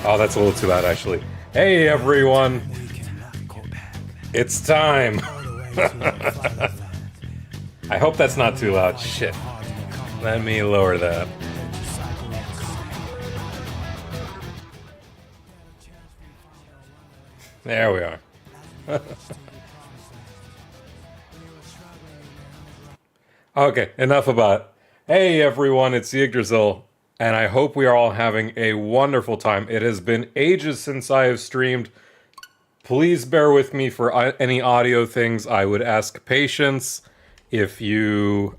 Oh, that's a little too loud, actually. Hey, everyone. It's time. I hope that's not too loud. Shit. Let me lower that. There we are. Okay, enough about it. Hey everyone, it's Yggdrasiel, and I hope we are all having a wonderful time. It has been ages since I have streamed. Please bear with me for any audio things. I would ask patience. If you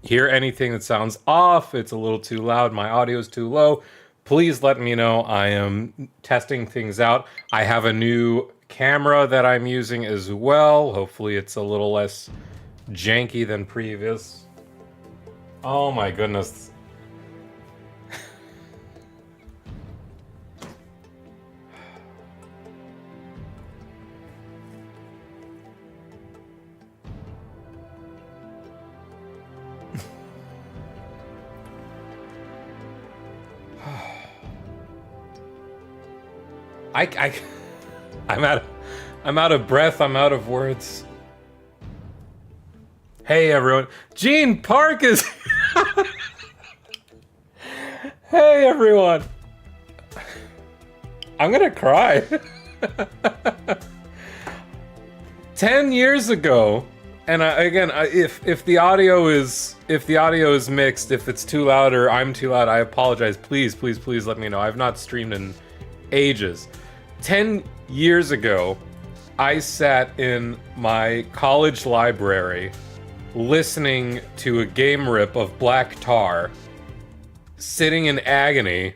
hear anything that sounds off, it's a little too loud, my audio is too low, please let me know. I am testing things out. I have a new camera that I'm using as well. Hopefully it's a little less janky than previous. Oh my goodness. I'm out of breath. I'm out of words. Hey everyone, Gene Park is. Hey everyone. I'm gonna cry. 10 years ago, and if the audio is mixed, if it's too loud or I'm too loud, I apologize. Please let me know. I've not streamed in ages. 10 years ago, I sat in my college library listening to a game rip of Black Tar, sitting in agony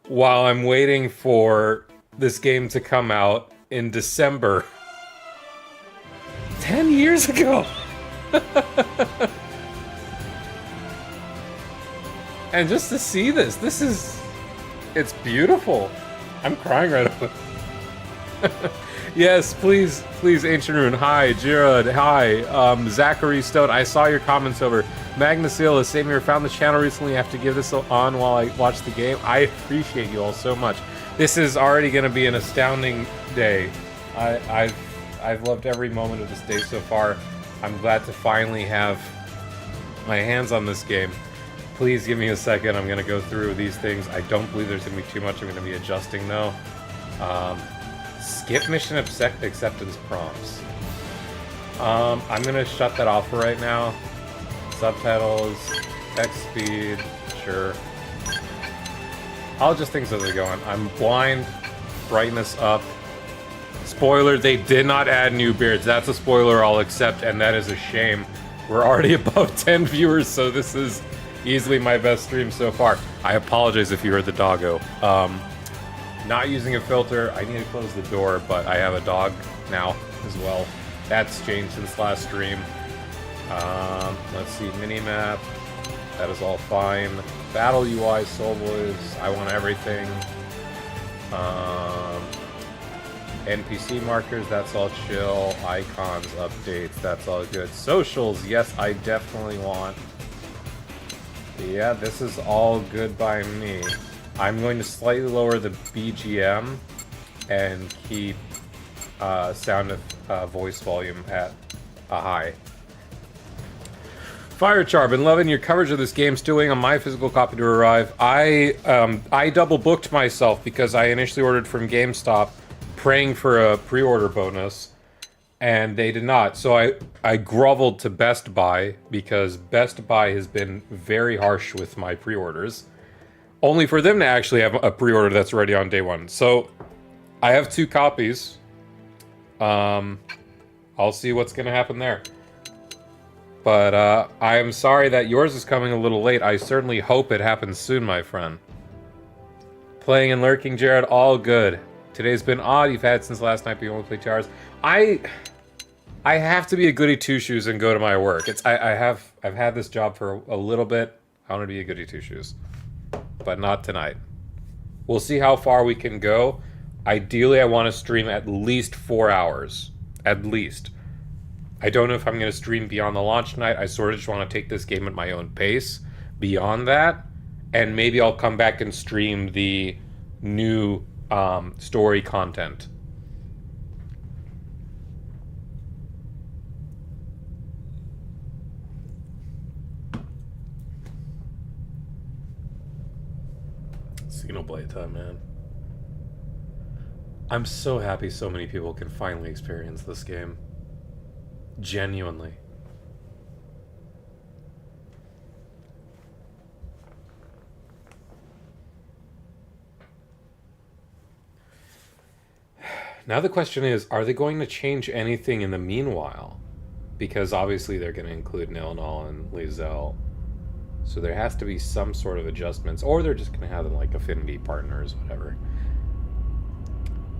while I'm waiting for this game to come out in December. 10 years ago! And just to see this it's beautiful. I'm crying right away. Yes, please, Ancient Rune. Hi, Jared. Hi, Zachary Stone. I saw your comments over. Magnus Illa, same here. Found the channel recently. I have to give this on while I watch the game. I appreciate you all so much. This is already going to be an astounding day. I've loved every moment of this day so far. I'm glad to finally have my hands on this game. Please give me a second. I'm going to go through these things. I don't believe there's going to be too much. I'm going to be adjusting though. Skip mission acceptance prompts. I'm gonna shut that off for right now. Subtitles, text speed, sure. I'll just things as they go on. I'm blind, brightness up. Spoiler, they did not add new beards. That's a spoiler I'll accept, and that is a shame. We're already above 10 viewers, so this is easily my best stream so far. I apologize if you heard the doggo. Not using a filter. I need to close the door, but I have a dog now as well. That's changed since last stream. Let's see, minimap. That is all fine. Battle UI, Soul Boys. I want everything. NPC markers, that's all chill. Icons, updates, that's all good. Socials, yes, I definitely want. Yeah, this is all good by me. I'm going to slightly lower the BGM and keep sound of voice volume at a high. Firechar, been loving your coverage of this game. Still waiting on my physical copy to arrive. I double booked myself because I initially ordered from GameStop, praying for a pre-order bonus, and they did not. So I groveled to Best Buy because Best Buy has been very harsh with my pre-orders. Only for them to actually have a pre-order that's ready on day one. So, I have 2 copies. I'll see what's gonna happen there. But, I am sorry that yours is coming a little late. I certainly hope it happens soon, my friend. Playing and lurking, Jared, all good. Today's been odd. You've had since last night, but you only played 2 hours. I have to be a goody two-shoes and go to my work. I've had this job for a little bit. I want to be a goody two-shoes. But not tonight. We'll see how far we can go. Ideally, I want to stream at least 4 hours. At least. I don't know if I'm going to stream beyond the launch tonight. I sort of just want to take this game at my own pace. Beyond that, and maybe I'll come back and stream the new story content. Xenoblade time, man. I'm so happy so many people can finally experience this game. Genuinely. Now the question is, are they going to change anything in the meanwhile? Because obviously they're going to include Nilnal and Lizel. So there has to be some sort of adjustments, or they're just going to have them like affinity partners, whatever.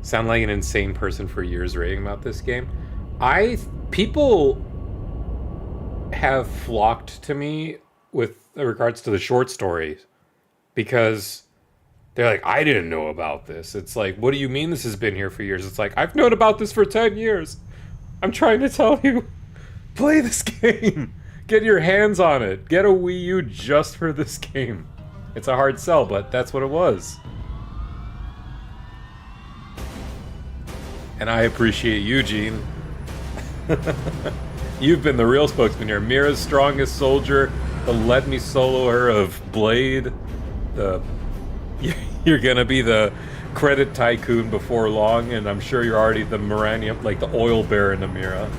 Sound like an insane person for years raving about this game. People have flocked to me with regards to the short stories because they're like, I didn't know about this. It's like, what do you mean this has been here for years? It's like, I've known about this for 10 years. I'm trying to tell you, play this game. Get your hands on it. Get a Wii U just for this game. It's a hard sell, but that's what it was. And I appreciate you, Gene. You've been the real spokesman here. Mira's strongest soldier, the let me solo her of Blade. You're gonna be the credit tycoon before long, and I'm sure you're already the Miranium, like the oil baron of Mira.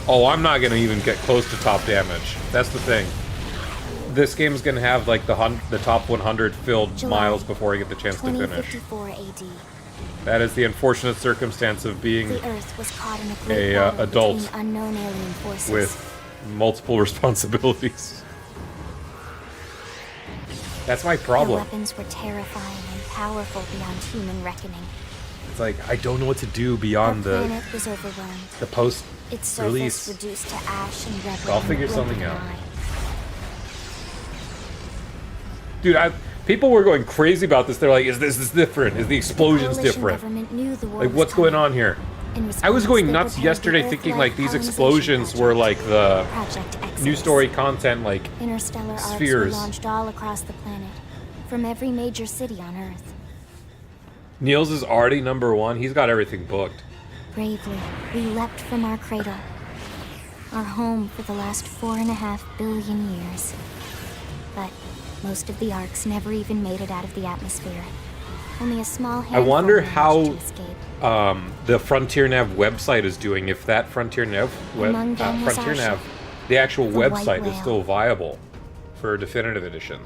Oh, I'm not gonna even get close to top damage. That's the thing. This game is gonna have like the top 100 filled miles before I get the chance to finish. AD. That is the unfortunate circumstance of being The Earth was caught in a great battle adult between unknown alien forces. with multiple responsibilities. That's my Their problem. weapons were terrifying and powerful beyond human reckoning. It's like I don't know what to do beyond Our planet was overwhelmed. the post Its surface release. reduced to ash and red. I'll figure something out. Dude, people were going crazy about this. They're like, is this different? Is the explosions different? Like, what's going on here? I was going nuts yesterday thinking like these explosions were like the new story content, like interstellar spheres. arcs were launched all across the planet, from every major city on Earth. Niels is already #1. He's got everything booked. Bravely, we leapt from our cradle, our home for the last 4.5 billion years. But most of the arcs never even made it out of the atmosphere. Only a small handful I wonder managed how to escape. The Frontier Nav website is doing. If that Frontier Nav Among them was Frontier our Nav, ship, the actual the White website is Whale. still viable for Definitive Edition.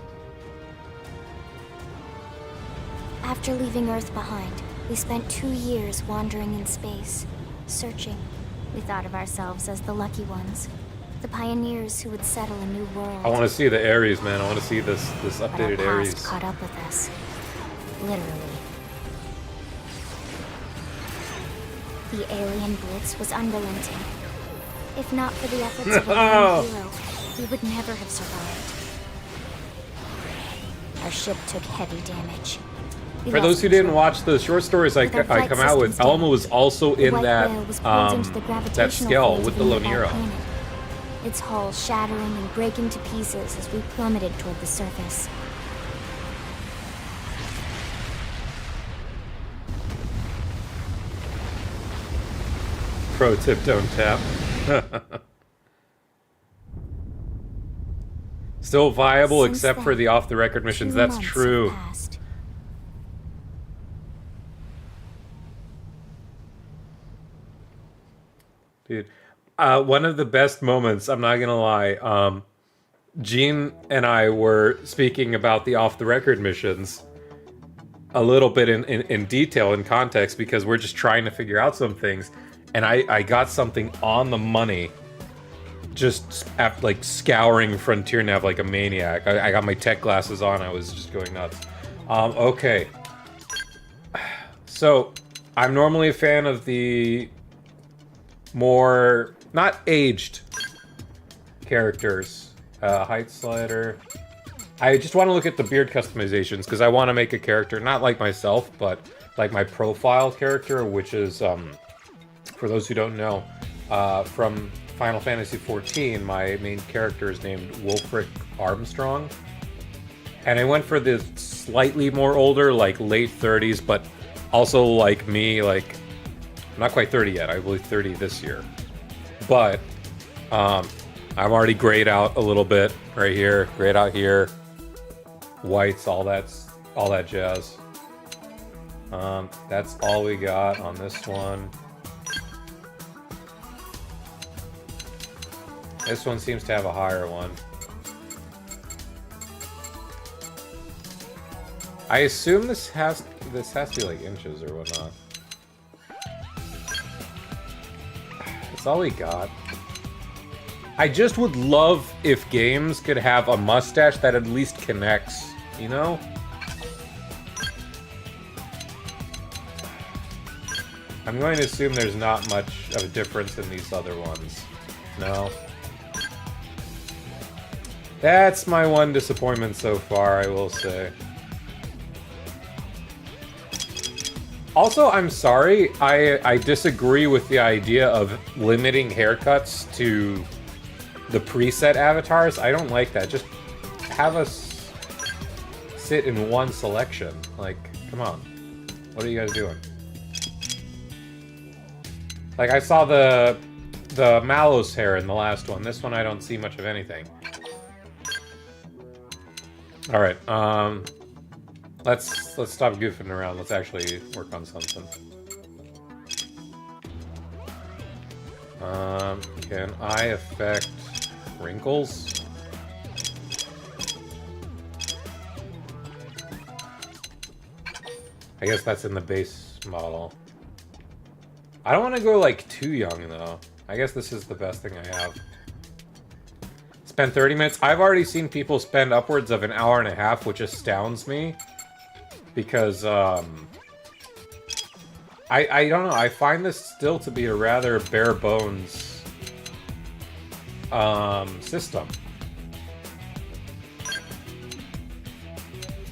After leaving Earth behind, we spent 2 years wandering in space, searching. We thought of ourselves as the lucky ones, the pioneers who would settle a new world. I want to see the Ares, man. I want to see this But our updated past Ares. caught up with us, literally. The alien blitz was unrelenting. If not for the efforts of a lone hero, we would never have survived. Our ship took heavy damage. We For lost those who didn't control. watch the short stories I With our flight come out with, systems Elma down, was also The in White that Whale was pulled into the that gravitational skell field with the of the nearby Lonira. planet, its hull shattering and breaking to pieces as we plummeted toward the surface. Pro tip: don't tap. Still viable Since except for then, the off-the-record missions. 2 That's months have true. passed. Dude, one of the best moments, I'm not gonna lie, Gene and I were speaking about the off-the-record missions a little bit in detail, in context, because we're just trying to figure out some things, and I got something on the money, just like scouring Frontier Nav like a maniac. I got my tech glasses on, I was just going nuts. Okay. So, I'm normally a fan of the more not aged characters. Height slider. I just want to look at the beard customizations because I want to make a character not like myself, but like my profile character, which is for those who don't know, from Final Fantasy XIV, my main character is named Wolfric Armstrong. And I went for the slightly more older, like late 30s, but also like me, like I'm not quite 30 yet. I believe 30 this year. But I'm already grayed out a little bit right here, grayed out here. Whites, all that jazz. That's all we got on this one. This one seems to have a higher one. I assume this has to be like inches or whatnot. That's all we got. I just would love if games could have a mustache that at least connects, you know? I'm going to assume there's not much of a difference in these other ones. No. That's my one disappointment so far, I will say. Also, I'm sorry, I disagree with the idea of limiting haircuts to the preset avatars. I don't like that. Just have us sit in one selection. Like, come on. What are you guys doing? Like, I saw the Malos hair in the last one. This one I don't see much of anything. Alright, let's stop goofing around. Let's actually work on something. Can I affect wrinkles? I guess that's in the base model. I don't want to go like too young though. I guess this is the best thing I have. Spend 30 minutes. I've already seen people spend upwards of an hour and a half, which astounds me. Because, I don't know. I find this still to be a rather bare bones system.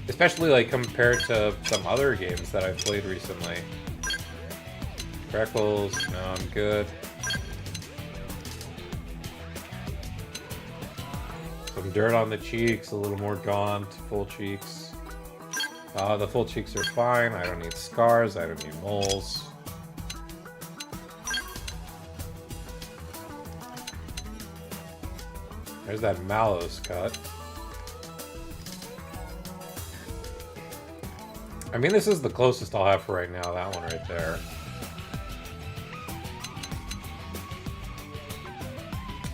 Especially, like, compared to some other games that I've played recently. Freckles. No, I'm good. Some dirt on the cheeks, a little more gaunt, full cheeks. The full cheeks are fine. I don't need scars, I don't need moles. There's that Malos cut. I mean, this is the closest I'll have for right now, that one right there.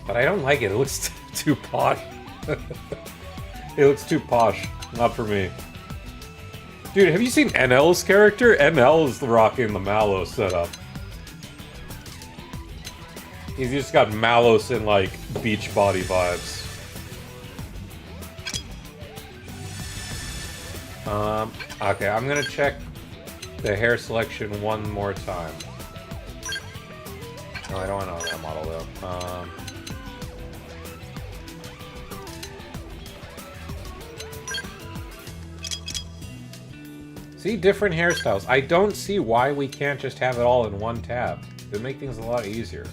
But I don't like it, it looks too posh. It looks too posh. Not for me. Dude, have you seen NL's character? NL is rocking the Malos setup. He's just got Malos in, like, beach body vibes. Okay, I'm gonna check the hair selection one more time. No, I don't want that model, though. See, different hairstyles. I don't see why we can't just have it all in one tab. It would make things a lot easier.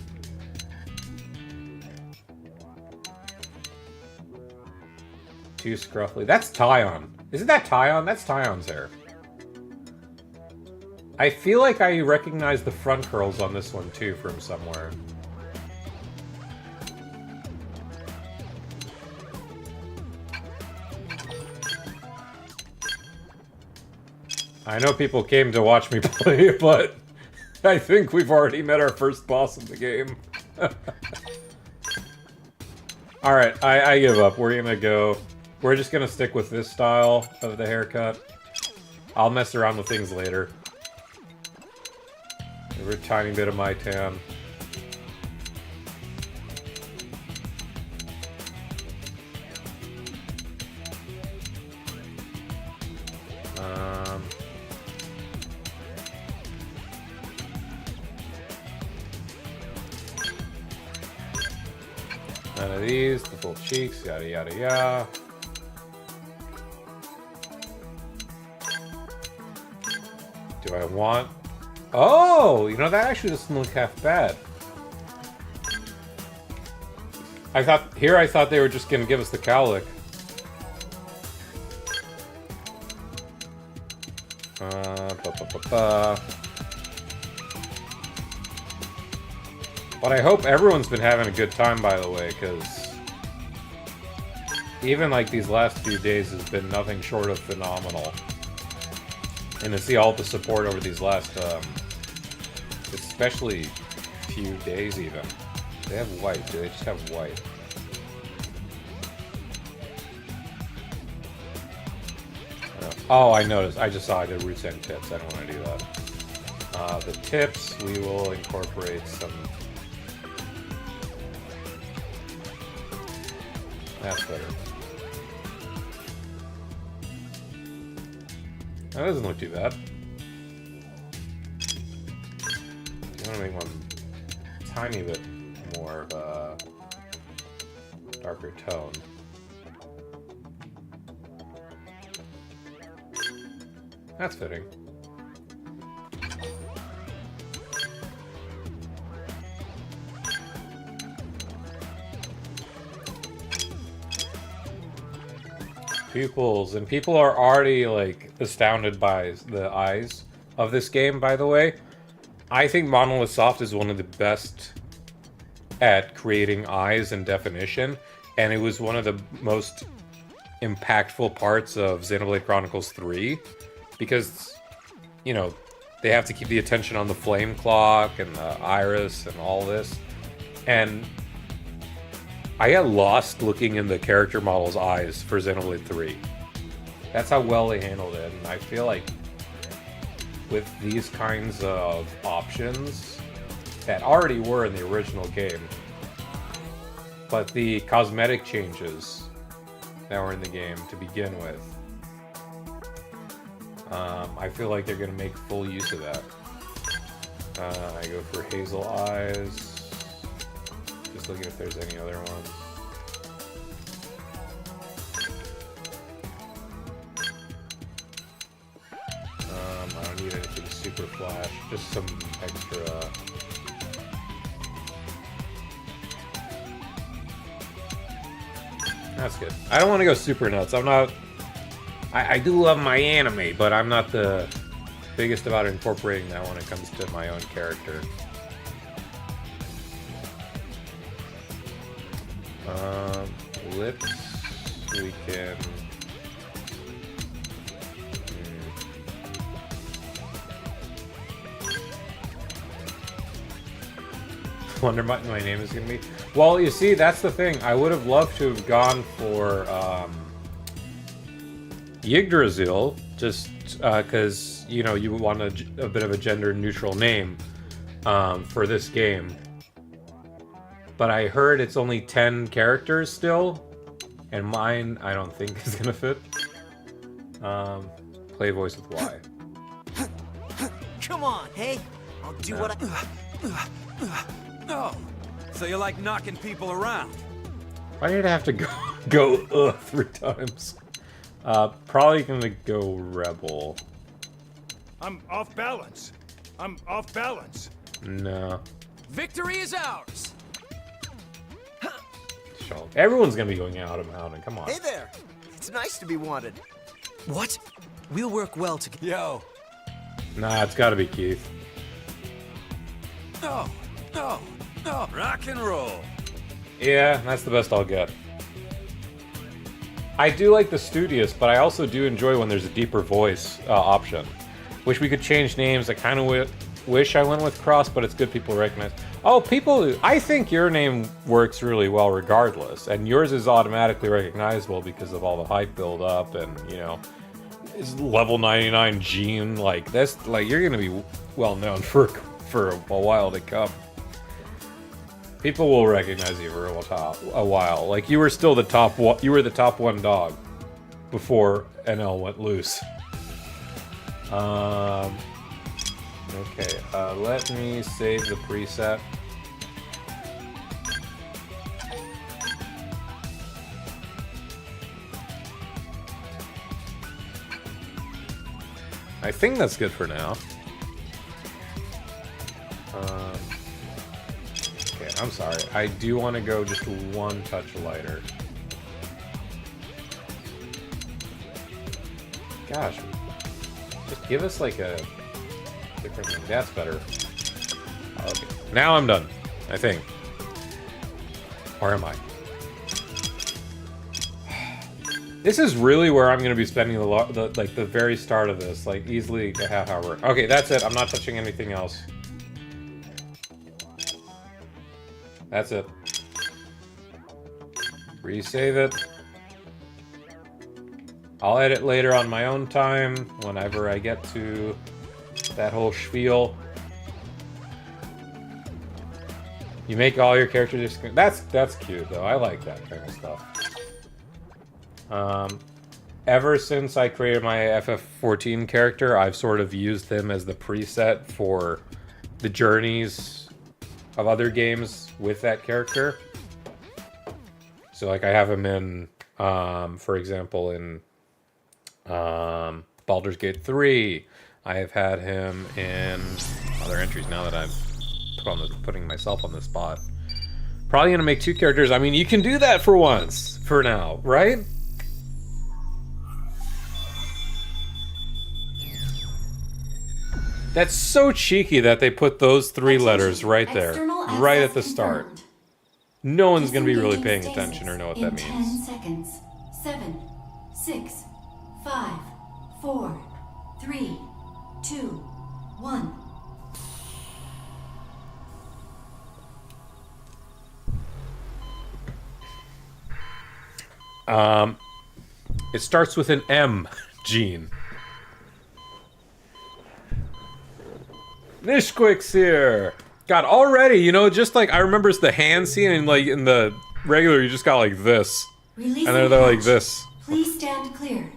Too scruffy. That's Tyon. Isn't that Tyon? That's Tyon's hair. I feel like I recognize the front curls on this one, too, from somewhere. I know people came to watch me play, but I think we've already met our first boss in the game. Alright, I give up. We're gonna go... We're just gonna stick with this style of the haircut. I'll mess around with things later. Give a tiny bit of my tan. None of these, the full cheeks, yada yada yada. Do I want... Oh! You know, that actually doesn't look half bad. I thought they were just gonna give us the cowlick. But I hope everyone's been having a good time, by the way, because even like these last few days has been nothing short of phenomenal. And to see all the support over these last, especially few days even. They have white, do they just have white? Oh, I noticed. I just saw I did roots and tips. I don't want to do that. The tips, we will incorporate some... That's better. That doesn't look too bad. I want to make one tiny bit more of a darker tone. That's fitting. Pupils, and people are already like astounded by the eyes of this game, by the way. I think Monolith Soft is one of the best at creating eyes and definition, and it was one of the most impactful parts of Xenoblade Chronicles 3, because, you know, they have to keep the attention on the flame clock and the iris and all this, and I got lost looking in the character model's eyes for Xenoblade 3. That's how well they handled it, and I feel like with these kinds of options that already were in the original game, but the cosmetic changes that were in the game to begin with, I feel like they're going to make full use of that. I go for hazel eyes. Just looking if there's any other ones. I don't need anything super flash, just some extra. That's good. I don't want to go super nuts. I'm not. I do love my anime, but I'm not the biggest about incorporating that when it comes to my own character. Lips, we can... Wonder what my name is going to be. Well, you see, that's the thing. I would have loved to have gone for Yggdrasiel, just because, you know, you want a bit of a gender-neutral name for this game. But I heard it's only 10 characters still, and mine I don't think is gonna fit. Play voice with Y. Come on, hey! I'll do what I... Oh, so you like knocking people around? Why did I have to go 3 times? Probably gonna go Rebel. I'm off balance. I'm off balance. No. Victory is ours! Everyone's gonna be going out of mountain. Come on. Hey there! It's nice to be wanted. What? We'll work well together. Yo. Nah, it's gotta be Keith. No, no, no. Rock and roll. Yeah, that's the best I'll get. I do like the studious, but I also do enjoy when there's a deeper voice option. Wish we could change names. I kind of wish I went with Cross, but it's good people recognize. Oh, people, I think your name works really well regardless, and yours is automatically recognizable because of all the hype build up and, you know, it's level 99 Gene, like that's like you're gonna be well known for a while to come. People will recognize you for a while. Like you were still the top one. You were the top one dog before NL went loose. Okay, let me save the preset. I think that's good for now. Okay, I'm sorry. I do want to go just one touch lighter. Gosh. Just give us like a different thing. That's better. Okay. Now I'm done. I think. Or am I? This is really where I'm going to be spending the very start of this. Like, easily a half hour. Okay, that's it. I'm not touching anything else. That's it. Resave it. I'll edit later on my own time, whenever I get to that whole spiel. You make all your characters... That's cute, though. I like that kind of stuff. Ever since I created my FF14 character, I've sort of used him as the preset for the journeys of other games with that character. So, like, I have him in, for example, in Baldur's Gate 3. I have had him in other entries now that I'm putting myself on the spot. Probably gonna make 2 characters. I mean, you can do that for once, for now, right? That's so cheeky that they put those 3 letters right there, right at the start. No one's gonna be really paying attention or know what that means. 10 seconds. 7, 6, 5, 4, 3, 2, 1. It starts with an M, Gene. Nishquick's here. God, already, you know, just like, I remember it's the hand scene, and like in the regular, you just got like this. Releasing And then they're like hatch. this. Please stand clear.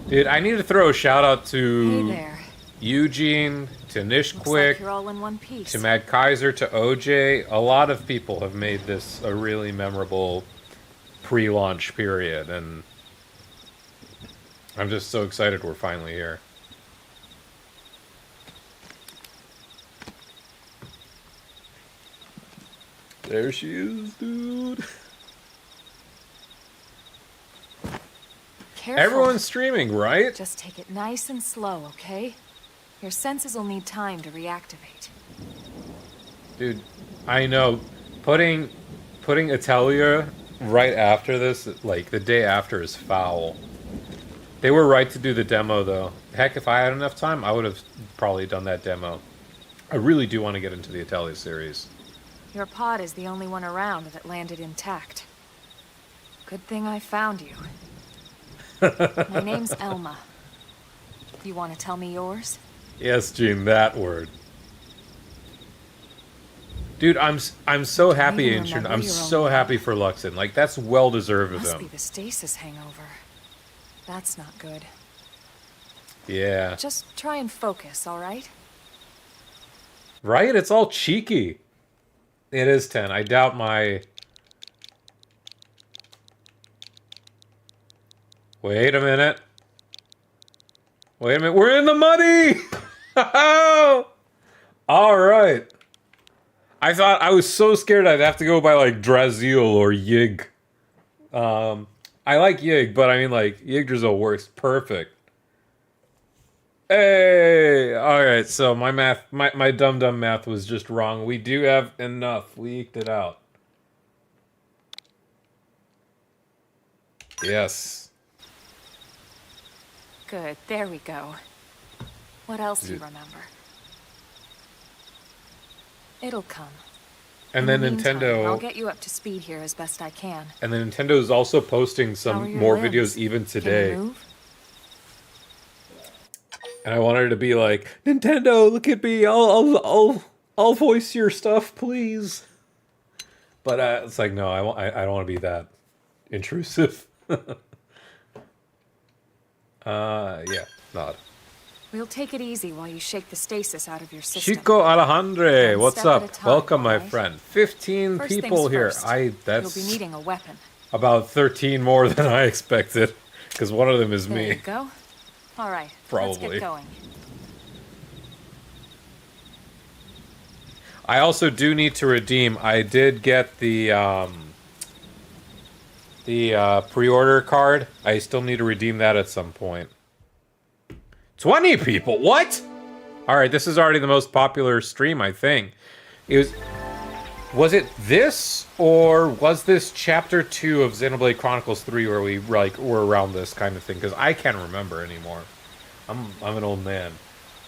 Dude, I need to throw a shout out Hey to there. Eugene, to Looks like Nishquick, you're all in one piece. to Mad Kaiser, to OJ. A lot of people have made this a really memorable pre-launch period, and I'm just so excited we're finally here. There she is, dude. Careful. Everyone's streaming, right? Just take it nice and slow, okay? Your senses will need time to reactivate. Dude, I know. Putting Atelier right after this, like the day after, is foul. They were right to do the demo, though. Heck, if I had enough time, I would have probably done that demo. I really do want to get into the Atelier series. Your pod is the only one around that landed intact. Good thing I found you. My name's Elma. You want to tell me yours? Yes, Gene, that word. Dude, I'm so happy, even Ancient. remember I'm your so own happy for Luxon. Like, that's well deserved of Must be him. the stasis hangover. That's not good. Yeah. Just try and focus, all right? Right? It's all cheeky. It is 10. I doubt my... Wait a minute. Wait a minute. We're in the money! Alright. I thought... I was so scared I'd have to go by, like, Yggdrasiel or Yig. I like Yig, but I mean, like, Yggdrasiel works perfect. Hey! Alright, so my math... My dumb math was just wrong. We do have enough. We eked it out. Yes. Good, there we go. What else do you remember? It'll come. And In then the meantime, Nintendo... I'll get you up to speed here as best I can. And then Nintendo is also posting How are some your more limbs? videos even today. Can you move? And I wanted to be like, Nintendo, look at me. I'll voice your stuff, please. But it's like, no, I don't want to be that intrusive. Yeah, nod. We'll take it easy while you shake the stasis out of your system. Chico Alejandre, One what's step at up? a time, Welcome, my alright? friend. 15 First people things here. first, That's You'll be needing a weapon. about 13 more than I expected. Because one of them is There you me. go. All right, let's Probably. get going. I also do need to redeem. I did get the pre-order card. I still need to redeem that at some point. 20 people. What? All right, this is already the most popular stream, I think. Was it this, or was this chapter 2 of Xenoblade Chronicles 3 where we like were around this kind of thing? Because I can't remember anymore. I'm an old man.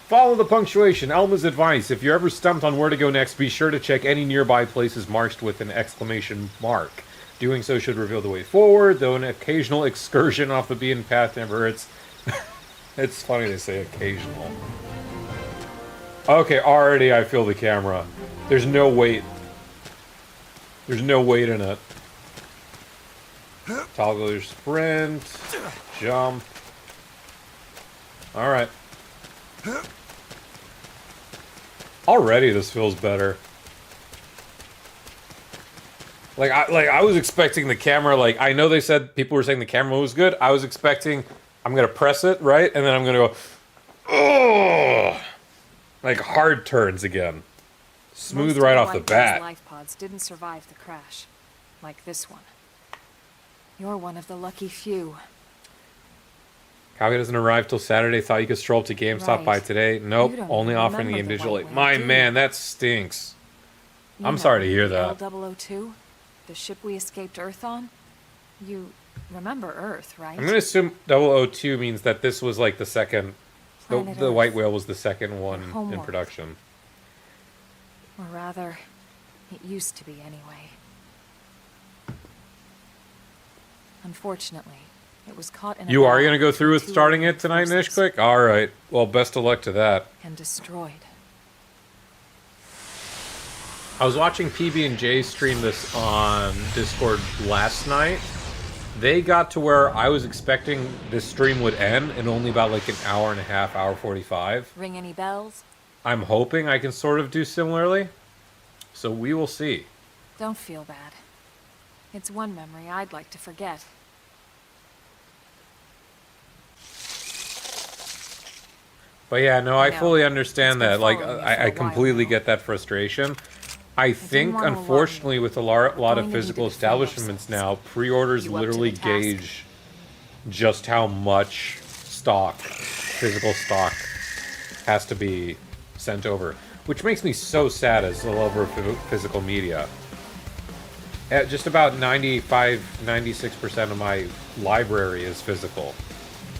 Follow the punctuation. Elma's advice. If you're ever stumped on where to go next, be sure to check any nearby places marked with an exclamation mark. Doing so should reveal the way forward, though an occasional excursion off the beaten path never hurts. It's funny to say occasional. Okay, already I feel the camera. There's no weight. There's no weight in it. Toggle your sprint. Jump. Alright. Already this feels better. I was expecting the camera, like, I know they said people were saying the camera was good. I was expecting I'm gonna press it, right? And then I'm gonna go, oh, like hard turns again. Smooth Most right of off the White bat. Whale's life pods didn't survive the crash, like this one. You're one of the lucky few. Copy doesn't arrive till Saturday. Thought you could stroll up to GameStop Right. by today. Nope, You don't only even offering the remember the individual. White Whale, My do you? man, that stinks. You I'm know, sorry to hear the that. L002, the ship we escaped Earth on. You remember Earth, right? I'm gonna assume 002 means that this was like the second. Planet The White Earth. Whale was the second one in homeworld. production. Or rather, it used to be anyway. Unfortunately, it was caught in a You are battle gonna go through with between two starting alien it tonight, Nish? forces Quick. All right. Well, best of luck to that. and destroyed. I was watching PB&J stream this on Discord last night. They got to where I was expecting this stream would end in only about like an hour and a half, hour 45. Ring any bells? I'm hoping I can sort of do similarly. So we will see. Don't feel bad. It's one memory I'd like to forget. But yeah, no, I know. fully understand It's been that. Like, following me for I a while completely now. get that frustration. I think, want to alarm unfortunately, you. with a lot Going of to physical need to defend establishments now, ourselves. pre-orders You up to literally the task? gauge just how much stock, physical stock, has to be sent over. Which makes me so sad as a lover of physical media. At just about 95, 96% of my library is physical.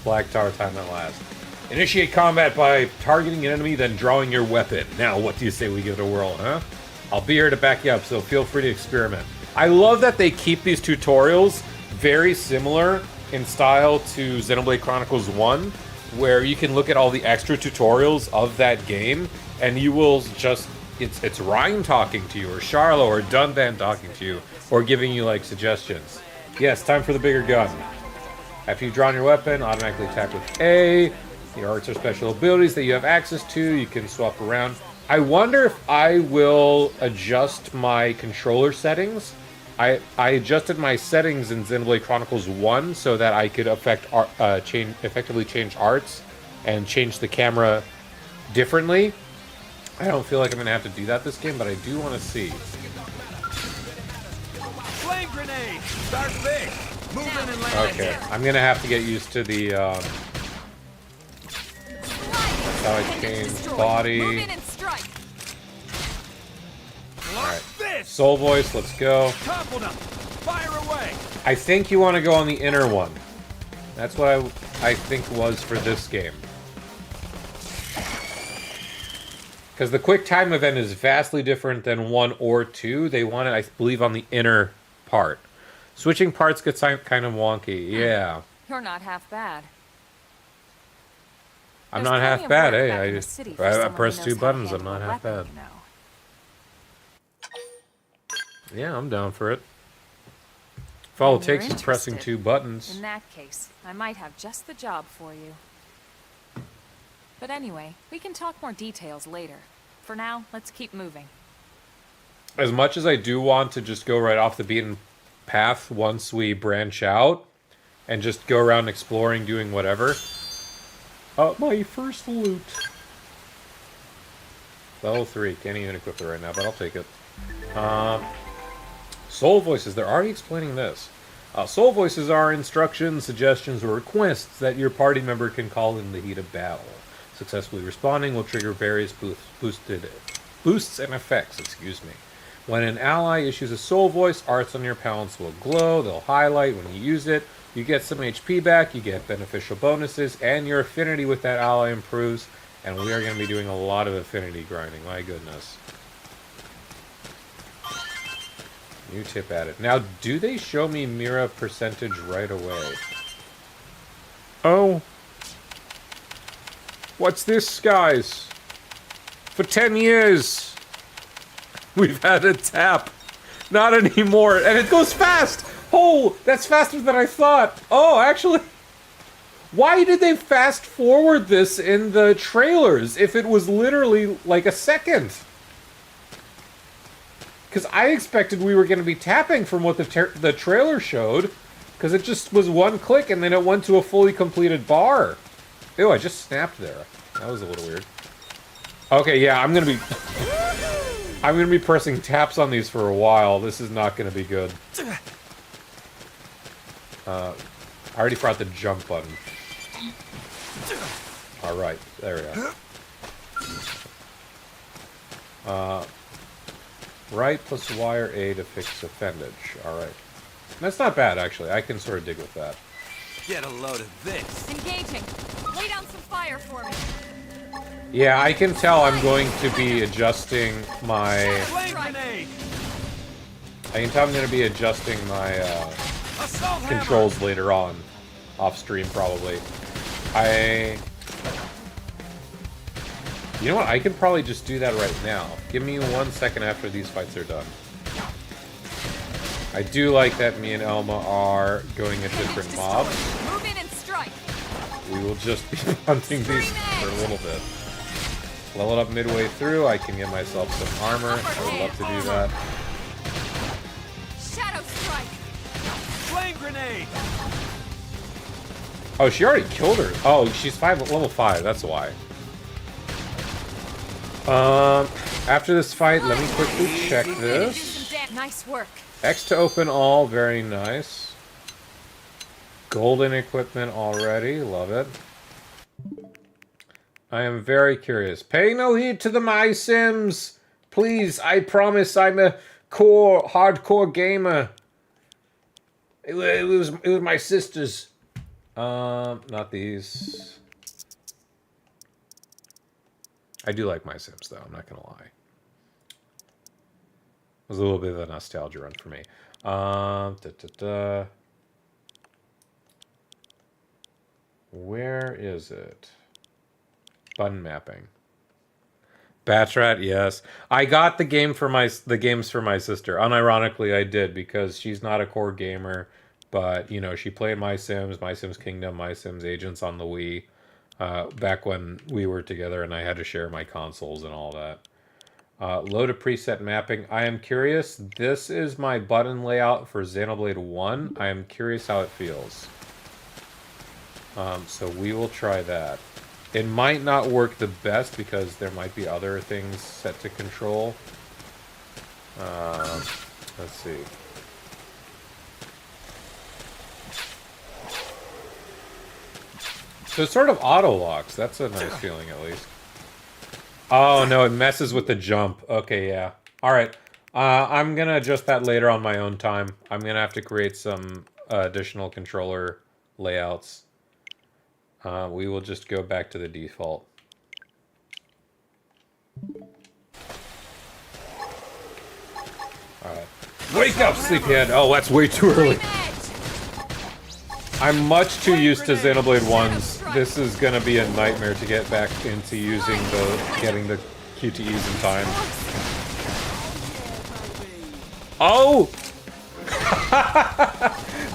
Black Tower time at last. Initiate combat by targeting an enemy, then drawing your weapon. Now, what do you say we give it a whirl, huh? I'll be here to back you up, so feel free to experiment. I love that they keep these tutorials very similar in style to Xenoblade Chronicles 1, where you can look at all the extra tutorials of that game, and you will just... It's Ryan talking to you, or Charlo, or Dunban talking to you, or giving you, like, suggestions. Yes, time for the bigger gun. After you've drawn your weapon, automatically attack with A. Your arts or special abilities that you have access to, you can swap around. I wonder if I will adjust my controller settings. I adjusted my settings in Xenoblade Chronicles 1 so that I could effectively change arts and change the camera differently. I don't feel like I'm going to have to do that this game, but I do want to see. Flame grenade! Start big! Move in and land Okay, I'm going to have to get used to the... that's how I change body. Move in and strike. Like this! Soul voice, let's go. Topple them! Fire away! I think you want to go on the inner one. That's what I think was for this game. Because the quick time event is vastly different than 1 or 2. They want it, I believe, on the inner part. Switching parts gets kind of wonky. Yeah. You're not half bad. I'm There's not plenty half of bad, work eh? back I in the just city for I someone who press knows 2 how to buttons, I'm handle not a half weapon, bad. you know. Yeah, I'm down for it. If all it When you're takes is pressing interested, 2 buttons. In that case, I might have just the job for you. But anyway, we can talk more details later. For now, let's keep moving. As much as I do want to just go right off the beaten path once we branch out, and just go around exploring, doing whatever. My first loot. Level 3. Can't even equip it right now, but I'll take it. Soul voices. They're already explaining this. Soul voices are instructions, suggestions, or requests that your party member can call in the heat of battle. Successfully responding will trigger various boosts and effects. Excuse me. When an ally issues a soul voice, arts on your palettes will glow. They'll highlight when you use it. You get some HP back. You get beneficial bonuses, and your affinity with that ally improves. And we are going to be doing a lot of affinity grinding. My goodness. New tip added. Now, do they show me Mira percentage right away? Oh. What's this, guys? For 10 years, we've had a tap. Not anymore. And it goes fast! Oh, that's faster than I thought. Oh, actually... Why did they fast forward this in the trailers if it was literally like a second? Because I expected we were going to be tapping from what the trailer showed. Because it just was one click and then it went to a fully completed bar. Ew, I just snapped there. That was a little weird. Okay, yeah, I'm going to be... I'm going to be pressing taps on these for a while. This is not going to be good. I already forgot the jump button. Alright, there we go. Right plus Y or A to fix appendage. Alright. That's not bad, actually. I can sort of dig with that. Get a load of this. Engaging. Lay down some fire for me. Yeah, I can tell I'm going to be adjusting my... Flame grenade. I can tell I'm going to be adjusting my Assault controls later on. Off stream, probably. You know what? I can probably just do that right now. Give me 1 second after these fights are done. I do like that me and Elma are going at different mobs. Move in and strike. We will just be hunting these for a little bit. Level up midway through. I can get myself some armor. I would love to do that. Shadow strike. Flame grenade. Oh, she already killed her. Oh, she's level 5. That's why. After this fight, let me quickly check this. Nice work. X to open all, very nice. Golden equipment already, love it. I am very curious. Pay no heed to the My Sims! Please, I promise I'm a hardcore gamer. It was my sister's. Not these. I do like My Sims, though. I'm not gonna lie. It was a little bit of a nostalgia run for me. Where is it? Button mapping. Batrat, yes. I got the games for my sister. Unironically, I did because she's not a core gamer, but you know she played My Sims Kingdom, My Sims Agents on the Wii. Back when we were together and I had to share my consoles and all that. Load a preset mapping. I am curious. This is my button layout for Xenoblade 1. I am curious how it feels. So we will try that. It might not work the best because there might be other things set to control. Let's see. So it sort of auto-locks. That's a nice feeling, at least. Oh, no, it messes with the jump. Okay, yeah. Alright. I'm going to adjust that later on my own time. I'm going to have to create some additional controller layouts. We will just go back to the default. Alright. Wake up, sleepyhead! Oh, that's way too early. I'm much too used to Xenoblade 1s. This is gonna be a nightmare to get back into getting the QTEs in time. Oh!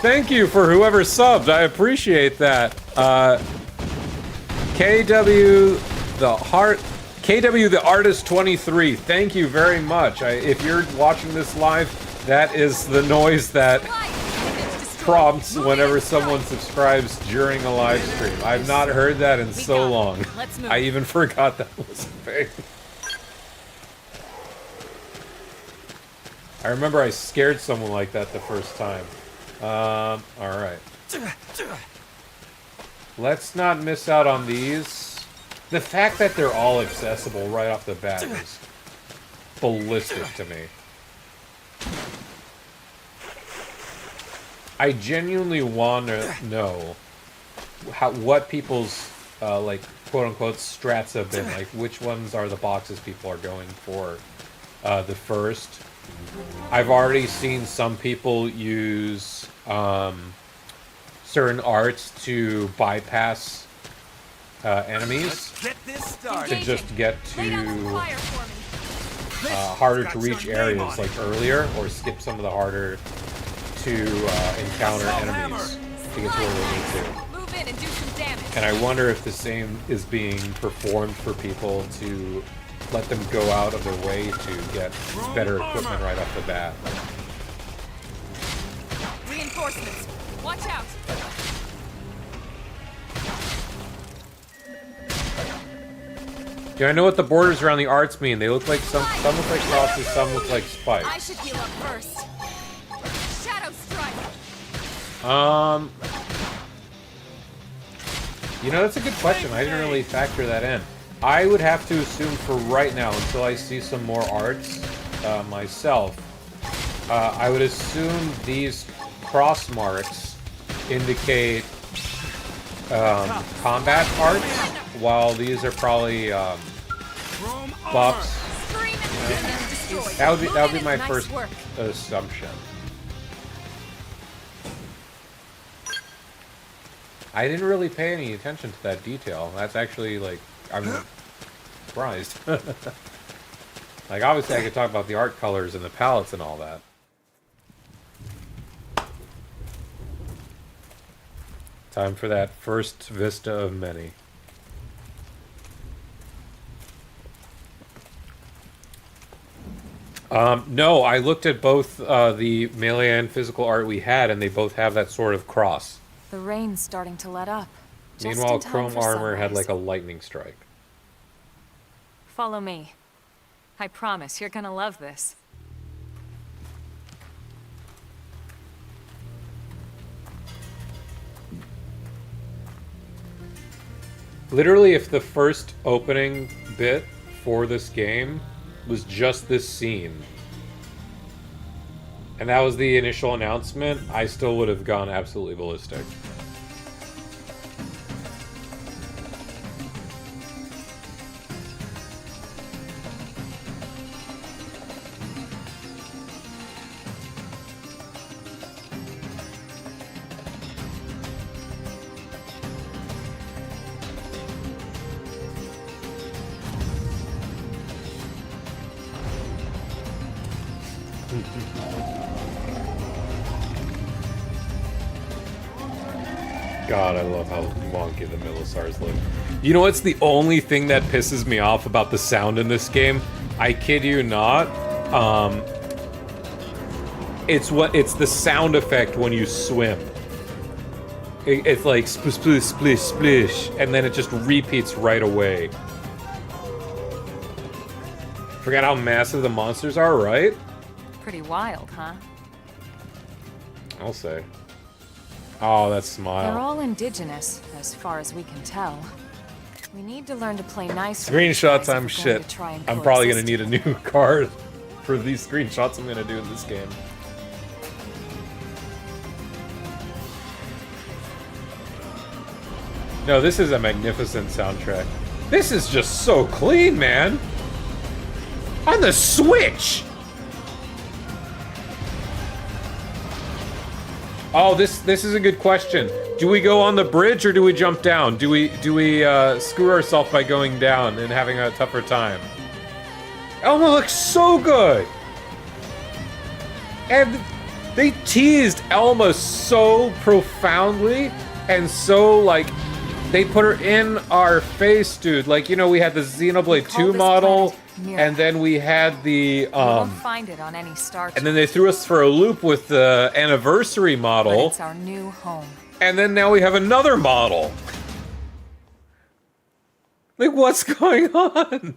Thank you for whoever subbed. I appreciate that. KW the Artist 23. Thank you very much. If you're watching this live, that is the noise that prompts whenever someone subscribes during a live stream. I've not heard that in so long. Let's move. I even forgot that was a thing. I remember I scared someone like that the first time. Alright. Let's not miss out on these. The fact that they're all accessible right off the bat is ballistic to me. I genuinely want to know what people's, like, quote-unquote strats have been. Like, which ones are the boxes people are going for the first. I've already seen some people use certain arts to bypass enemies Get this started. to just get to Lay down the fire for me. harder to reach areas like earlier, or skip some of the harder to encounter enemies to get to where they need to. Move in and do some damage. And I wonder if the same is being performed for people to let them go out of their way to get better equipment right off the bat. Reinforcements. Watch out. Do I know what the borders around the arts mean? They look like some look like crosses, some look like I spikes. should heal up first. Shadow strike. You know, that's a good question. I didn't really factor that in. I would have to assume for right now, until I see some more arts myself, I would assume these cross marks indicate combat arts, while these are probably buffs. Scream and destroy. That would be my Nice first work. assumption. I didn't really pay any attention to that detail. That's actually, like, I'm surprised. Like, obviously I could talk about the art colors and the palettes and all that. Time for that first vista of many. No, I looked at both the melee and physical art we had, and they both have that sort of cross. The rain's starting to let up. Just Meanwhile, in time Chrome for Armor had sunrise. like a lightning strike. Follow me. I promise you're gonna love this. Literally, if the first opening bit for this game was just this scene, and that was the initial announcement, I still would have gone absolutely ballistic. God, I love how wonky the Millisars look. You know what's the only thing that pisses me off about the sound in this game? I kid you not. It's the sound effect when you swim. It's like splish, splish, splish, splish, and then it just repeats right away. Forget how massive the monsters are, right? Pretty wild, huh? I'll say. Oh, that smile. They're all indigenous, as far as we can tell. We need to learn to play nice. Screenshots, I'm shit. I'm probably gonna need a new card for these screenshots I'm gonna do in this game. No, this is a magnificent soundtrack. This is just so clean, man. On the Switch. Oh, this is a good question. Do we go on the bridge or do we jump down? Do we screw ourselves by going down and having a tougher time? Elma looks so good. And they teased Elma so profoundly and so, like, They put her in our face, dude. Like, you know, we had the Xenoblade Call 2 this model, planet Mira. and then we had the, You won't find it on any star. and then they threw us for a loop with the anniversary But model, it's our new home. and then now we have another model. Like, what's going on?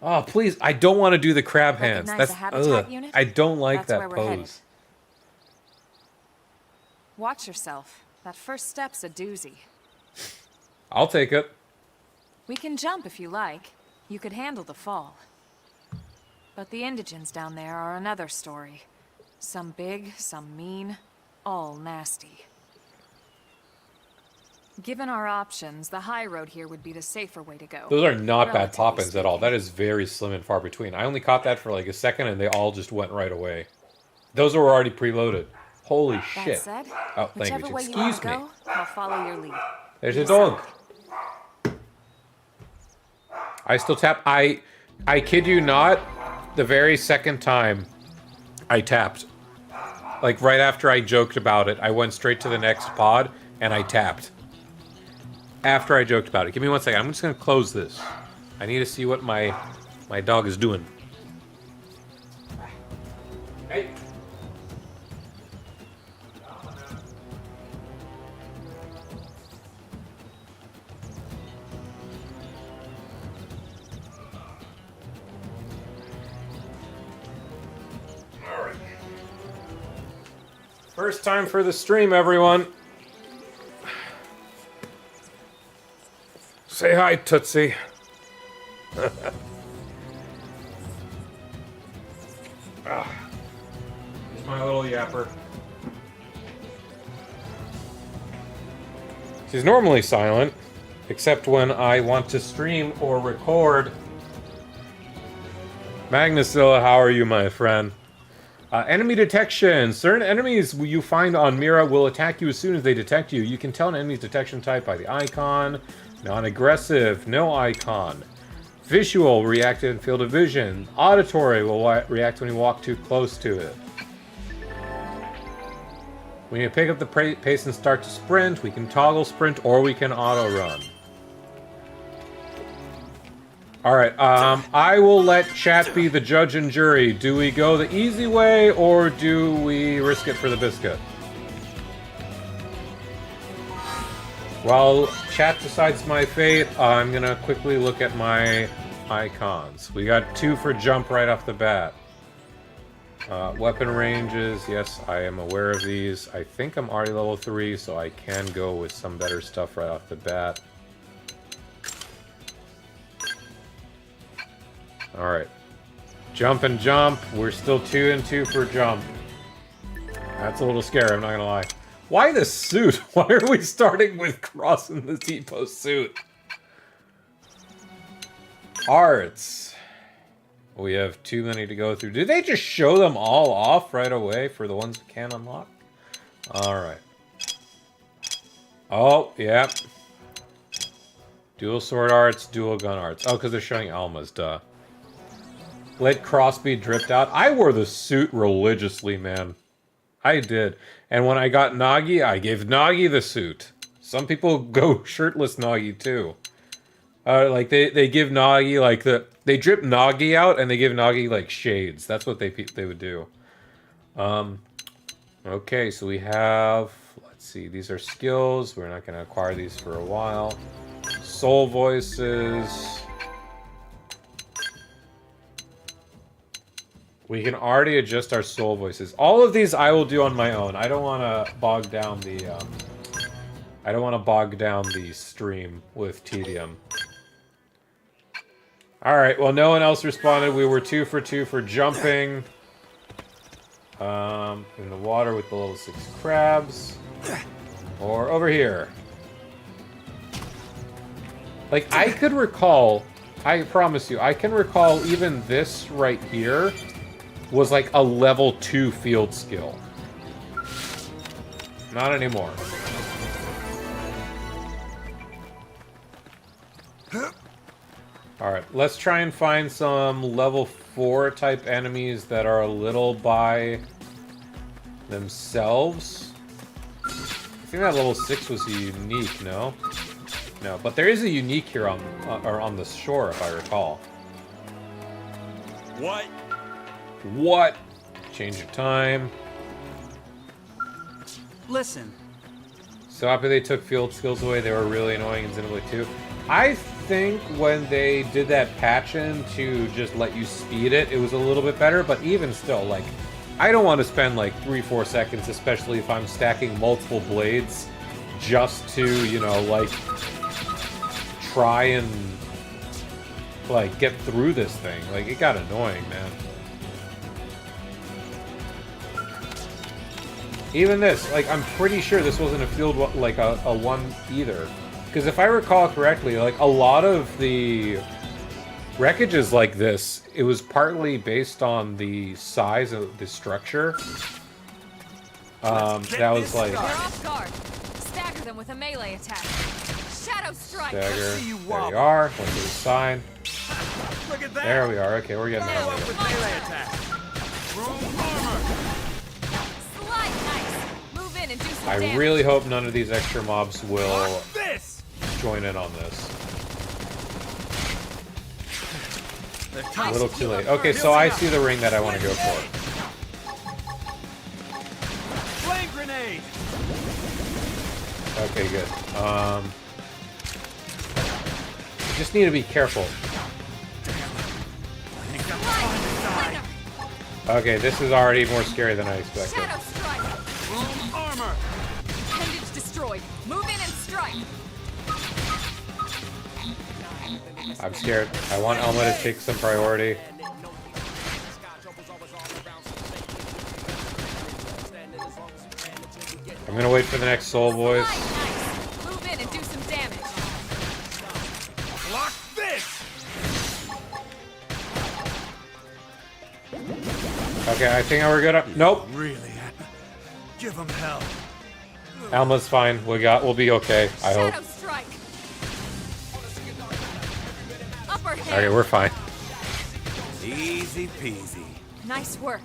Oh, please, I don't want to do the crab hands. Recognize That's, the habitat unit? I don't like That's that where we're headed. pose. Watch yourself. That first step's a doozy. I'll take it. We can jump if you like. You could handle the fall. But the indigents down there are another story. Some big, some mean, all nasty. Given our options, the high road here would be the safer way to go. Those are not bad Relatively pop-ins at all. speaking. That is very slim and far between. I only caught that for like a second, and they all just went right away. Those were already preloaded. Holy That shit. said, Oh, whichever language. way you want Excuse to me. go, I'll follow your lead. There's You a dog. decide. I still tap. I kid you not, the very second time I tapped. Like right after I joked about it, I went straight to the next pod and I tapped. After I joked about it. Give me 1 second. I'm just gonna close this. I need to see what my dog is doing. Hey. First time for the stream, everyone. Say hi, Tootsie. Here's my little yapper. She's normally silent, except when I want to stream or record. Magnusilla, how are you, my friend? Enemy detection. Certain enemies you find on Mira will attack you as soon as they detect you. You can tell an enemy's detection type by the icon. Non-aggressive, no icon. Visual, react in field of vision. Auditory will react when you walk too close to it. When you pick up the pace and start to sprint, we can toggle sprint or we can auto run. Alright, I will let chat be the judge and jury. Do we go the easy way, or do we risk it for the biscuit? While chat decides my fate, I'm gonna quickly look at my icons. We got 2 for jump right off the bat. Weapon ranges, yes, I am aware of these. I think I'm already level 3, so I can go with some better stuff right off the bat. Alright. Jump and jump. We're still 2 and 2 for jump. That's a little scary, I'm not gonna lie. Why the suit? Why are we starting with crossing the depot suit? Arts. We have too many to go through. Did they just show them all off right away for the ones we can unlock? Alright. Oh, yeah. Dual sword arts, dual gun arts. Oh, because they're showing Alma's, duh. Let cross be dripped out. I wore the suit religiously, man. I did. And when I got Nagi, I gave Nagi the suit. Some people go shirtless Nagi, too. Like, they give Nagi, like, they drip Nagi out, and they give Nagi, like, shades. That's what they would do. Okay, so we have... Let's see, these are skills. We're not going to acquire these for a while. Soul voices... We can already adjust our soul voices. All of these I will do on my own. I don't want to bog down the stream with tedium. Alright, well no one else responded. We were 2 for 2 for jumping. In the water with the level 6 crabs. Or over here. Like, I could recall, I promise you, I can recall even this right here was like a level 2 field skill. Not anymore. Alright, let's try and find some level 4 type enemies that are a little by themselves. think that level 6 was unique, no? No, but there is a unique here on or on the shore, if I recall. What? What? Change of time. Listen, So after they took field skills away, they were really annoying in Xenoblade 2. I think when they did that patch in to just let you speed it, it was a little bit better, but even still, like, I don't want to spend like 3-4 seconds, especially if I'm stacking multiple blades, just to, you know, like, try and, like, get through this thing. Like, it got annoying, man. Even this, like, I'm pretty sure this wasn't a field, like, a 1 either. Because if I recall correctly, like, a lot of the wreckages like this, it was partly based on the size of the structure. That was like... They're off guard. Stagger them with a melee attack. Shadow strike. Stagger. There you are. Went to the side. Look at that. There we are. Okay, we're getting there. Follow up with melee attack. Room armor. Slide nice. Move in and do some I damage. really hope none of these extra mobs will Watch this. join in on this. They're A little too late. Okay, so I see the ring that I want to go for. Flame grenade. Okay, good. I just need to be careful. Okay, this is already more scary than I expected. Shadow strike. Room armor. Appendage destroyed. Move in and strike. I'm scared. I want Elma to take some priority. I'm gonna wait for the next soul, boys. Nice. Move in and do some damage. Block this. Okay, I think we're good up. Nope. Really? Give them hell. Elma's fine. We'll be okay. I hope. Shadow strike. Upper hand. Okay, we're fine. Easy peasy. Nice work.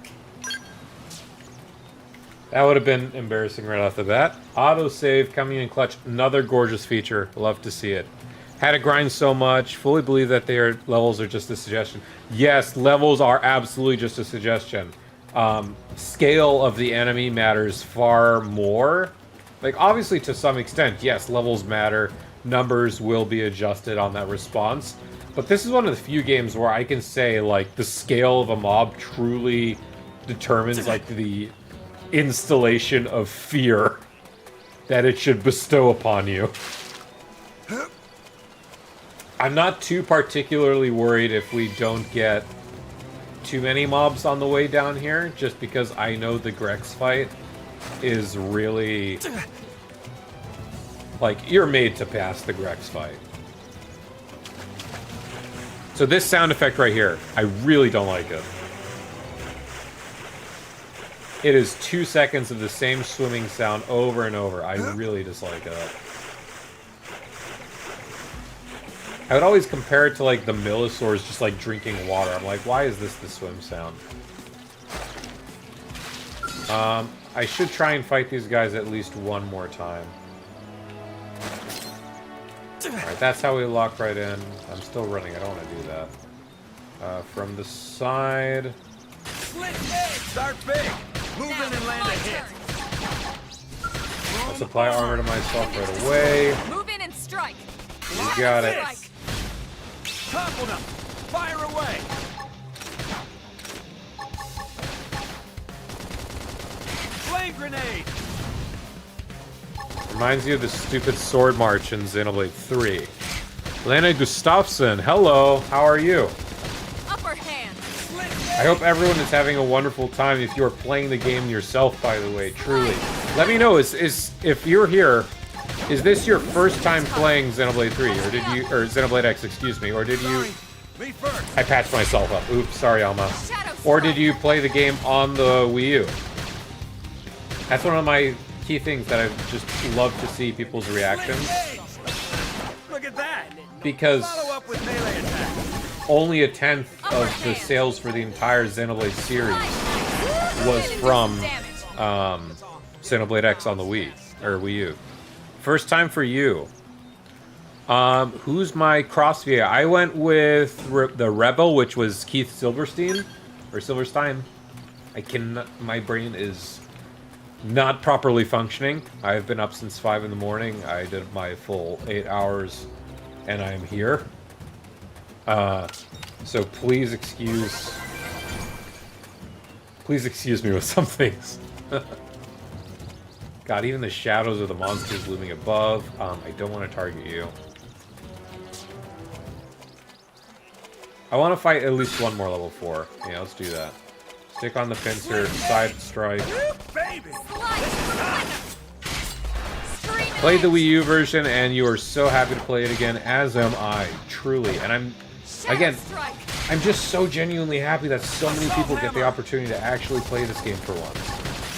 That would have been embarrassing right off the bat. Autosave coming in clutch. Another gorgeous feature. Love to see it. Had to grind so much. Fully believe that their levels are just a suggestion. Yes, levels are absolutely just a suggestion. Scale of the enemy matters far more. Like, obviously, to some extent, yes, levels matter. Numbers will be adjusted on that response. But this is one of the few games where I can say, like, the scale of a mob truly determines, like, the installation of fear that it should bestow upon you. I'm not too particularly worried if we don't get too many mobs on the way down here, just because I know the Grex fight is really... like, you're made to pass the Grex fight. So this sound effect right here, I really don't like it. It is 2 seconds of the same swimming sound over and over. I really dislike it. I would always compare it to, like, the Millisaurs just, like, drinking water. I'm like, why is this the swim sound? I should try and fight these guys at least one more time. Alright, that's how we lock right in. I'm still running. I don't want to do that. From the side... Start big. Move in and land a hit. I'll supply armor to myself right away. Move in and strike. You got it. Strike. Topple them. Fire away. Flame grenade. Reminds you of the stupid sword march in Xenoblade 3. Lena Gustafsson, hello. How are you? Upper hand. I hope everyone is having a wonderful time. If you are playing the game yourself, by the way, truly. Let me know, if you're here, is this your first time playing Xenoblade 3, or did you, or Xenoblade X, excuse me, or did you... Me first. I patched myself up. Oops, sorry, Alma. Shadow Or did strike. you play the game on the Wii U? That's one of my key things that I just love to see people's reactions. Look at that. Because Follow up with melee attack. only a tenth of the sales for the entire Xenoblade series was from Xenoblade X on the Wii. or Wii U. First time for you. Who's my cross VA? I went with the Rebel, which was Keith Silverstein or Silverstein. My brain is not properly functioning. I've been up since 5 in the morning. I did my full 8 hours, and I'm here. So please excuse me with some things. God, even the shadows of the monsters looming above. I don't want to target you. I want to fight at least one more level 4. Yeah, let's do that. Stick on the pincer, side strike. Baby! Played the Wii U version, and you are so happy to play it again, as am I, truly. And I'm just so genuinely happy that so many people get the opportunity to actually play this game for once.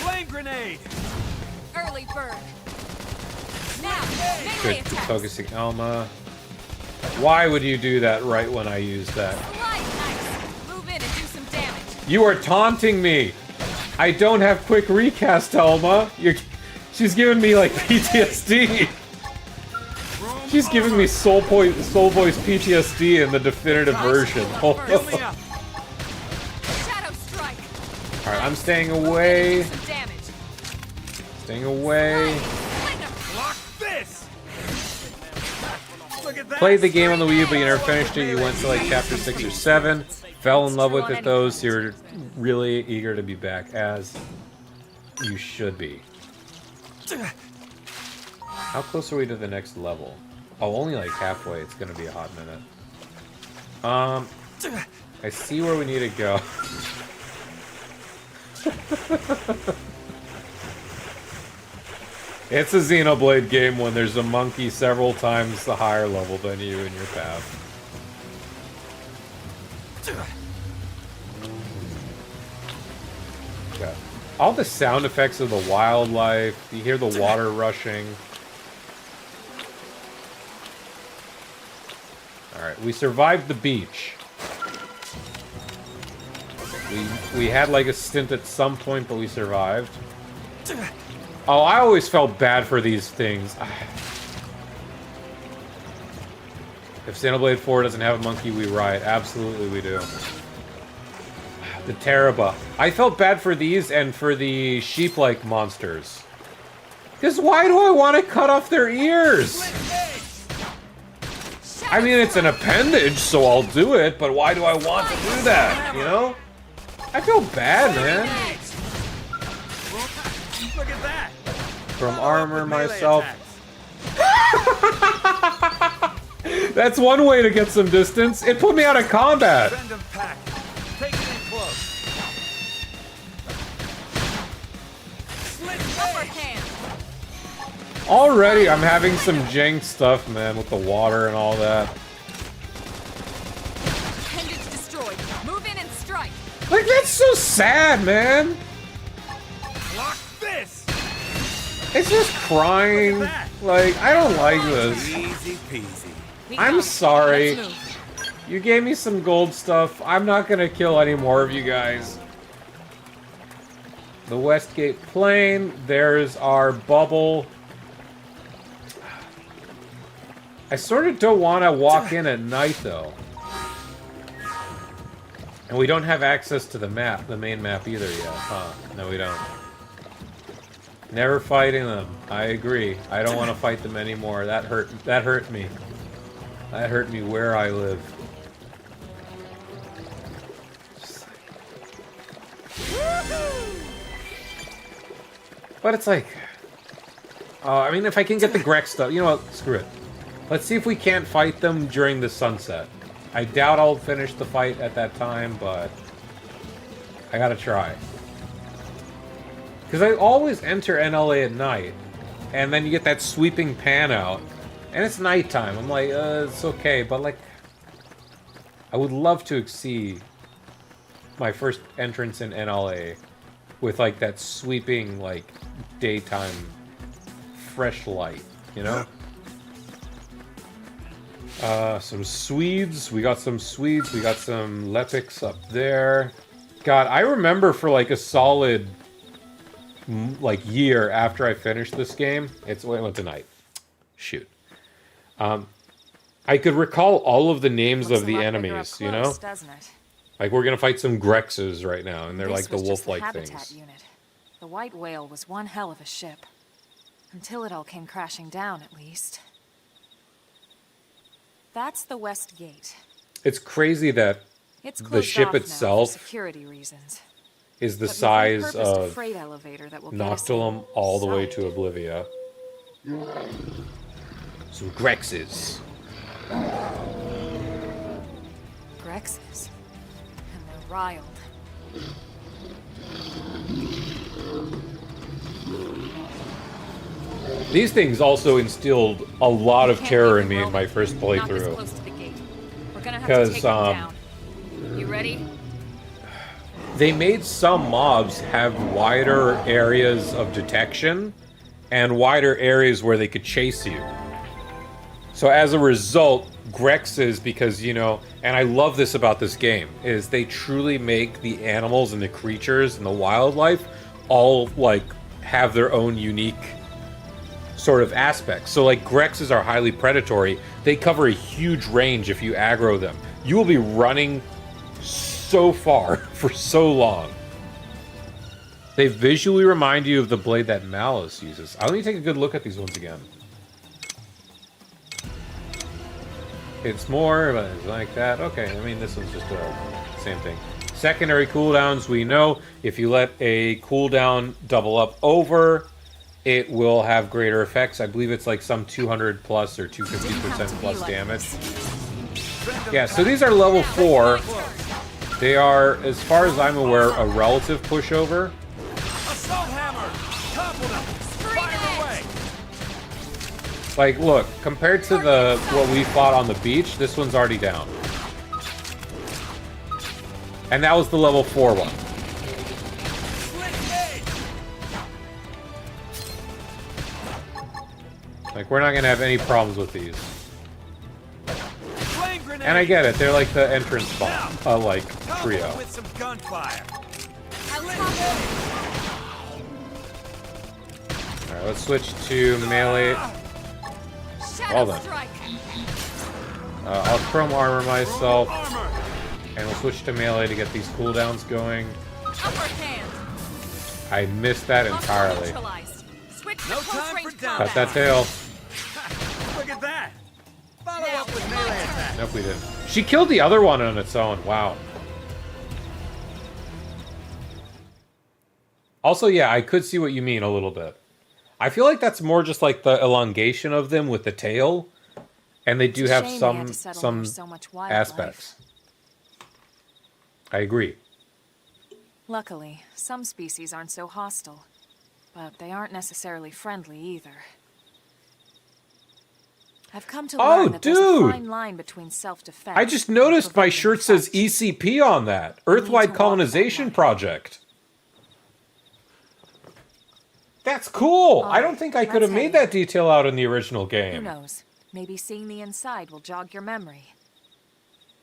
Flame grenade! Early bird. Now, Good, focusing Elma. Why would you do that right when I use that? Move in and do some damage. You are taunting me! I don't have quick recast, Elma! She's giving me, like, PTSD! She's giving me Soul Voice PTSD in the definitive version. Alright, I'm staying away. Staying away. Block this! Look at that! Played the game on the Wii U, but you never finished it. You went to like chapter 6 or 7. Fell in love with it though, so you're really eager to be back, as you should be. How close are we to the next level? Oh, only like halfway. It's gonna be a hot minute. I see where we need to go. It's a Xenoblade game when there's a monkey several times the higher level than you in your path. Okay. All the sound effects of the wildlife, you hear the water rushing. Alright, we survived the beach. We had like a stint at some point, but we survived. Oh, I always felt bad for these things. If Xenoblade 4 doesn't have a monkey, we riot. Absolutely we do. The Teraba. I felt bad for these and for the sheep-like monsters. Because why do I want to cut off their ears? I mean, it's an appendage, so I'll do it, but why do I want to do that, you know? I feel bad, man. Look at that! From armor myself. That's one way to get some distance. It put me out of combat. Send them pack. Take it in close. Slit Overhand. Already, I'm having some jank stuff, man, with the water and all that. Appendage destroyed. Move in and strike. Like, that's so sad, man. Block this! It's just crying. Like, I don't like this. Easy peasy. I'm sorry. You gave me some gold stuff. I'm not gonna kill any more of you guys. The Westgate Plain. There's our bubble. I sort of don't want to walk in at night, though. And we don't have access to the map, the main map either yet, huh? No, we don't. Never fighting them. I agree. I don't want to fight them anymore. That hurt me. That hurt me where I live. But it's like... I mean, if I can get the Grek stuff... You know what? Screw it. Let's see if we can't fight them during the sunset. I doubt I'll finish the fight at that time, but... I gotta try. Because I always enter NLA at night, and then you get that sweeping pan out, and it's nighttime. I'm like, it's okay, but like... I would love to see my first entrance in NLA with like that sweeping, like, daytime fresh light, you know? Some Swedes. We got some Swedes. We got some Lepics up there. God, I remember for like a solid like year after I finished this game. It went tonight. Shoot. I could recall all of the names Looks of a the lot bigger enemies, up you know? close, doesn't it? Like, we're gonna fight some Grexes right now, and they're This like the was just wolf-like habitat things. unit. The White Whale was one hell of a ship. Until it all came crashing down, at least. That's the West Gate. It's crazy that It's the closed ship off now itself for security reasons. is the But we've size repurposed a of freight elevator that will get us in Noctilum all the way sight. to Oblivia. Some Grexes. Grexes. And they're riled. These things also instilled a lot of Can't terror leave in the me in world my first not this playthrough. close to the gate. We're gonna have 'Cause, to take them down. You ready? They made some mobs have wider areas of detection and wider areas where they could chase you. So as a result, Grexes, because, you know, and I love this about this game, is they truly make the animals and the creatures and the wildlife all, like, have their own unique sort of aspects. So, like, Grexes are highly predatory. They cover a huge range if you aggro them. You will be running so far for so long. They visually remind you of the blade that Malice uses. Let me take a good look at these ones again. It's more, but it's like that. Okay, I mean, this one's just the same thing. Secondary cooldowns, we know if you let a cooldown double up over, it will have greater effects. I believe it's like some 200 plus or 250% plus damage. Yeah, so these are level 4. They are, as far as I'm aware, a relative pushover. Assault hammer! Topple them! Fire away! Like, look, compared to the what we fought on the beach, this one's already down. And that was the level 4 one. Like, we're not gonna have any problems with these. Flame grenade! And I get it, they're like the entrance bomb, like, Topple trio. them with some gunfire! Alright, let's switch to melee. Well then. I'll chrome armor myself, Armor! and we'll switch to melee to get these cooldowns going. Upper hand. I missed that entirely. Neutralized. Switch to No close time range for combat. Cut that tail. Look at that! Follow up with melee attack! Nope, we didn't. She killed the other one on its own. Wow. Also, yeah, I could see what you mean a little bit. I feel like that's more just like the elongation of them with the tail, and they do It's a have shame they some had to settle near so much wildlife. aspects. I agree. Luckily, some species aren't so hostile, but they aren't necessarily friendly either. I've come to Oh, learn that there's a dude! fine line between self-defense. I just and noticed my provoking shirt says effect. ECP on that. Earthwide to walk that Colonization line. Project. That's cool. I don't Alright, think I could have let's made head. that detail out in the original Who game. knows? Maybe seeing the inside will jog your memory.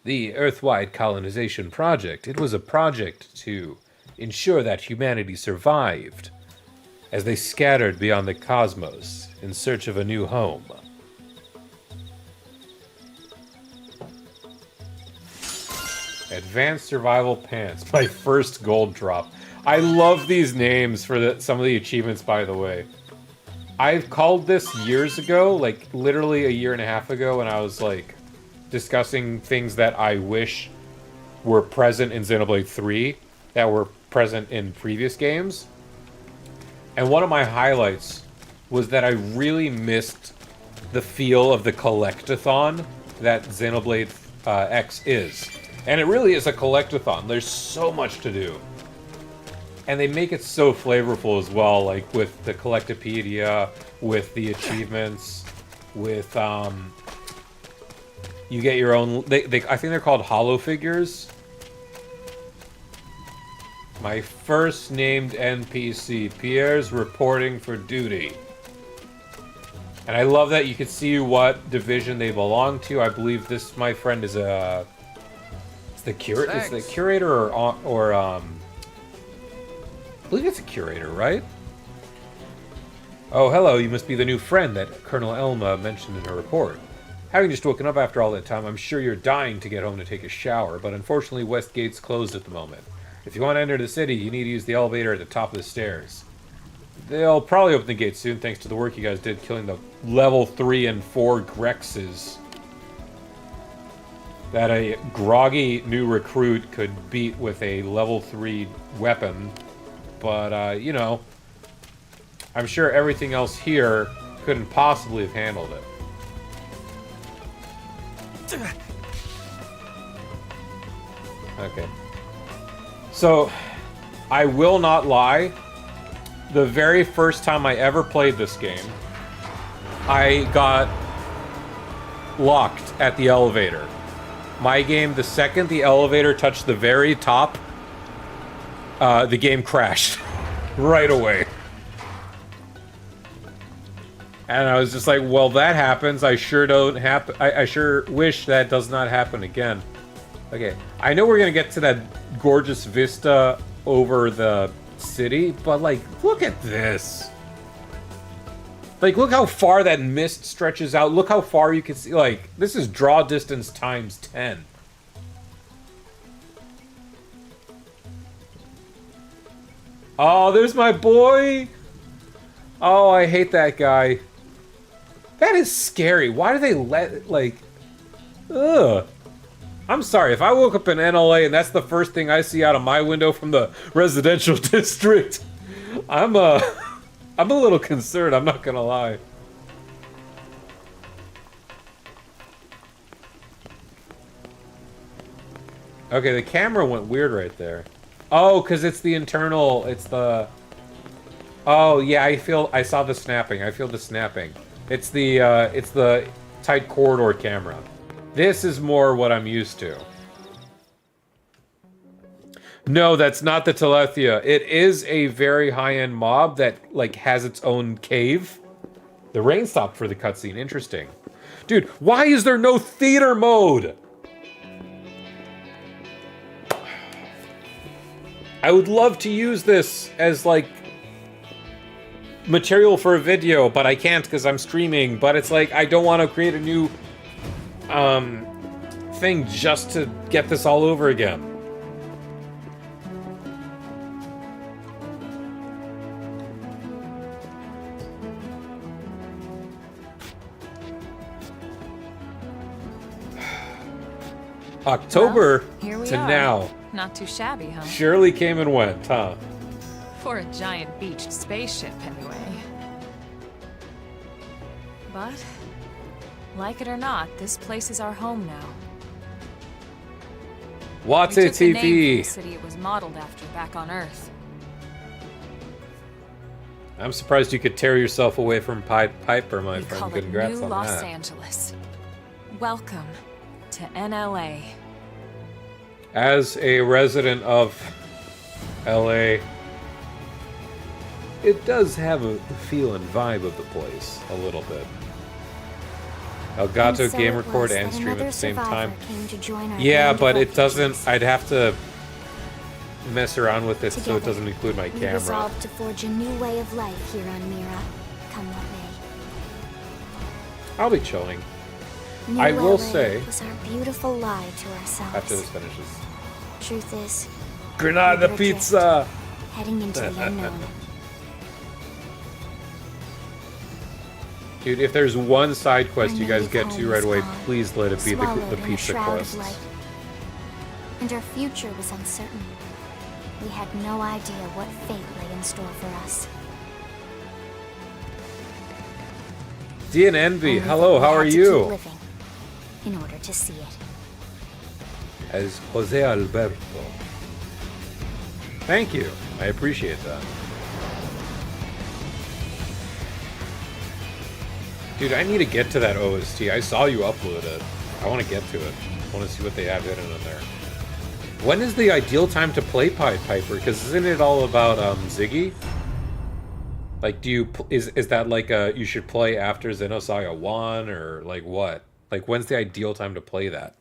The Earthwide Colonization Project. It was a project to ensure that humanity survived as they scattered beyond the cosmos in search of a new home. Advanced Survival Pants. My first gold drop. I love these names for some of the achievements, by the way. I've called this years ago, like literally a year and a half ago, when I was like discussing things that I wish were present in Xenoblade 3 that were present in previous games. And one of my highlights was that I really missed the feel of the collectathon that Xenoblade X is. And it really is a collectathon. There's so much to do. And they make it so flavorful as well, like with the Collectopedia, with the achievements, with, you get your own, I think they're called Hollow Figures. My first named NPC, Pierre's reporting for duty. And I love that you can see what division they belong to. I believe this, my friend, is a... It's the curator. It's the curator, or I believe it's a curator, right? Oh, hello, you must be the new friend that Colonel Elma mentioned in her report. Having just woken up after all that time, I'm sure you're dying to get home to take a shower, but unfortunately West Gate's closed at the moment. If you want to enter the city, you need to use the elevator at the top of the stairs. They'll probably open the gate soon, thanks to the work you guys did killing the level 3 and 4 Grexes that a groggy new recruit could beat with a level 3 weapon. But, you know, I'm sure everything else here couldn't possibly have handled it. Okay. So, I will not lie. The very first time I ever played this game, I got locked at the elevator. My game, the second the elevator touched the very top, the game crashed right away. And I was just like, well, that happens. I sure don't happen. I sure wish that does not happen again. Okay, I know we're gonna get to that gorgeous vista over the city, but like, look at this. Like, look how far that mist stretches out. Look how far you can see. Like, this is draw distance times 10. Oh, there's my boy. Oh, I hate that guy. That is scary. Why do they let, like... Ugh. I'm sorry, if I woke up in NLA and that's the first thing I see out of my window from the residential district, I'm a little concerned, I'm not gonna lie. Okay, the camera went weird right there. Oh, because it's the internal, it's the... Oh, yeah, I saw the snapping, I feel the snapping. It's the tight corridor camera. This is more what I'm used to. No, that's not the Telethia. It is a very high-end mob that, like, has its own cave. The rain stopped for the cutscene. Interesting. Dude, why is there no theater mode? I would love to use this as, like, material for a video, but I can't because I'm streaming. But it's like, I don't want to create a new thing just to get this all over again. October here we to are. now. Not too shabby, huh? Surely came and went, huh? For a giant beached spaceship, anyway. But, like it or not, this place is our home now. What's We it, took the name from the TV? city it was modeled after back on Earth. I'm surprised you could tear yourself away from Pied Piper, my We friend. call it Congrats New on Los that. Angeles. Welcome to NLA. As a resident of LA, it does have a feel and vibe of the place, a little bit. Elgato And so game it record was and that stream at another the same survivor time. came to join our Yeah, band of but it doesn't. refugees. I'd have to mess around with it so it Together, doesn't include my We camera. resolved to forge a new way of life here on Mira, come what I'll be chilling may. New I will LA say- was our beautiful lie to ourselves. after this finishes. Truth is, Granada We're pizza! heading into the unknown. Dude, if there's one side quest Our you guys native get to home right is away, gone, please let it be swallowed the in a pizza shroud of quest. light. And our future was uncertain. We had no idea what fate lay in store for us. D and Envy, Only that hello, we how had are to keep you? living in order to see it. As Jose Alberto. Thank you. I appreciate that. Dude, I need to get to that OST. I saw you upload it. I want to get to it. I want to see what they have hidden in there. When is the ideal time to play Pied Piper? Because isn't it all about Ziggy? Like, do you is that like you should play after Xenosaga 1 or like what? Like, when's the ideal time to play that?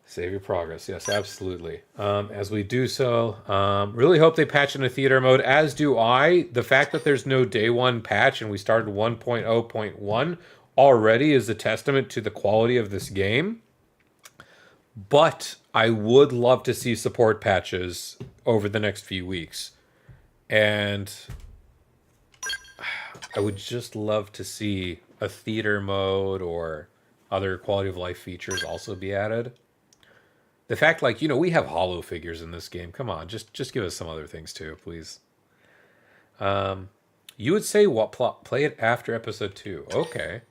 Save your progress. Yes, absolutely. As we do so, really hope they patch into theater mode, as do I. The fact that there's no day one patch and we started 1.0.1 already is a testament to the quality of this game. But I would love to see support patches over the next few weeks. And I would just love to see a theater mode or other quality of life features also be added. The fact, like, we have hollow figures in this game. Come on, just give us some other things too, please. You would say what play it after episode 2. Okay.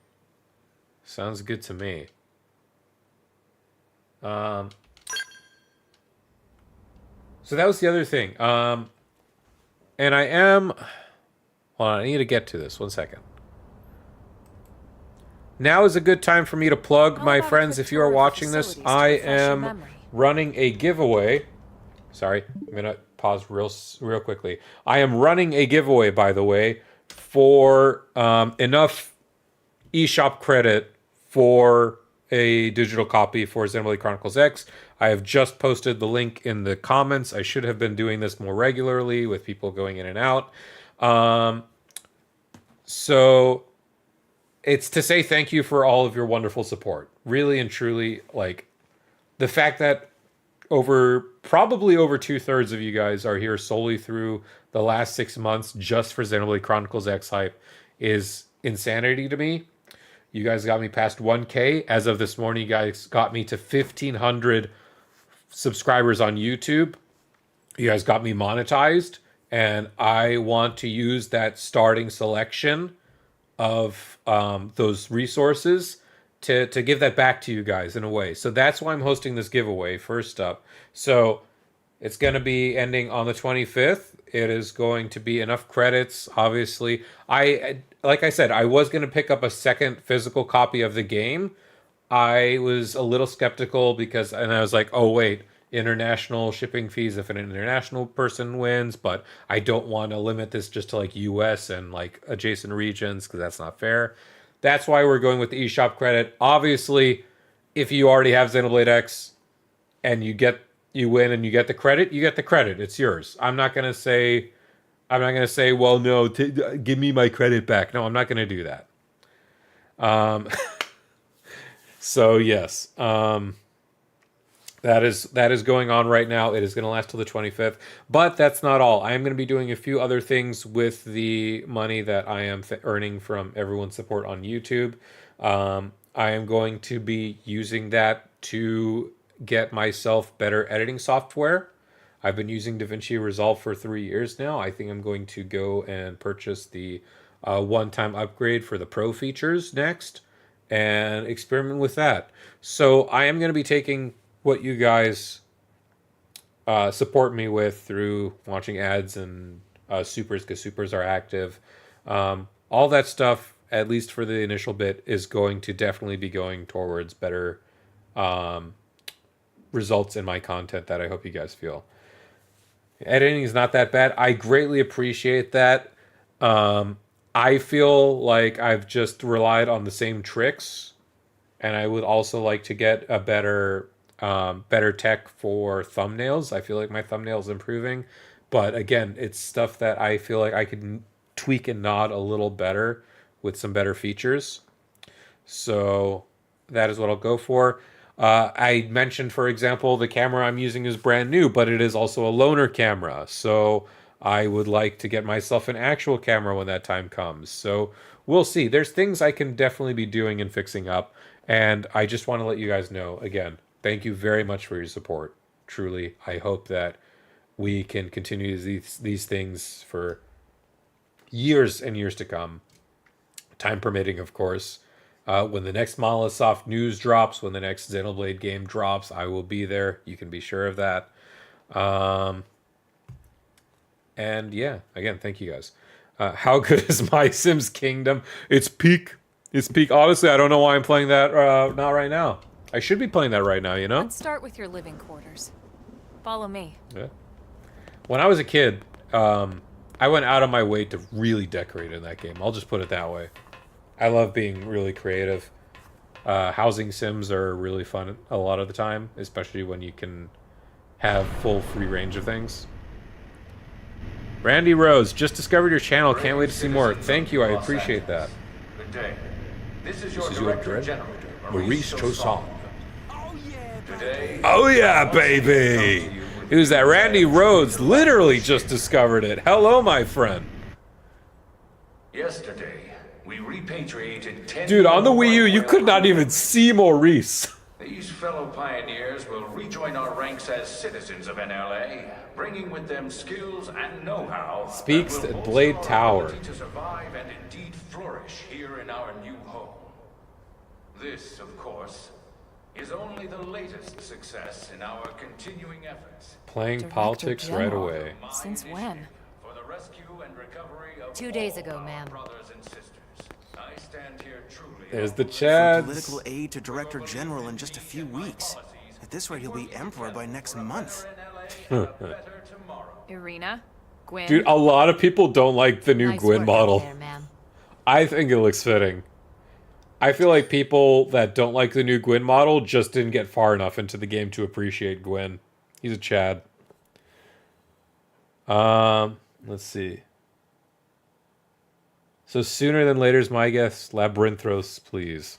Sounds good to me. So that was the other thing. And I am... Hold on, I need to get to this. 1 second. Now is a good time for me to plug, my friends, if you are watching this. I am running a giveaway. Sorry, I'm going to pause real quickly. I am running a giveaway, by the way, for enough eShop credit for a digital copy for Xenoblade Chronicles X. I have just posted the link in the comments. I should have been doing this more regularly with people going in and out. So it's to say thank you for all of your wonderful support. Really and truly, like, the fact that probably over 2/3 of you guys are here solely through the last 6 months just for Xenoblade Chronicles X hype is insanity to me. You guys got me past 1K. As of this morning, you guys got me to 1,500 subscribers on YouTube. You guys got me monetized. And I want to use that starting selection of those resources to give that back to you guys in a way. So that's why I'm hosting this giveaway first up. So it's going to be ending on the 25th. It is going to be enough credits, obviously. Like I said, I was going to pick up a second physical copy of the game. I was a little skeptical and I was like, oh, wait, international shipping fees if an international person wins, but I don't want to limit this just to like US and like adjacent regions because that's not fair. That's why we're going with the eShop credit. Obviously, if you already have Xenoblade X and you win and you get the credit, you get the credit. It's yours. I'm not gonna say, well, no, give me my credit back. No, I'm not gonna do that. So yes, that is going on right now. It is going to last till the 25th. But that's not all. I am going to be doing a few other things with the money that I am earning from everyone's support on YouTube. I am going to be using that to get myself better editing software. I've been using DaVinci Resolve for 3 years now. I think I'm going to go and purchase the one-time upgrade for the Pro features next and experiment with that. So I am going to be taking what you guys support me with through watching ads and supers, because supers are active. All that stuff, at least for the initial bit, is going to definitely be going towards better results in my content that I hope you guys feel. Editing is not that bad. I greatly appreciate that. I feel like I've just relied on the same tricks, and I would also like to get a better tech for thumbnails. I feel like my thumbnails improving, but again, it's stuff that I feel like I could tweak and nod a little better with some better features. So that is what I'll go for. I mentioned, for example, the camera I'm using is brand new, but it is also a loaner camera. So I would like to get myself an actual camera when that time comes. So we'll see. There's things I can definitely be doing and fixing up. And I just want to let you guys know, again, thank you very much for your support. Truly, I hope that we can continue these things for years and years to come. Time permitting, of course. When the next Monolith Soft news drops, when the next Xenoblade game drops, I will be there. You can be sure of that. And yeah, again, thank you guys. How good is My Sims Kingdom? It's peak. It's peak. Honestly, I don't know why I'm playing that not right now. I should be playing that right now, you know? Let's start with your living quarters. Follow me. Yeah. When I was a kid, I went out of my way to really decorate in that game. I'll just put it that way. I love being really creative. Housing sims are really fun a lot of the time, especially when you can have full free range of things. Randy Rose, just discovered your channel. Can't wait to see more. Thank you. I appreciate that. Good day. This is This is your your Director General, General, Maurice Choson. Today, Oh yeah, baby! Who's that? Randy Rhodes literally just discovered it. Hello, my friend. yesterday, we repatriated 10 Dude, on the Wii U, you Royal could not even see Maurice. These fellow pioneers will rejoin our ranks as citizens of NLA, bringing with them skills and know-how. Speaks that will at Blade bolster our Tower. ability to survive and indeed flourish here in our new home. This, of course, is only the latest success in our continuing efforts. Playing Director politics right General. away. Since when? For the rescue and recovery of 2 days all ago, our ma'am. brothers and sisters. I stand here truly. There's the From Chads. political aid to Director General in just a few weeks. At this rate, he'll be Emperor by next month. Irina? Gwyn? Dude, a lot of people don't like the new Nice Gwyn work out model. there, ma'am. I think it looks fitting. I feel like people that don't like the new Gwyn model just didn't get far enough into the game to appreciate Gwyn. He's a Chad. Let's see. So sooner than later is my guess. Labyrinthos, please.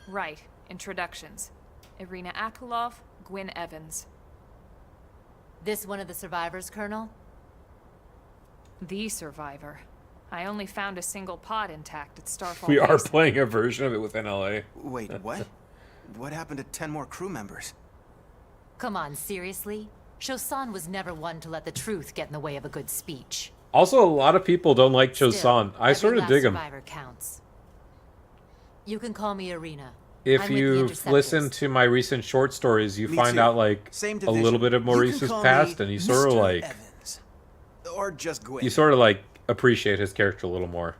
Right. Introductions. Irina Akulov, Gwyn Evans. This one of the survivors, Colonel? The survivor. I only found a single pod intact at Starfall We are Base. playing a version of it with NLA. Wait, what? What happened to 10 more crew members? Come on, seriously? Choson was never one to let the truth get in the way of a good speech. Also, a lot of people don't like Still, Choson. I every sort of last dig him. survivor counts. You can call me Irina. If I'm with the you've Interceptors. listened to my recent short stories, you Me find too. out like Same a little division. bit of You can Maurice's call past, me and you sort of Mr. like Evans. Or just Gwyn. you sort of like appreciate his character a little more.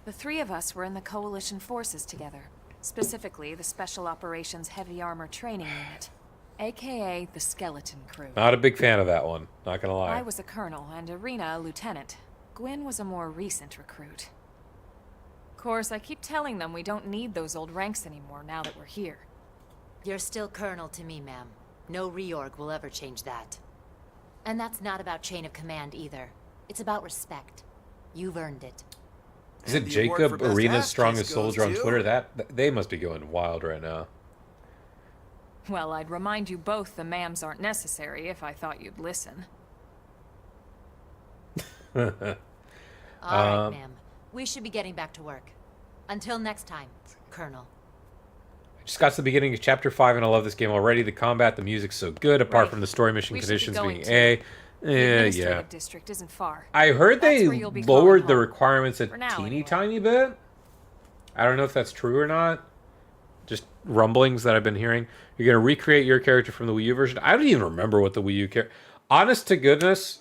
The three of us were in the Coalition forces together. Specifically, the Special Operations Heavy Armor Training Unit. AKA the Skeleton Crew. Not a big fan of that one, not gonna lie. I was a colonel and Irina a lieutenant. Gwyn was a more recent recruit. Of course, I keep telling them we don't need those old ranks anymore now that we're here. You're still Colonel to me, ma'am. No reorg will ever change that. And that's not about chain of command either. It's about respect. You've earned it. Is And it the award Jacob, for best Arena's ass strongest kiss goes soldier on to- Twitter? That they must be going wild right now. Well, I'd remind you both the ma'ams aren't necessary if I thought you'd listen. All right, ma'am. We should be getting back to work. Until next time, Colonel. Just got to the beginning of Chapter 5, and I love this game already. The combat, the music's so good, apart Right. from the story mission We should be conditions going being to. A. The Yeah. administrative district isn't far. I heard That's they where you'll be lowered calling the home. requirements a For now, teeny anyway. tiny bit. I don't know if that's true or not. Just rumblings that I've been hearing. You're going to recreate your character from the Wii U version. I don't even remember what the Wii U character... Honest to goodness,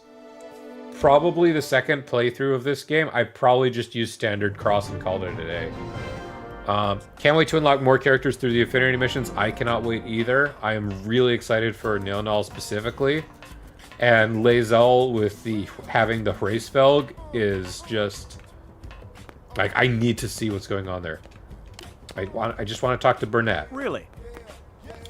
probably the second playthrough of this game, I probably just used standard cross and called it a day. Can't wait to unlock more characters through the Affinity missions. I cannot wait either. I am really excited for Nilnal specifically. And Lae'zel with the having the Hraesvelg is just... Like, I need to see what's going on there. I just want to talk to Burnett. Really?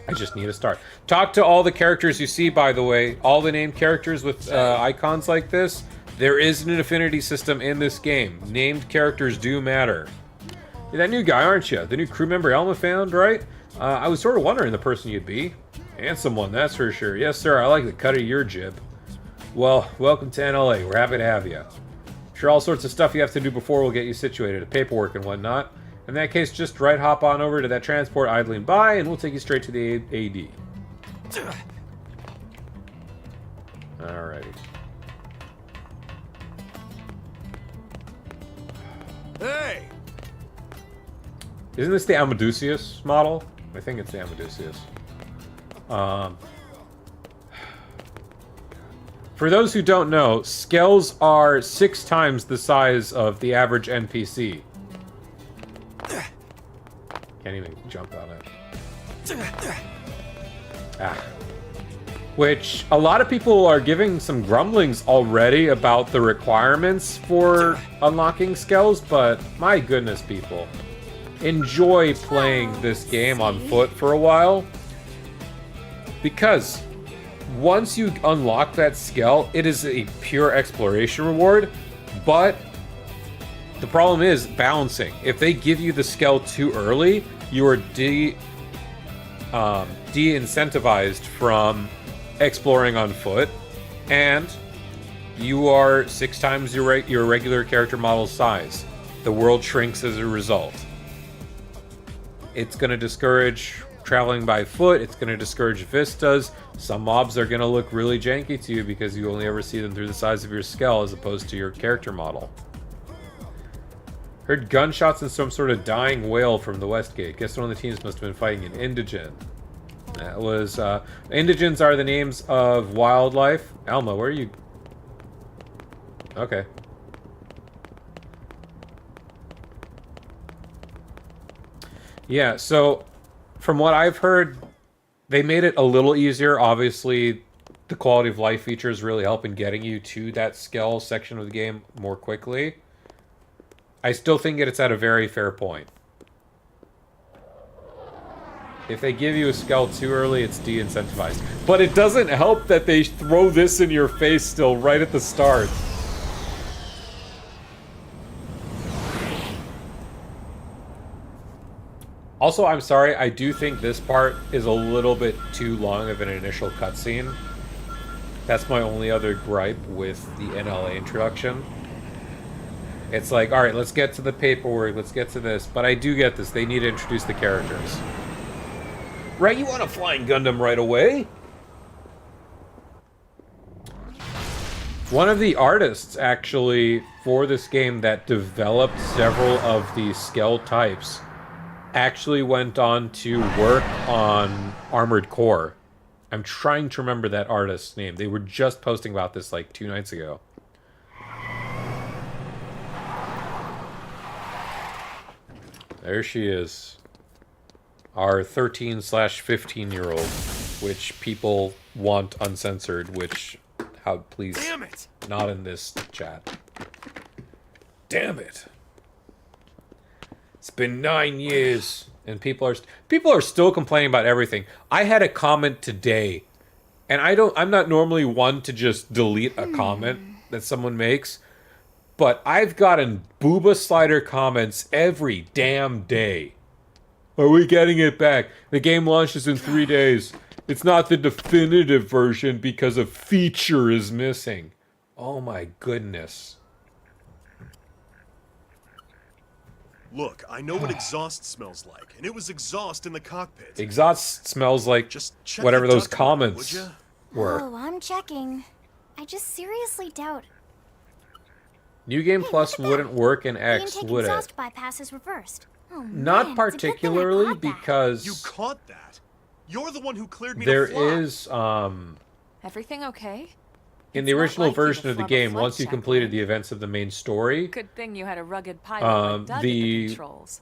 I just need to start. Talk to all the characters you see, by the way. All the named characters with icons like this. There is an affinity system in this game. Named characters do matter. You're that new guy, aren't you? The new crew member Elma found, right? I was sort of wondering the person you'd be. Handsome one, that's for sure. Yes, sir, I like the cut of your jib. Well, welcome to NLA. We're happy to have you. Sure, all sorts of stuff you have to do before we'll get you situated. Paperwork and whatnot. In that case, just hop on over to that transport idling by, and we'll take you straight to the AD. Alrighty. Hey! Isn't this the Amadusius model? I think it's the Amadusius. For those who don't know, Skells are 6 times the size of the average NPC. Can't even jump on it. Ah. Which, a lot of people are giving some grumblings already about the requirements for unlocking Skells, but my goodness, people. enjoy playing this game on foot for a while. Because once you unlock that skill, it is a pure exploration reward, but the problem is balancing. If they give you the skill too early, you are de-incentivized from exploring on foot, and you are 6 times your regular character model size. The world shrinks as a result. It's going to discourage traveling by foot. It's going to discourage vistas. Some mobs are going to look really janky to you because you only ever see them through the size of your skull as opposed to your character model. Heard gunshots and some sort of dying whale from the west gate. Guess one of the teams must have been fighting an indigent. That was, indigents are the names of wildlife. Alma, where are you? Okay. Yeah, so from what I've heard, they made it a little easier. Obviously, the quality of life features really help in getting you to that skill section of the game more quickly. I still think it's at a very fair point. If they give you a skill too early, it's de-incentivized. But it doesn't help that they throw this in your face still right at the start. Also, I'm sorry, I do think this part is a little bit too long of an initial cutscene. That's my only other gripe with the NLA introduction. It's like, alright, let's get to the paperwork, let's get to this. But I do get this, they need to introduce the characters. Right, you want a flying Gundam right away? One of the artists, actually, for this game that developed several of the skill types actually went on to work on Armored Core. I'm trying to remember that artist's name. They were just posting about this like 2 nights ago. There she is. Our 13/15-year-old, which people want uncensored, which, how, please, Damn it! Not in this chat. Damn it. It's been 9 years, and people are still complaining about everything. I had a comment today, and I'm not normally one to just delete a comment that someone makes, but I've gotten Booba Slider comments every damn day. Are we getting it back? The game launches in 3 days. It's not the definitive version because a feature is missing. Oh my goodness. Look, I know what exhaust smells like, and it was exhaust in the cockpit. Exhaust smells like Just check whatever the those ductwork, comments would ya? were. Oh, I'm checking. I just seriously doubt. New Game Plus wouldn't work in The X, intake would it? exhaust bypass is reversed. Oh, Not man, it's a good thing I particularly, caught that. because You caught that. You're the one who cleared me there to fly. is, Everything okay? in the It's not original like you to version of the flub a game, flight once you check, completed Lynn. the events of the main story, Good thing you had a rugged pilot like Doug at the- the controls.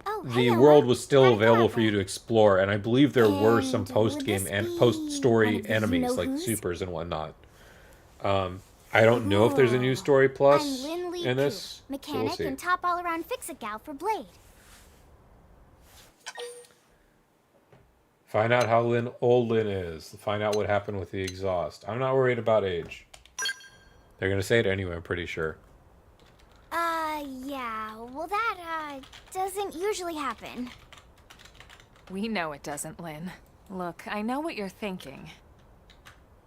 Oh, the hey, world Ella. was still How'd it available go? for you to explore, and I believe there were some And post-game would and this be post-story one of the enemies, like you-know-whos? supers and whatnot. I don't know if there's a new story I'm plus Lynn Lee in Koo, this, so we'll mechanic see. and top all-around fix-a-gal for Blade. Find out how old Lynn is. Find out what happened with the exhaust. I'm not worried about age. They're gonna say it anyway, I'm pretty sure. Yeah. Well, that, doesn't usually happen. We know it doesn't, Lynn. Look, I know what you're thinking.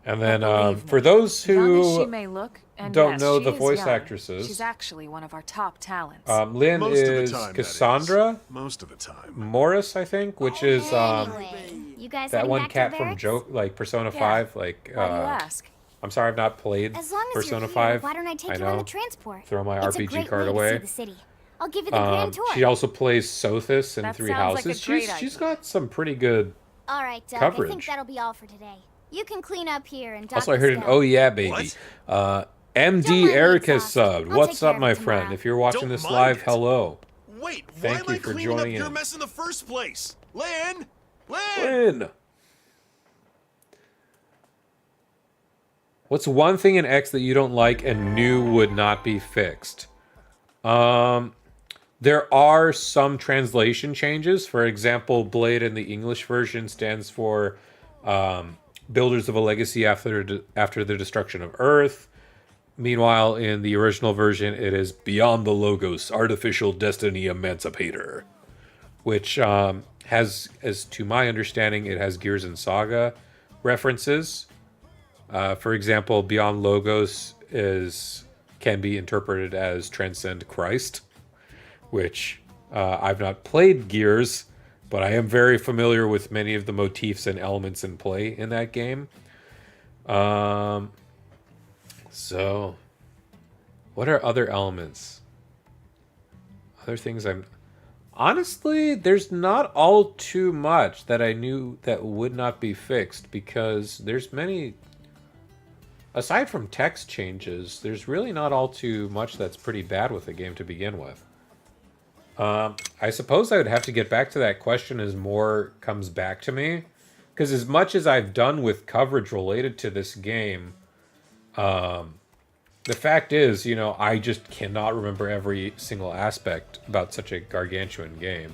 And then, Believe for me, those young as she who may look, and don't yes, know she the is voice young, actresses, she's actually one of our top talents. Lynn Most of the is time, that Cassandra is. Most of the time. Morris, I think, which is Anyway, you guys that heading one back to cat the from barracks? like Persona Yeah. 5. Like, Why do you ask? I'm sorry, I've not played As long as Persona you're here, 5. why don't I take you know. on the transport? Throw my It's a RPG great card way away. To see the city. I'll give you the grand tour. She also plays Sothis in That 3 sounds like a Houses. great She's idea. got some pretty good. All right, Doug. I coverage. think that'll be all for today. You can clean up here and. Also, I heard an "Oh yeah, baby." What? Don't MD mind me Erica exhausted. subbed. I'll What's take care up, of my it friend? tomorrow. If you're watching Don't this mind live, it. hello. Wait, Thank why you am I for cleaning joining up your in. mess in the first place? Lynn! Lynn! Lynn. What's one thing in X that you don't like and knew would not be fixed? There are some translation changes. For example, Blade in the English version stands for Builders of a Legacy after the destruction of Earth. Meanwhile, in the original version, it is Beyond the Logos, Artificial Destiny Emancipator, which has, as to my understanding, it has Gears and Saga references. For example, Beyond Logos can be interpreted as Transcend Christ, which I've not played Gears, but I am very familiar with many of the motifs and elements in play in that game. So, what are other elements? Other things honestly, there's not all too much that I knew that would not be fixed, because there's many... Aside from text changes, there's really not all too much that's pretty bad with the game to begin with. I suppose I would have to get back to that question as more comes back to me. Because as much as I've done with coverage related to this game, the fact is, you know, I just cannot remember every single aspect about such a gargantuan game.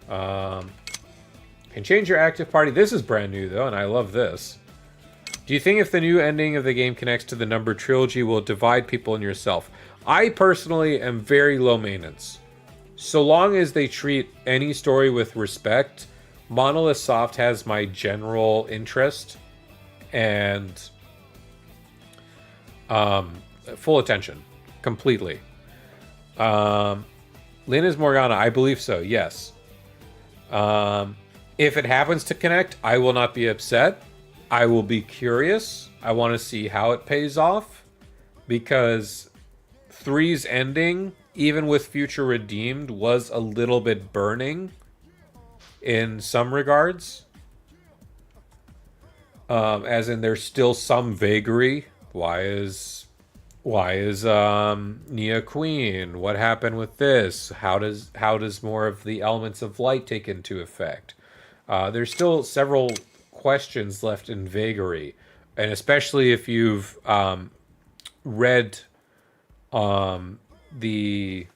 Can change your active party. This is brand new, though, and I love this. Do you think if the new ending of the game connects to the numbered trilogy, will it divide people and yourself? I personally am very low maintenance. So long as they treat any story with respect, Monolith Soft has my general interest and full attention. Completely. Lynn is Morgana. I believe so, yes. If it happens to connect, I will not be upset. I will be curious. I want to see how it pays off, because 3's ending, even with Future Redeemed, was a little bit burning in some regards. As in, there's still some vagary. Why is Nia queen? What happened with this? How does more of the elements of light take into effect? There's still several questions left in vagary, and especially if you've read the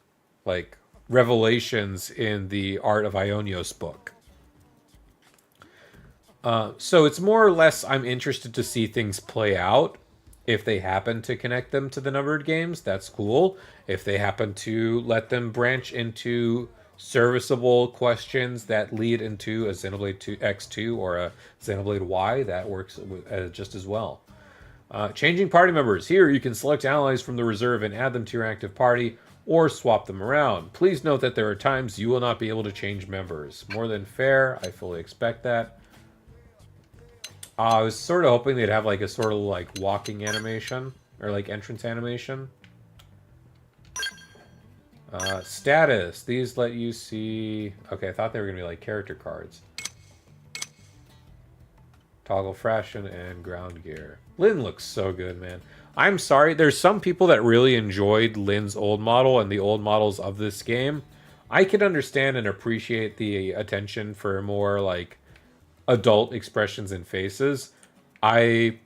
revelations in the Art of Ionios book. So it's more or less I'm interested to see things play out. If they happen to connect them to the numbered games, that's cool. If they happen to let them branch into serviceable questions that lead into a Xenoblade X2 or a Xenoblade Y, that works just as well. Changing party members. Here you can select allies from the reserve and add them to your active party, or swap them around. Please note that there are times you will not be able to change members. More than fair. I fully expect that. I was sort of hoping they'd have like a sort of like walking animation or like entrance animation. Status. These let you see... Okay, I thought they were going to be like character cards. Toggle fraction and ground gear. Lynn looks so good, man. I'm sorry. There's some people that really enjoyed Lynn's old model and the old models of this game. I can understand and appreciate the attention for more like adult expressions and faces. I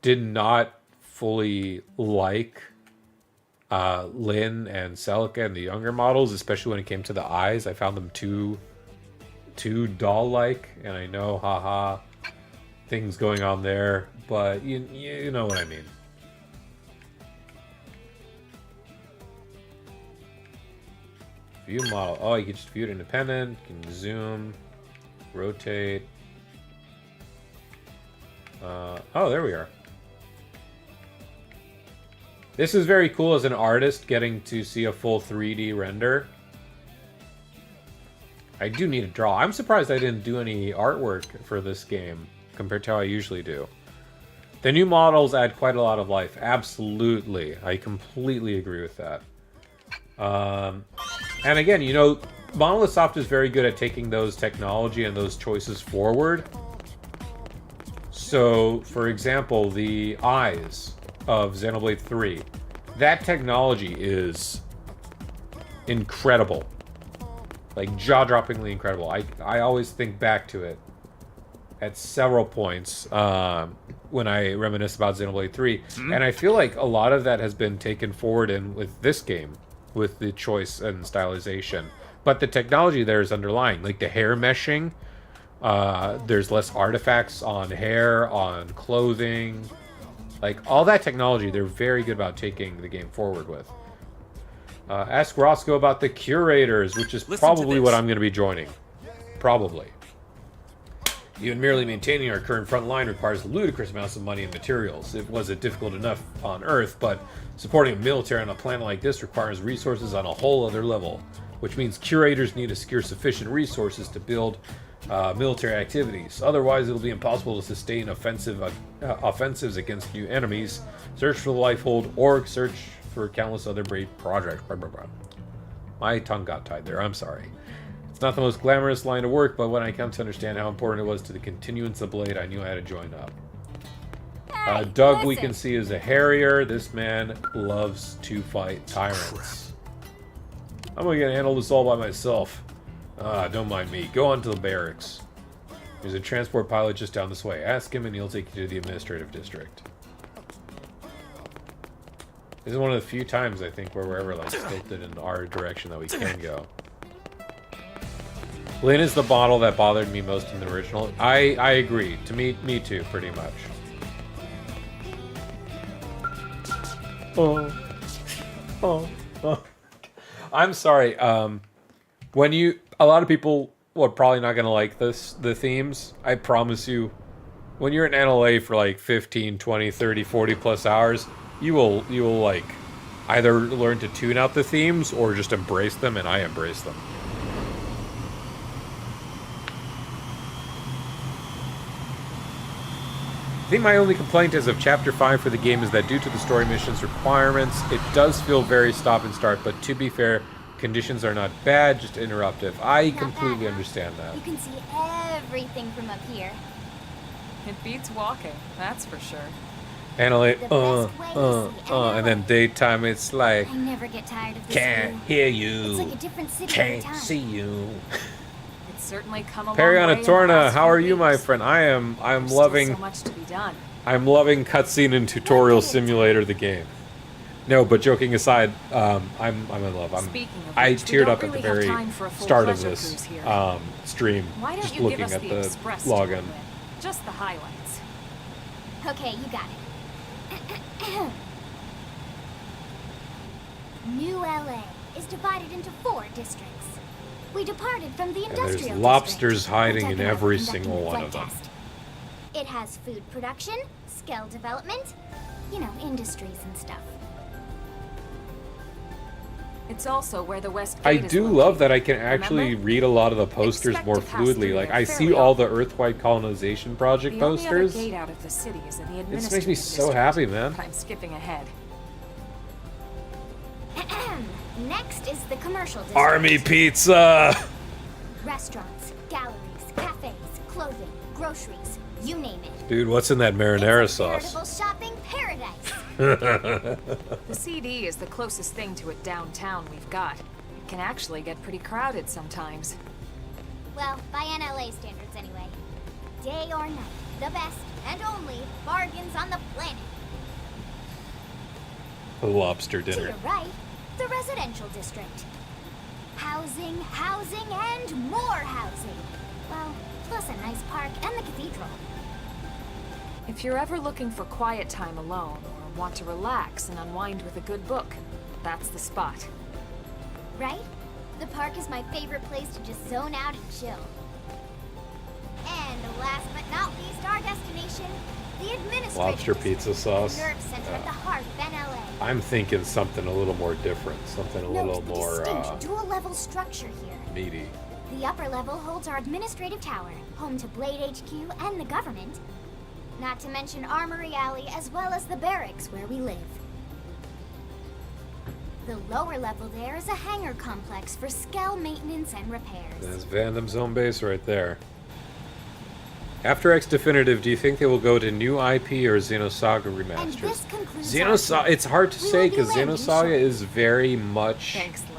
did not fully like Lynn and Celica and the younger models, especially when it came to the eyes. I found them too doll-like, and I know, haha, things going on there, but you know what I mean. View model. Oh, you can just view it independent. You can zoom, rotate. Oh, there we are. This is very cool as an artist, getting to see a full 3D render. I do need to draw. I'm surprised I didn't do any artwork for this game compared to how I usually do. The new models add quite a lot of life. Absolutely. I completely agree with that. And again, you know, Monolith Soft is very good at taking those technology and those choices forward. So, for example, the eyes of Xenoblade 3. That technology is incredible. Like, jaw-droppingly incredible. I always think back to it at several points when I reminisce about Xenoblade 3. And I feel like a lot of that has been taken forward in with this game. with the choice and stylization. But the technology there is underlying, like the hair meshing. There's less artifacts on hair, on clothing. Like, all that technology, they're very good about taking the game forward with. Ask Roscoe about the curators, which is probably what I'm going to be joining. Probably. Even merely maintaining our current front line requires ludicrous amounts of money and materials. It wasn't difficult enough on Earth, but supporting a military on a planet like this requires resources on a whole other level, which means curators need to secure sufficient resources to build military activities. Otherwise, it'll be impossible to sustain offensives against new enemies, search for the Lifehold, or search for countless other brave projects. Blah, blah, blah. My tongue got tied there. I'm sorry. It's not the most glamorous line of work, but when I come to understand how important it was to the continuance of Blade, I knew I had to join up. Doug, we can see, is a harrier. This man loves to fight tyrants. I'm going to handle this all by myself. Don't mind me. Go on to the barracks. There's a transport pilot just down this way. Ask him and he'll take you to the administrative district. This is one of the few times, I think, where we're ever, like, tilted in our direction that we can go. Lynn is the bottle that bothered me most in the original. I agree. To me too, pretty much. Oh. I'm sorry. When you... A lot of people are probably not going to like the themes. I promise you. When you're in NLA for like 15, 20, 30, 40 plus hours, you will like either learn to tune out the themes or just embrace them, and I embrace them. I think my only complaint as of Chapter 5 for the game is that due to the story mission's requirements, it does feel very stop and start, but to be fair, conditions are not bad, just interruptive. I completely understand that. You can see everything from up here. It beats walking, that's for sure. Analyze, and then daytime it's like, I never get tired of this can't view. hear you, It's like a different city every can't time. see you. It's certainly come a long Periana way in the Torna, last how few are you, my weeks. friend? I'm There's loving, still so much to be done. I'm loving cutscene and tutorial simulator the game. No, but joking aside, I'm in love. Speaking of I which, we teared don't up at the really have very time for a full start of pleasure this cruise here. stream, Why don't just you looking give us at the the express login. tour, Lynn? Just the highlights. Okay, you got it. New LA is divided into 4 districts. We departed from the And industrial there's lobsters district. hiding We're in talking every about conducting single a one flood of them. test. It has food production, skill development, industries and stuff. It's also where the West I Gate is do located. love that I can actually Remember? read a lot of the posters Expect more to pass fluidly. through Like, there I fairly see all the often. Earthwide Colonization Project The only other posters. gate out of the city is in the This administrative makes me so district. happy, man. I'm skipping ahead. Next is the commercial district. Army pizza! Restaurants, galleries, cafes, clothing, groceries, you name it. Dude, what's in that marinara It's a sauce? veritable shopping paradise. The CD is the closest thing to it downtown we've got. It can actually get pretty crowded sometimes. Well, by NLA standards anyway. Day or night, the best and only bargains on the planet. A lobster To dinner. your right, the residential district. Housing, housing, and more housing. Well, plus a nice park and the cathedral. If you're ever looking for quiet time alone, or want to relax and unwind with a good book, that's the spot. Right? The park is my favorite place to just zone out and chill. And last but not least, our destination, the administrative Lobster district, pizza sauce. the nerve center at the heart of NLA. I'm thinking something a little more different. Something a little Note the more distinct dual-level structure here. meaty. The upper level holds our administrative tower, home to Blade HQ and the government. Not to mention Armory Alley, as well as the barracks where we live. The lower level there is a hangar complex for Skell maintenance and repairs. That's Vandom's home base right there. After X Definitive, do you think they will go to new IP or Xenosaga And remasters? this concludes Xenosaga, it's hard to We say will be because landing Xenosaga shortly. is very much Thanks, Lynn.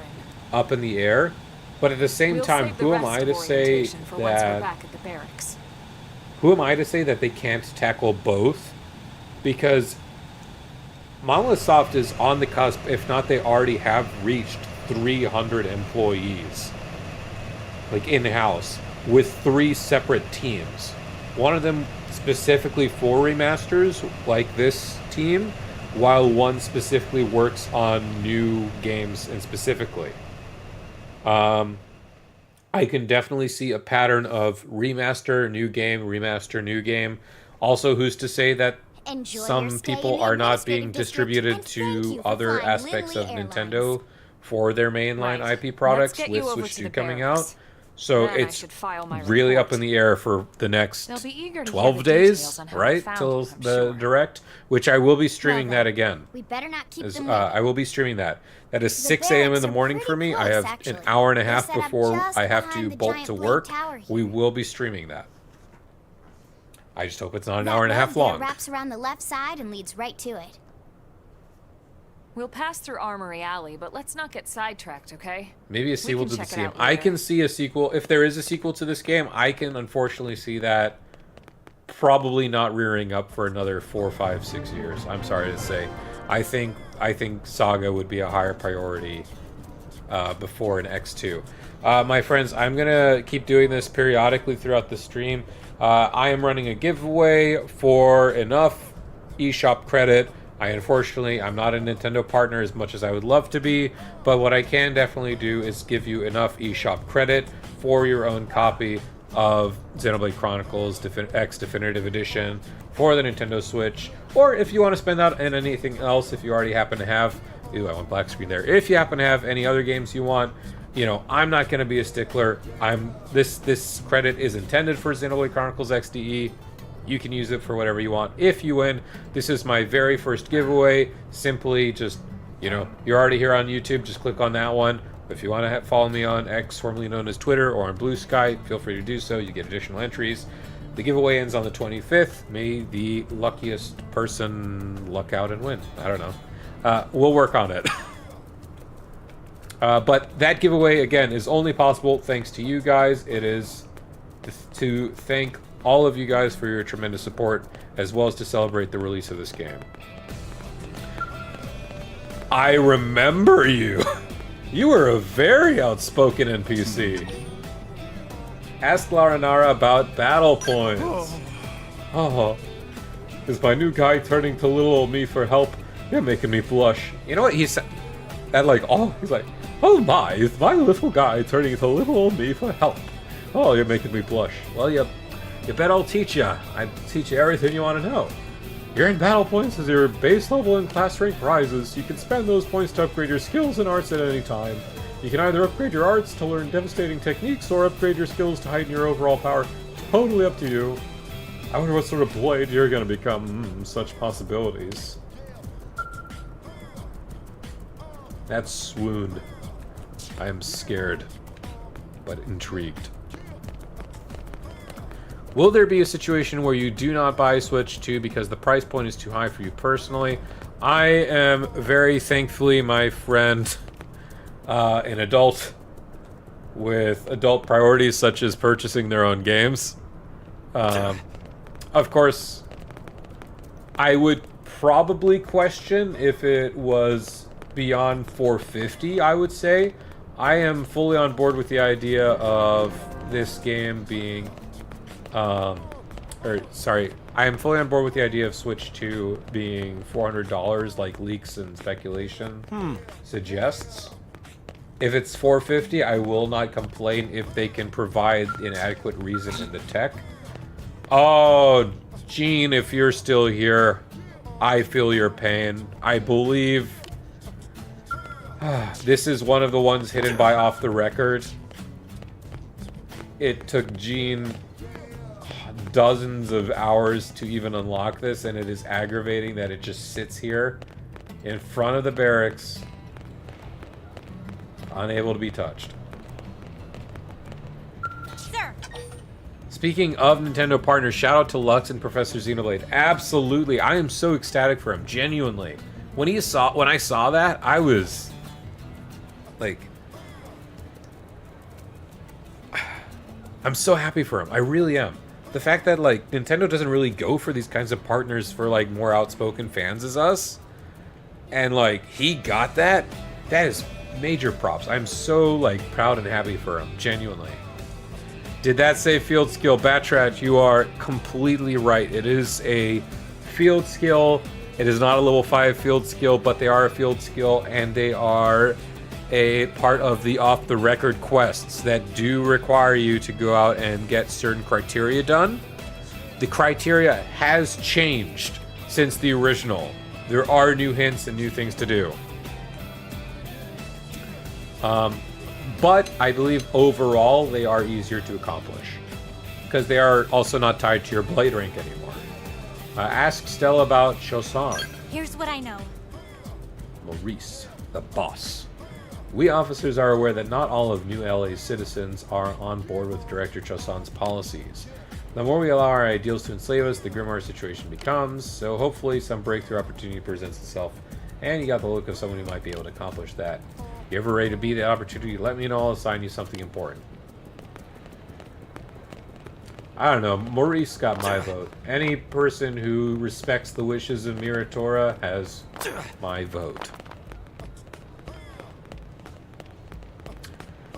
up in the air. But at the same We'll time, save the who am rest I to of say orientation for once we're that back at the barracks. who am I to say that they can't tackle both? Because Monolith Soft is on the cusp, if not they already have reached 300 employees. Like in-house, with 3 separate teams. One of them specifically for remasters, like this team, while one specifically works on new games and specifically. I can definitely see a pattern of remaster, new game. Also, who's to say that some people are not being distributed to other aspects of Nintendo for their mainline IP products with Switch 2 coming out. So it's really up in the air for the next 12 days, right? Till the Direct, which I will be streaming that again. We better not keep them I will be streaming that. That is 6 a.m. in the morning for me. I have an hour and a half before I have to bolt to work. We will be streaming that. I just hope it's not an hour and a half long. Wraps around the left side and leads right to it. We'll pass through Armory Alley, but let's not get sidetracked, okay? Maybe a sequel to this game. I can see a sequel. If there is a sequel to this game, I can unfortunately see that probably not rearing up for another 4, 5, 6 years. I'm sorry to say. I think Saga would be a higher priority before an X2. My friends, I'm gonna keep doing this periodically throughout the stream. I am running a giveaway for enough eShop credit. I'm not a Nintendo partner as much as I would love to be, but what I can definitely do is give you enough eShop credit for your own copy of Xenoblade Chronicles X Definitive Edition for the Nintendo Switch, or if you want to spend that on anything else, if you already happen to have, I went black screen there, if you happen to have any other games you want, I'm not going to be a stickler. This credit is intended for Xenoblade Chronicles XDE. You can use it for whatever you want. If you win, this is my very first giveaway. Simply just, you're already here on YouTube, just click on that one. If you want to follow me on X, formerly known as Twitter, or on Blue Sky, feel free to do so. You get additional entries. The giveaway ends on the 25th. May the luckiest person luck out and win. I don't know. We'll work on it. But that giveaway, again, is only possible thanks to you guys. It is to thank all of you guys for your tremendous support, as well as to celebrate the release of this game. I remember you. You were a very outspoken NPC. Ask Laranara about battle points. Oh, is my new guy turning to little old me for help? You're making me blush. You know what he said? He's like, oh my, is my little guy turning to little old me for help? Oh, you're making me blush. Well, you bet I'll teach you. I teach you everything you want to know. You earn battle points as your base level and class rank rises. You can spend those points to upgrade your skills and arts at any time. You can either upgrade your arts to learn devastating techniques or upgrade your skills to heighten your overall power. Totally up to you. I wonder what sort of blade you're going to become. Such possibilities. That's swooned. I am scared, but intrigued. Will there be a situation where you do not buy Switch 2 because the price point is too high for you personally? I am very thankfully, my friend, an adult with adult priorities such as purchasing their own games. Of course, I would probably question if it was beyond $450, I would say. I am fully on board with the idea of this game being... I am fully on board with the idea of Switch 2 being $400 like leaks and speculation suggests. If it's $450, I will not complain if they can provide an adequate reason in the tech. Oh, Gene, if you're still here, I feel your pain. I believe this is one of the ones hidden by Off the Record. It took Gene dozens of hours to even unlock this, and it is aggravating that it just sits here in front of the barracks, unable to be touched. Sir. Speaking of Nintendo partners, shout out to Lux and Professor Xenoblade. Absolutely, I am so ecstatic for him. Genuinely, when I saw that, I was like, I'm so happy for him. I really am. The fact that, like, Nintendo doesn't really go for these kinds of partners for, like, more outspoken fans as us and like he got that. That is major props. I'm so like proud and happy for him, genuinely. Did that say field skill? Batrat, you are completely right. It is a field skill. It is not a level 5 field skill, but they are a field skill, and they are a part of the off-the-record quests that do require you to go out and get certain criteria done. The criteria has changed since the original. There are new hints and new things to do. But I believe overall they are easier to accomplish because they are also not tied to your blade rank anymore. Ask Stella about Chosan. Here's what I know. Maurice, the boss. We officers are aware that not all of New LA's citizens are on board with Director Chosan's policies. The more we allow our ideals to enslave us, the grimmer our situation becomes, so hopefully some breakthrough opportunity presents itself, and you got the look of someone who might be able to accomplish that. If you're ever ready to beat that opportunity, let me know, I'll assign you something important. I don't know, Maurice got my vote. Any person who respects the wishes of Miratora has my vote.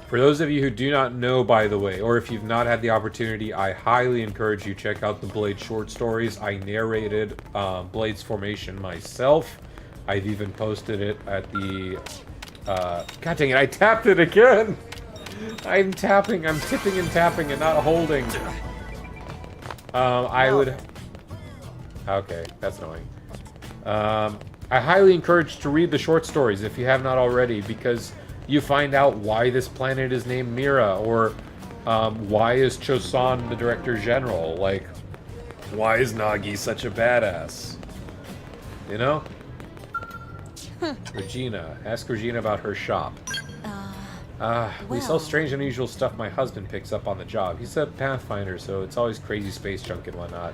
For those of you who do not know, by the way, or if you've not had the opportunity, I highly encourage you check out the Blade short stories. I narrated Blade's formation myself. I've even posted it at the... God dang it, I tapped it again! I'm tipping and tapping and not holding. I would... Okay, that's annoying. I highly encourage to read the short stories if you have not already, because you find out why this planet is named Mira, or why is Chosan the Director General? Like, why is Nagi such a badass? You know? Regina. Ask Regina about her shop. We sell strange, unusual stuff my husband picks up on the job. He's a Pathfinder, so it's always crazy space junk and whatnot.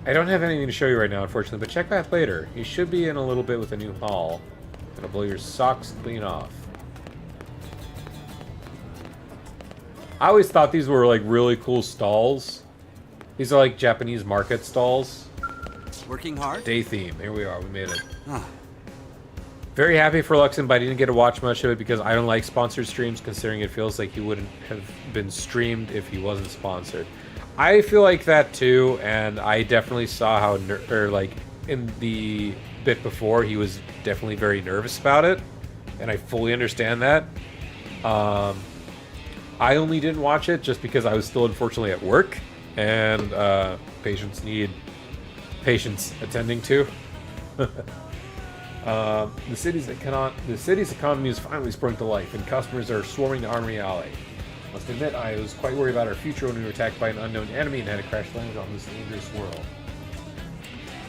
I don't have anything to show you right now, unfortunately, but check back later. He should be in a little bit with a new haul. Gonna blow your socks clean off. I always thought these were like really cool stalls. These are like Japanese market stalls. Working hard? Day theme. Here we are. We made it. Very happy for Luxon, but I didn't get to watch much of it because I don't like sponsored streams, considering it feels like he wouldn't have been streamed if he wasn't sponsored. I feel like that too, and I definitely saw how, like in the bit before, he was definitely very nervous about it, and I fully understand that. I only didn't watch it just because I was still unfortunately at work, and patients need patients attending to. The city's economy is finally sprung to life, and customers are swarming the Armory Alley. Must admit, I was quite worried about our future when we were attacked by an unknown enemy and had to crash land on this dangerous world.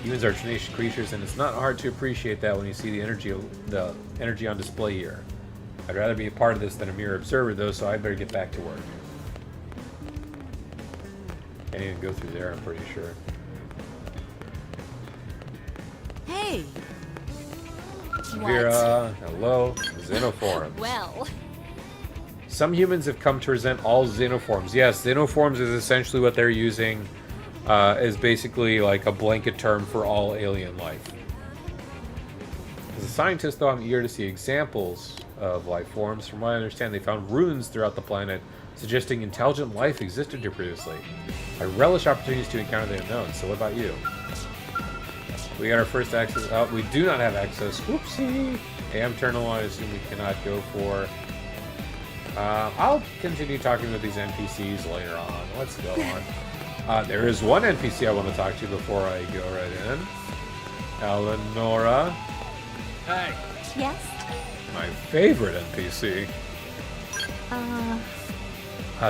Humans are tenacious creatures, and it's not hard to appreciate that when you see the energy on display here. I'd rather be a part of this than a mere observer, though, so I better get back to work. Can't even go through there, I'm pretty sure. Hey! Vera, hello, Xenoforms. Well... Some humans have come to resent all xenoforms. Yes, xenoforms is essentially what they're using as basically like a blanket term for all alien life. As a scientist, though, I'm eager to see examples of life forms. From what I understand, they found ruins throughout the planet suggesting intelligent life existed here previously. I relish opportunities to encounter the unknown, so what about you? We got our first access. Oh, we do not have access. Whoopsie! AM terminal, I assume we cannot go for. I'll continue talking with these NPCs later on. Let's go on. There is one NPC I want to talk to before I go right in. Eleonora. Hey. Yes? My favorite NPC.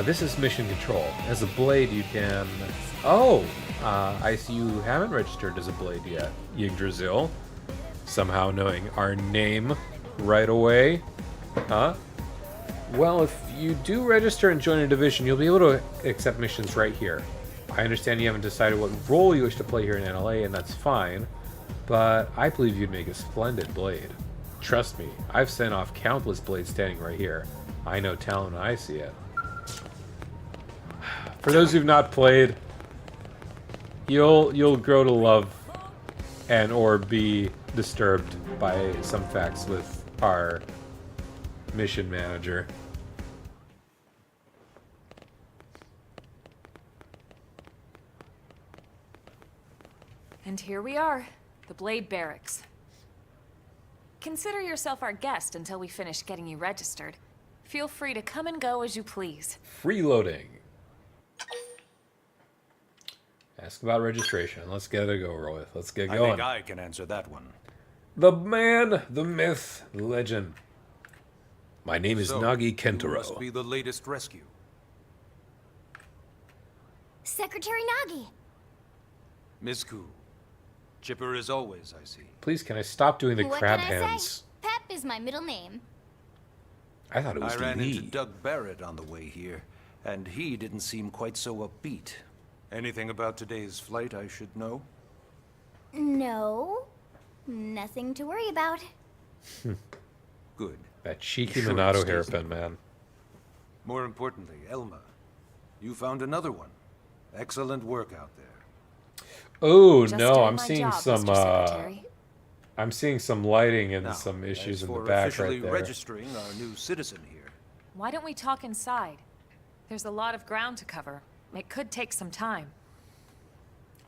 This is mission control. As a blade, you can... Oh! I see you haven't registered as a blade yet, Yggdrasiel. Somehow knowing our name right away. Huh? Well, if you do register and join a division, you'll be able to accept missions right here. I understand you haven't decided what role you wish to play here in NLA, and that's fine, but I believe you'd make a splendid blade. Trust me, I've sent off countless blades standing right here. I know talent when I see it. For those who've not played, you'll grow to love and or be disturbed by some facts with our mission manager. And here we are, the Blade Barracks. Consider yourself our guest until we finish getting you registered. Feel free to come and go as you please. Freeloading. Ask about registration. Let's get it over with. Let's get going. I think I can answer that one. The man, the myth, the legend. My name is Nagi Kentaro. You must be the latest rescue. Secretary Nagi! Miss Ku. Chipper as always, I see. Please, can I stop doing the What crab can I hands? say? Pep is my middle name. I thought it was I ran Lee. into Doug Barrett on the way here, and he didn't seem quite so upbeat. Anything about today's flight I should know? No, nothing to worry about. Good. That cheeky Sure Minato it stays hairpin, man. More importantly, Elma, you found another one. Excellent work out there. Oh Just no, doing I'm my seeing job, some Mr. Secretary. I'm seeing some lighting and Now, some issues as in the for back officially right there. registering our new citizen here. Why don't we talk inside? There's a lot of ground to cover. It could take some time.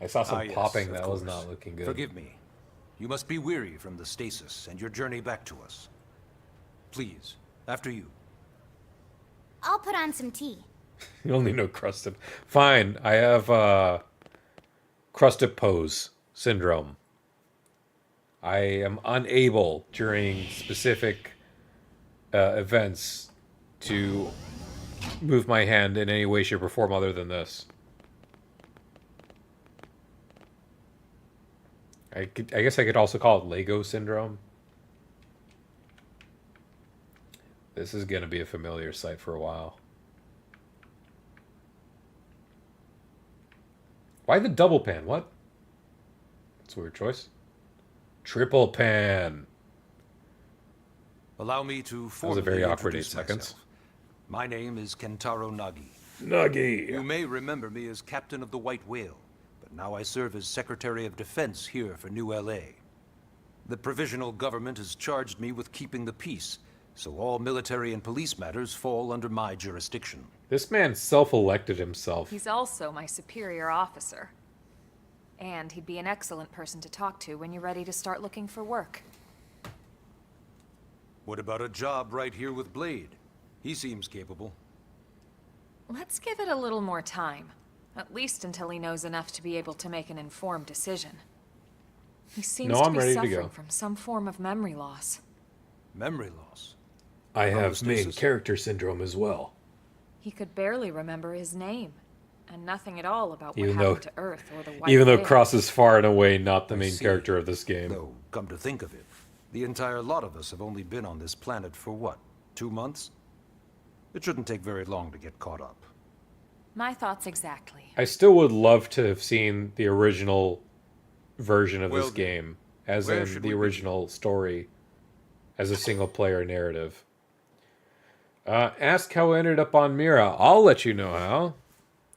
I saw some Yes, popping of that was course. not looking good. Forgive me. You must be weary from the stasis and your journey back to us. Please, after you. I'll put on some tea. You only know crusted. Fine, I have crusted pose syndrome. I am unable during specific events to move my hand in any way, shape, or form other than this. I guess I could also call it Lego syndrome. This is gonna be a familiar sight for a while. Why the double pan? What? That's a weird choice. Triple pan. Allow me to That was a formally very awkward 8 introduce seconds. myself. My name is Kentaro Nagi. Nuggy. You may remember me as captain of the White Whale, but now I serve as Secretary of Defense here for New LA. The provisional government has charged me with keeping the peace, so all military and police matters fall under my jurisdiction. This man self-elected himself. He's also my superior officer. And he'd be an excellent person to talk to when you're ready to start looking for work. What about a job right here with Blade? He seems capable. Let's give it a little more time. At least until he knows enough to be able to make an informed decision. He seems No, to I'm be ready to suffering go. from some form of memory loss. Memory loss. I have Homeostasis. main character syndrome as well. He could barely remember his name, and nothing at all about what Even happened though- to Earth or the White Even though Whale. Cross is far and away not the main see. character of this game. Though, come to think of it, the entire lot of us have only been on this planet for what, 2 months? It shouldn't take very long to get caught up. My thoughts exactly. I still would love to have seen the original version of Well this then, game, as where in should the we original story, as a single-player narrative. Ask how I ended up on Mira. I'll let you know how.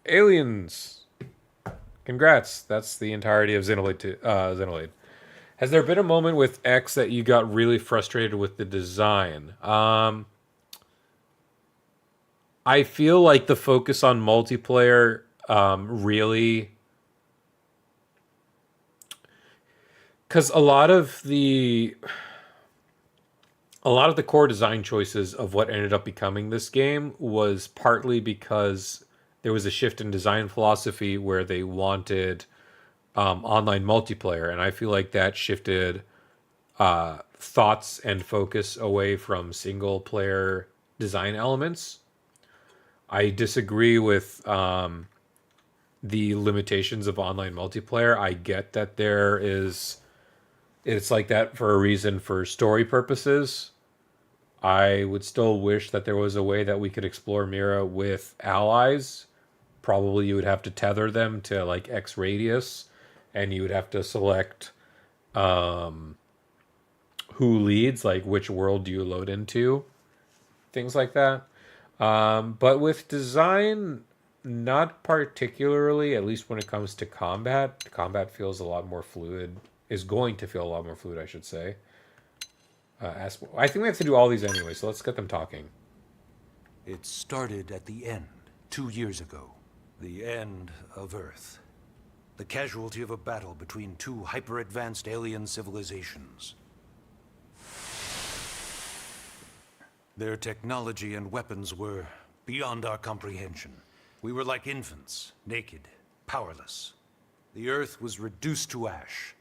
Aliens. Congrats. That's the entirety of Xenoblade. Xenoblade. Has there been a moment with X that you got really frustrated with the design? I feel like the focus on multiplayer really... Because a lot of the core design choices of what ended up becoming this game was partly because there was a shift in design philosophy where they wanted online multiplayer, and I feel like that shifted thoughts and focus away from single player design elements. I disagree with the limitations of online multiplayer. I get that it's like that for a reason for story purposes. I would still wish that there was a way that we could explore Mira with allies. Probably you would have to tether them to like X radius, and you would have to select who leads, like which world do you load into, things like that. But with design, not particularly, at least when it comes to combat. Combat feels a lot more fluid is going to feel a lot more fluid, I should say. I think we have to do all these anyway, so let's get them talking. It started at the end, 2 years ago. The end of Earth. The casualty of a battle between two hyper-advanced alien civilizations. Their technology and weapons were beyond our comprehension. We were like infants, naked, powerless. The Earth was reduced to ash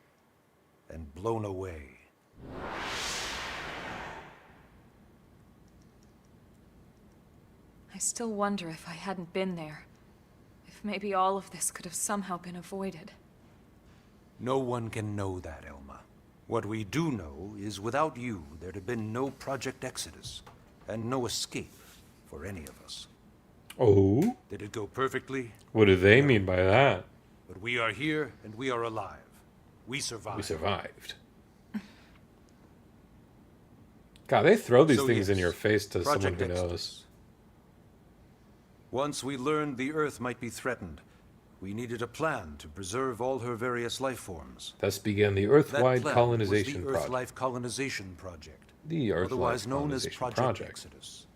and blown away. I still wonder if I hadn't been there. If maybe all of this could have somehow been avoided. No one can know that, Elma. What we do know is without you, there'd have been no Project Exodus, and no escape for any of us. Oh? Did it go perfectly? What do they mean by that? But we are here, and we are alive. We survived. We survived. God, they throw these So things in yes, your face to someone Project who knows. Exodus. Once we learned the Earth might be threatened, we needed a plan to preserve all her various life forms. Thus began the That Earth-wide plan colonization was the project. Earth-Life Colonization Project, The Earth-wide otherwise known as colonization Project project. Exodus.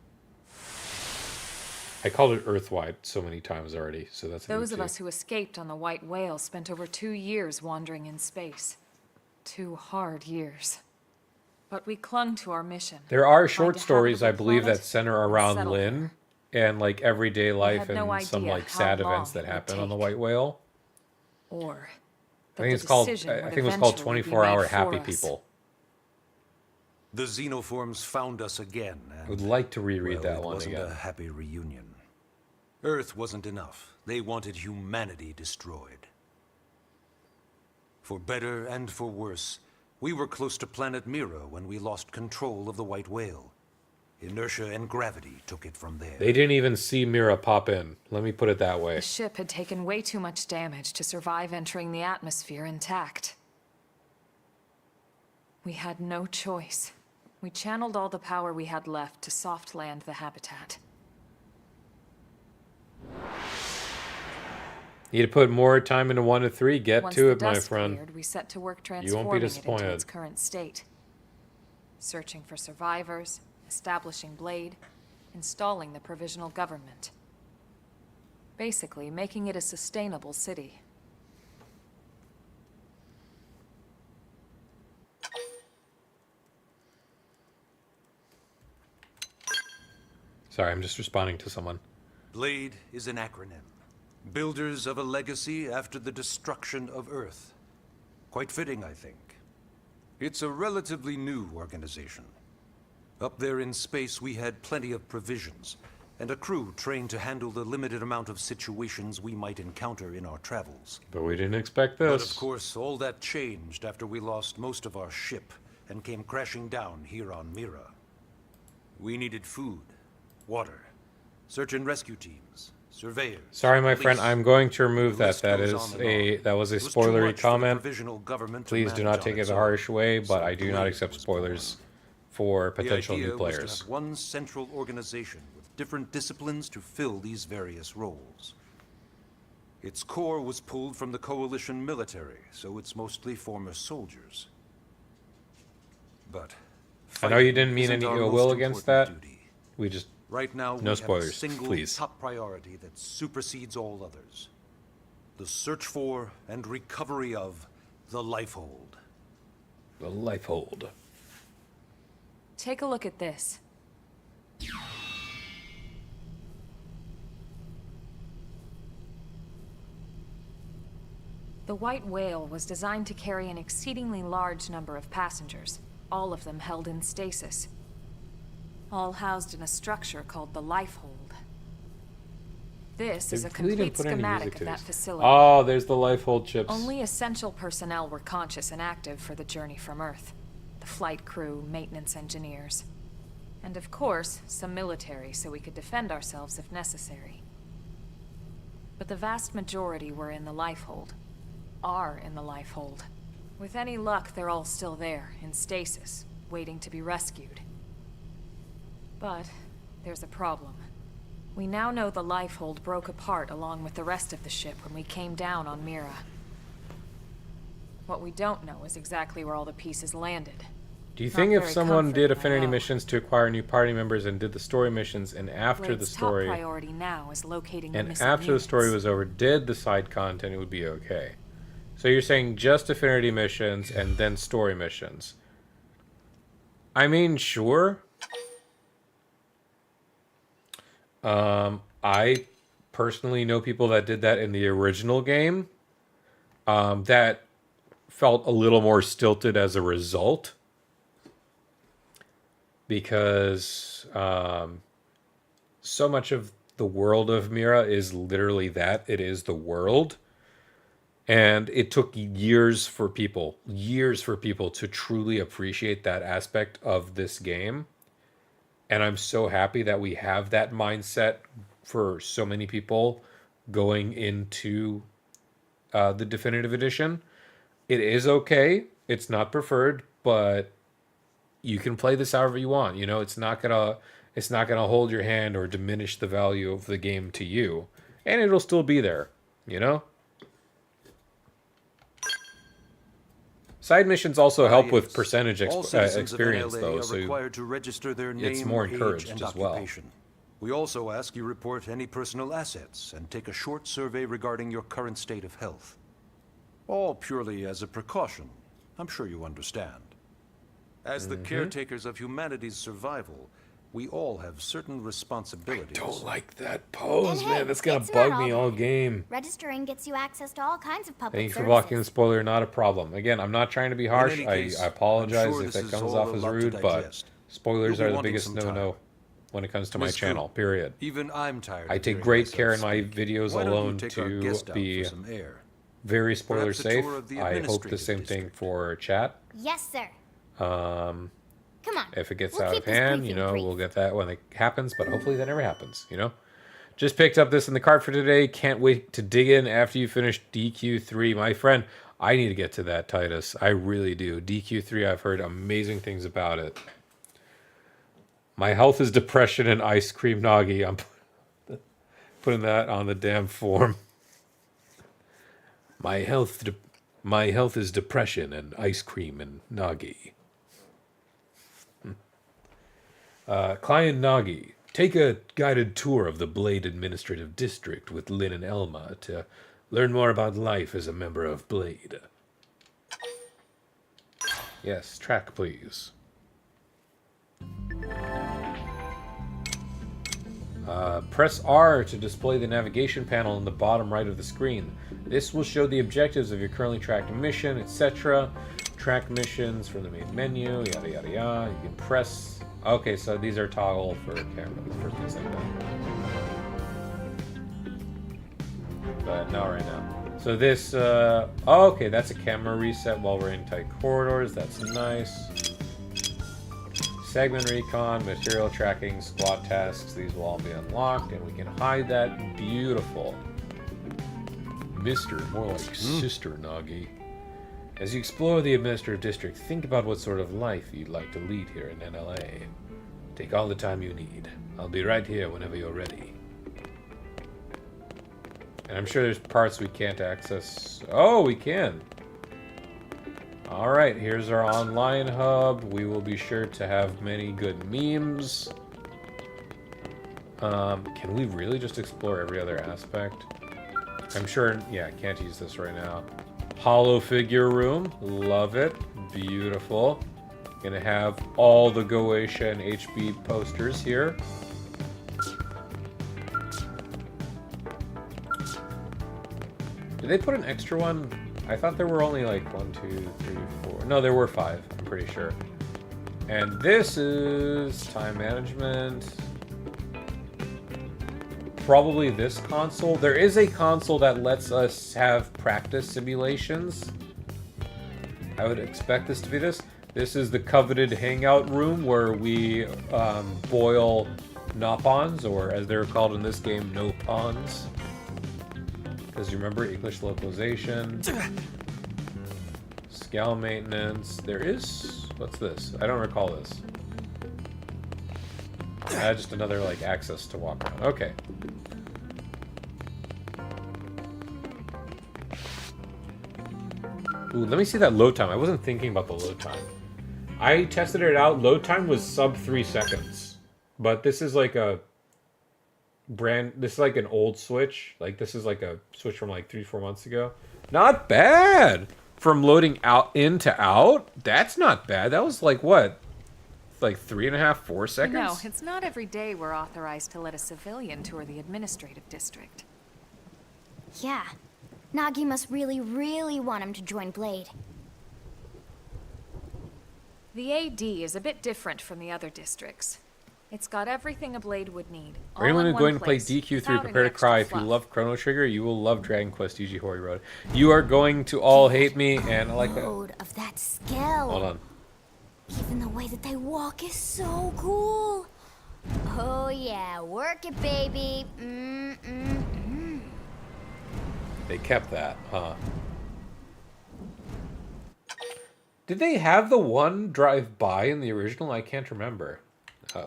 I called it Earth-wide so many times already, so that's a Those new of too. us who escaped on the White Whale spent over 2 years wandering in space. 2 hard years. But we clung to our mission. There are Find short a stories, I habitable believe, planet that center and around settle Lynn there. and like everyday life had no and some idea like how sad long events that it would happen on the take. White Whale. Or I think it's called. I think it was called 24-Hour Happy People. The Xenoforms found us again, I and would like to reread well, that it one wasn't again. a happy reunion. Earth wasn't enough. They wanted humanity destroyed. For better and for worse, we were close to planet Mira when we lost control of the White Whale. Inertia and gravity took it from there. They didn't even see Mira pop in. Let me put it that way. the ship had taken way too much damage to survive entering the atmosphere intact. We had no choice. We channeled all the power we had left to soft land the habitat. Need to put more time into 1 to 3. Get Once to the it, my dust friend. cleared, we set to work You won't be transforming it into disappointed. its current state. Searching for survivors, establishing Blade, installing the provisional government. Basically, making it a sustainable city. Sorry, I'm just responding to someone. Blade is an acronym. Builders of a legacy after the destruction of Earth. Quite fitting, I think. It's a relatively new organization. Up there in space, we had plenty of provisions, and a crew trained to handle the limited amount of situations we might encounter in our travels. But we didn't expect But this. of course, all that changed after we lost most of our ship and came crashing down here on Mira. We needed food, water, search and rescue teams, surveyors. Sorry, my friend, police. I'm going to remove The that. list That goes is on and a on. that was a It was too spoilery much for the comment. provisional government to Please do manage not take on it its the own. harsh way, but So I do not Blade accept was born. spoilers for potential the idea new was to players. have one central organization with different disciplines to fill these various roles. Its core was pulled from the Coalition military, so it's mostly former soldiers. But I know you didn't fighting mean isn't any our ill most will against that. important duty. We just Right now, we No have a spoilers, single please. top priority that supersedes all others. The search for and recovery of the Lifehold. the life hold. Take a look at this. The White Whale was designed to carry an exceedingly large number of passengers, all of them held in stasis. All housed in a structure called the Lifehold. This is a They really didn't complete put any schematic music of to that these. facility. Oh, there's the life hold chips. Only essential personnel were conscious and active for the journey from Earth. The flight crew, maintenance engineers. And of course, some military so we could defend ourselves if necessary. But the vast majority were in the Lifehold. Are in the Lifehold. With any luck, they're all still there, in stasis, waiting to be rescued. But there's a problem. We now know the Lifehold broke apart along with the rest of the ship when we came down on Mira. What we don't know is exactly where all the pieces landed. Do you Not think if very someone did comforting, I affinity know. missions to acquire new party members and did the story missions, and after the Blade's story, top priority now is locating the and missing after the story units. was over, did the side content, it would be okay? So you're saying just affinity missions and then story missions? I mean, sure. I personally know people that did that in the original game. That felt a little more stilted as a result. Because so much of the world of Mira is literally that. It is the world. And it took years for people to truly appreciate that aspect of this game. And I'm so happy that we have that mindset for so many people going into the definitive edition. It is okay. It's not preferred, but you can play this however you want. You know, it's not gonna hold your hand or diminish the value of the game to you, and it'll still be there. You know. Side missions also help with percentage All citizens experience, of NLA though, are so required to register their name, it's more age, encouraged and as well. occupation. We also ask you report any personal assets and take a short survey regarding your current state of health. All purely as a precaution. I'm sure you understand. As the caretakers of humanity's survival, we all have certain responsibilities. Don't like that pose, And man. hey, That's gonna it's bug not me all all bad. game. Registering gets you access to all kinds of public Thank you for services. blocking the spoiler. Not a problem. Again, I'm not trying to be harsh. any I case, apologize I'm sure if this it is comes all off a as lot to rude, but digest. spoilers You'll be are the wanting biggest some no-no time. when it comes to my Miss Crew, channel, period. Even I'm tired. I of take hearing great myself care in my speak. videos Why don't you alone take our to guest out be for some air? very spoiler Perhaps a safe. tour of the I hope the administrative same thing district. for chat. Yes, sir. Come on. If it gets We'll out keep of this hand, briefing you know, brief. we'll get that when it happens, but hopefully that never happens, you know? Just picked up this in the cart for today. Can't wait to dig in after you finish DQ3. My friend, I need to get to that, Titus. I really do. DQ3, I've heard amazing things about it. My health is depression and ice cream noggy. I'm putting that on the damn form. My health is depression and ice cream and noggy. Client Nagi, take a guided tour of the Blade Administrative District with Lynn and Elma to learn more about life as a member of Blade. Yes, track please. Press R to display the navigation panel in the bottom right of the screen. This will show the objectives of your currently tracked mission, etc. Track missions from the main menu, yada yada yada. You can press... Okay, so these are toggle for camera, for things like that. But not right now. So this, okay, that's a camera reset while we're in tight corridors. That's nice. Segment recon, material tracking, squad tasks. These will all be unlocked, and we can hide that. Beautiful. Mr. More like Sister Nagi. As you explore the administrative district, think about what sort of life you'd like to lead here in NLA. Take all the time you need. I'll be right here whenever you're ready. And I'm sure there's parts we can't access. Oh, we can. Alright, here's our online hub. We will be sure to have many good memes. Can we really just explore every other aspect? I'm sure, yeah, can't use this right now. Hollow figure room, love it, beautiful. Gonna have all the Goetia and HB posters here. Did they put an extra one? I thought there were only like 1, 2, 3, 4. No, there were 5, I'm pretty sure. And this is time management. Probably this console. There is a console that lets us have practice simulations. I would expect this to be this. This is the coveted hangout room where we boil nopons, or as they're called in this game, nopons. Because you remember English localization, scale maintenance. There is, what's this? I don't recall this. Just another like access to walk around. Okay. Ooh, let me see that load time. I wasn't thinking about the load time. I tested it out. Load time was sub 3 seconds. But this is like a this is like an old Switch. Like, this is like a Switch from like 3-4 months ago. Not bad! From loading out into out? That's not bad. That was like, what? Like 3.5, 4 seconds? No, it's not every day we're authorized to let a civilian tour the administrative district. Yeah. Nagi must really, really want him to join Blade. The AD is a bit different from the other districts. It's got everything a Blade would need. For anyone all in who's going one to play place, DQ3, without prepare any to cry. If extra you fluff. love Chrono Trigger, you will love Dragon Quest DG Hori Road. You are going to all hate me, and I like that. Load of that scale. Hold on. Even the way that they walk is so cool. Oh yeah, work it, baby. They kept that, huh? Did they have the one drive-by in the original? I can't remember.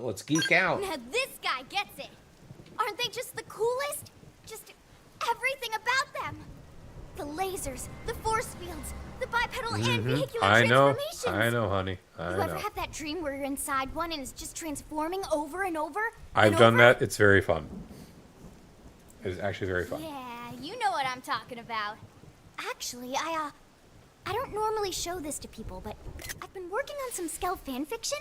Let's geek out. Now this guy gets it. Aren't they just the coolest? Just everything about them. The lasers, the force fields, the bipedal and vehicular I know, transformations. honey. I You know. ever have that dream where you're inside one and it's just transforming over and over? I've and done over? that. It's very fun. It's actually very fun. Yeah, you know what I'm talking about. Actually, I don't normally show this to people, but I've been working on some Skell fanfiction.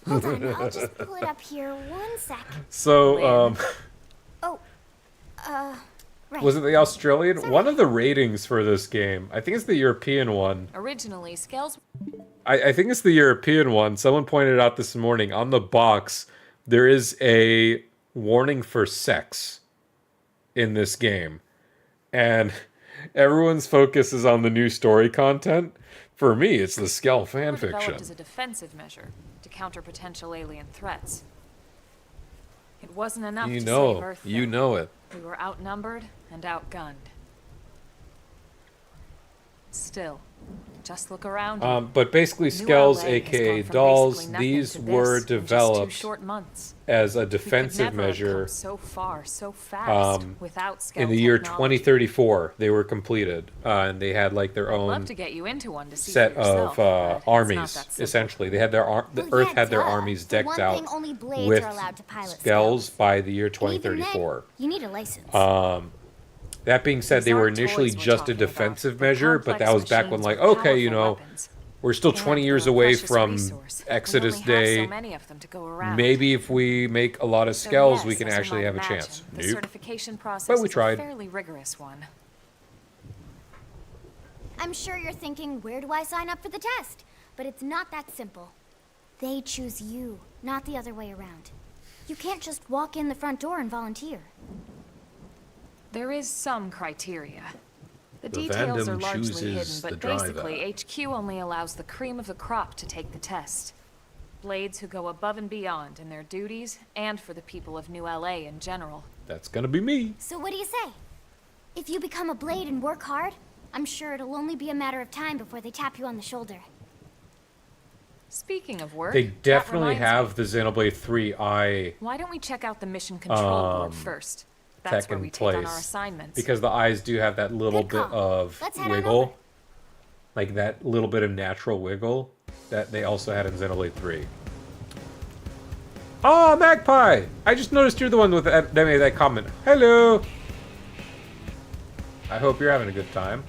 Hold on, I'll just pull it up here 1 sec. So, Oh, right. was it the Australian? Sorry. One of the ratings for this game, I think it's the European one. Originally, Scales... I think it's the European one. Someone pointed out this morning on the box, there is a warning for sex in this game. And everyone's focus is on the new story content. For me, it's the Skell developed fanfiction. as a defensive measure to counter potential alien threats. It wasn't enough You to know, save Earth, you though. know it. We were outnumbered and outgunned. Still, just look around. But basically, New Skells, LA has aka gone from dolls, basically nothing these to were this in just 2 developed short months. as a We could defensive never have measure. come so far, so fast, without Skell In the year technology. 2034, they were completed, and they had like their own Love to get you into one to see set for yourself, of but it's not armies. that simple. Essentially, they had their the Well, Earth yeah, had their duh. armies For decked one out thing, only blades with are allowed to pilot Skells Skells. by the year And even then, 2034. you need a license. That being said, These they were aren't initially toys we're just a talking about. defensive They're measure, but that complex was back when, machines like, with okay, you powerful know, weapons. we're still And 20 they're years a away precious from resource. We Exodus only have Day. so many of them to go around. Maybe if we make a lot of So Skells, yes, we can as you actually might have a imagine, chance. The Nope. certification process But we is tried. a fairly rigorous one. I'm sure you're thinking, where do I sign up for the test? But it's not that simple. They choose you, not the other way around. You can't just walk in the front door and volunteer. There is some criteria. The The details are Vandom largely chooses hidden, the but driver. basically, HQ only allows the cream of the crop to take the test. Blades who go above and beyond in their duties, and for the people of New LA in general. That's gonna be me. So what do you say? If you become a blade and work hard, I'm sure it'll only be a matter of time before they tap you on the shoulder. Speaking of work, They that definitely reminds have me. the Xenoblade 3 Why don't we check out the mission control board first? That's tech where in we take on our place. assignments. Because the eyes do have that little Good bit call. of Let's head on over. wiggle. Like that little bit of natural wiggle that they also had in Xenoblade 3. Oh, Magpie! I just noticed you're the one with that made that comment. Hello! I hope you're having a good time.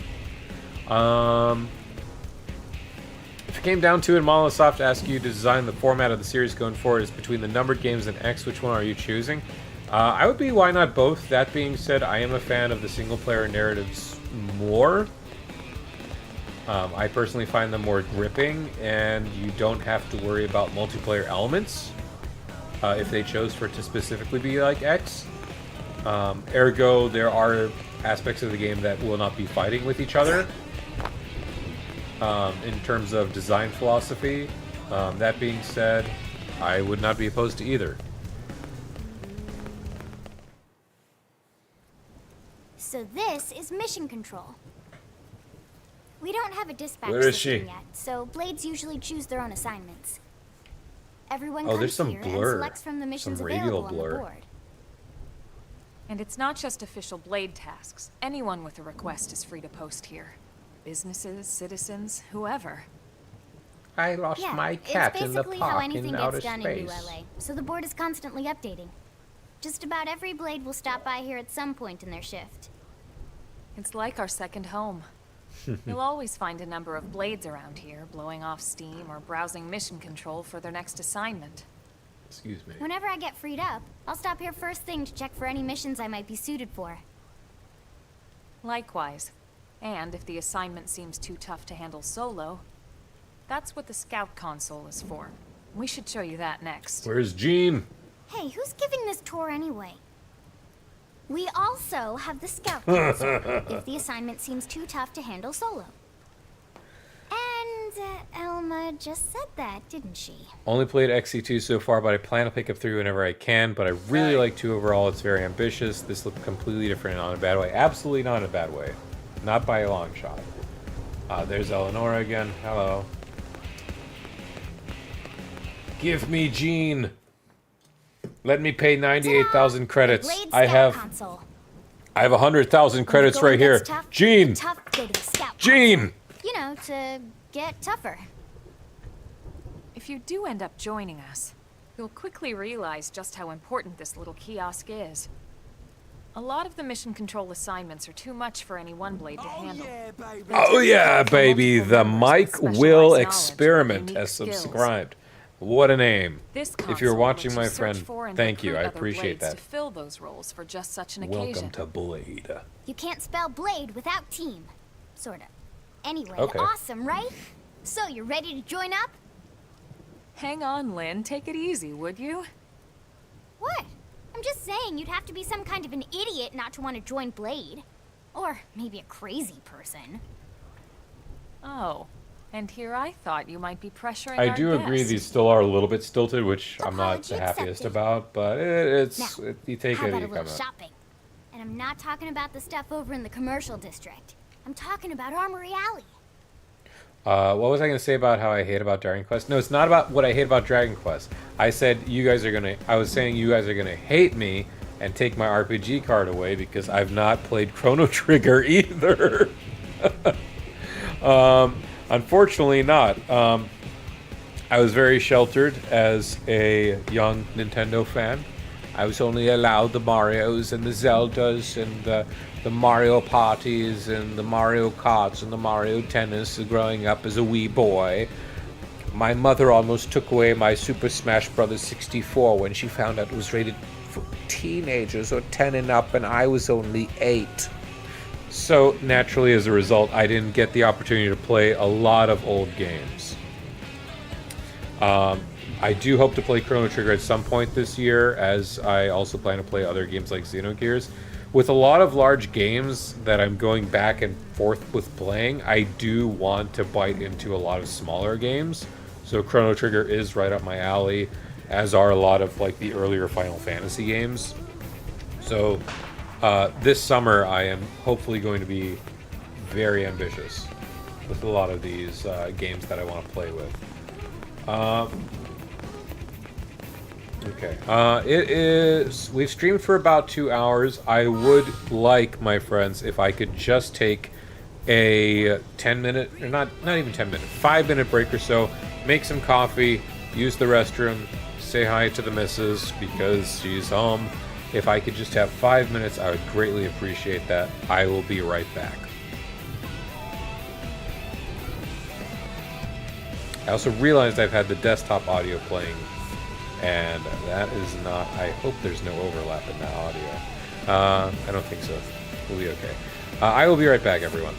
If it came down to it, Microsoft asked you to design the format of the series going forward is between the numbered games and X, which one are you choosing? I would be why not both. That being said, I am a fan of the single-player narratives more. I personally find them more gripping, and you don't have to worry about multiplayer elements if they chose for it to specifically be like X. Ergo, there are aspects of the game that will not be fighting with each other in terms of design philosophy. That being said, I would not be opposed to either. So this is mission control. We don't have a dispatch Where is system she? yet, so blades usually choose their own assignments. Everyone Oh, comes there's some here blur. and selects from the missions Some radial available on blur. the board. And it's not just official Blade tasks. Anyone with a request is free to post here. Businesses, citizens, whoever. I lost my cat it's in the basically how park anything in outer gets done space. in New LA. So the board is constantly updating. Just about every blade will stop by here at some point in their shift. It's like our second home. You'll always find a number of blades around here, blowing off steam or browsing mission control for their next assignment. Excuse me. Whenever I get freed up, I'll stop here first thing to check for any missions I might be suited for. Likewise. And if the assignment seems too tough to handle solo, that's what the scout console is for. We should show you that next. Where's Jean? Hey, who's giving this tour anyway? We also have the scout console, if the assignment seems too tough to handle solo. And Elma just said that, didn't she? Only played XC2 so far, but I plan to pick up 3 whenever I can. But I really like 2 overall. It's very ambitious. This looked completely different and not in a bad way. Absolutely not in a bad way. Not by a long shot. There's Eleonora again. Hello. Give me Jean. Let me pay 98,000 credits. I have 100,000 credits right here. Jean. Jean. You know, to get tougher. If you do end up joining us, you'll quickly realize just how important this little kiosk is. A lot of the mission control assignments are too much for any one blade to handle. Oh yeah, baby. The Mike Will Experiment has subscribed. What a name. If you're watching, my friend, thank you. I appreciate that. To fill those roles for just such an occasion. Welcome to Blade. You can't spell blade without team. Sorta. Anyway, okay. Awesome, right? So, you're ready to join up? Hang on, Lynn. Take it easy, would you? What? I'm just saying you'd have to be some kind of an idiot not to want to join Blade. Or maybe a crazy person. Oh. And here I thought you might be pressuring I our do agree guest. these still are a little bit stilted, which I'm not Apology the happiest accepted. about, but you take How it about you a little come up. shopping? And I'm not talking about the stuff over in the commercial district. I'm talking about Armory Alley. What was I going to say about how I hate about Dragon Quest? No, it's not about what I hate about Dragon Quest. I said I was saying you guys are going to hate me and take my RPG card away because I've not played Chrono Trigger either. Unfortunately not. I was very sheltered as a young Nintendo fan. I was only allowed the Marios and the Zeldas and the Mario parties and the Mario Karts and the Mario Tennis growing up as a wee boy. My mother almost took away my Super Smash Bros. 64 when she found out it was rated for teenagers or 10 and up, and I was only 8. So, naturally, as a result, I didn't get the opportunity to play a lot of old games. I do hope to play Chrono Trigger at some point this year, as I also plan to play other games like Xenogears. With a lot of large games that I'm going back and forth with playing, I do want to bite into a lot of smaller games. So Chrono Trigger is right up my alley, as are a lot of like the earlier Final Fantasy games. So this summer I am hopefully going to be very ambitious with a lot of these games that I want to play with. Okay. It is. We've streamed for about 2 hours. I would like, my friends, if I could just take a 10-minute, or not even 10-minute, 5-minute break or so. Make some coffee. Use the restroom. Say hi to the missus because she's home. If I could just have 5 minutes, I would greatly appreciate that. I will be right back. I also realized I've had the desktop audio playing, and that is not... I hope there's no overlap in that audio. I don't think so. We'll be okay. I will be right back, everyone.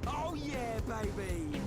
Oh yeah, baby!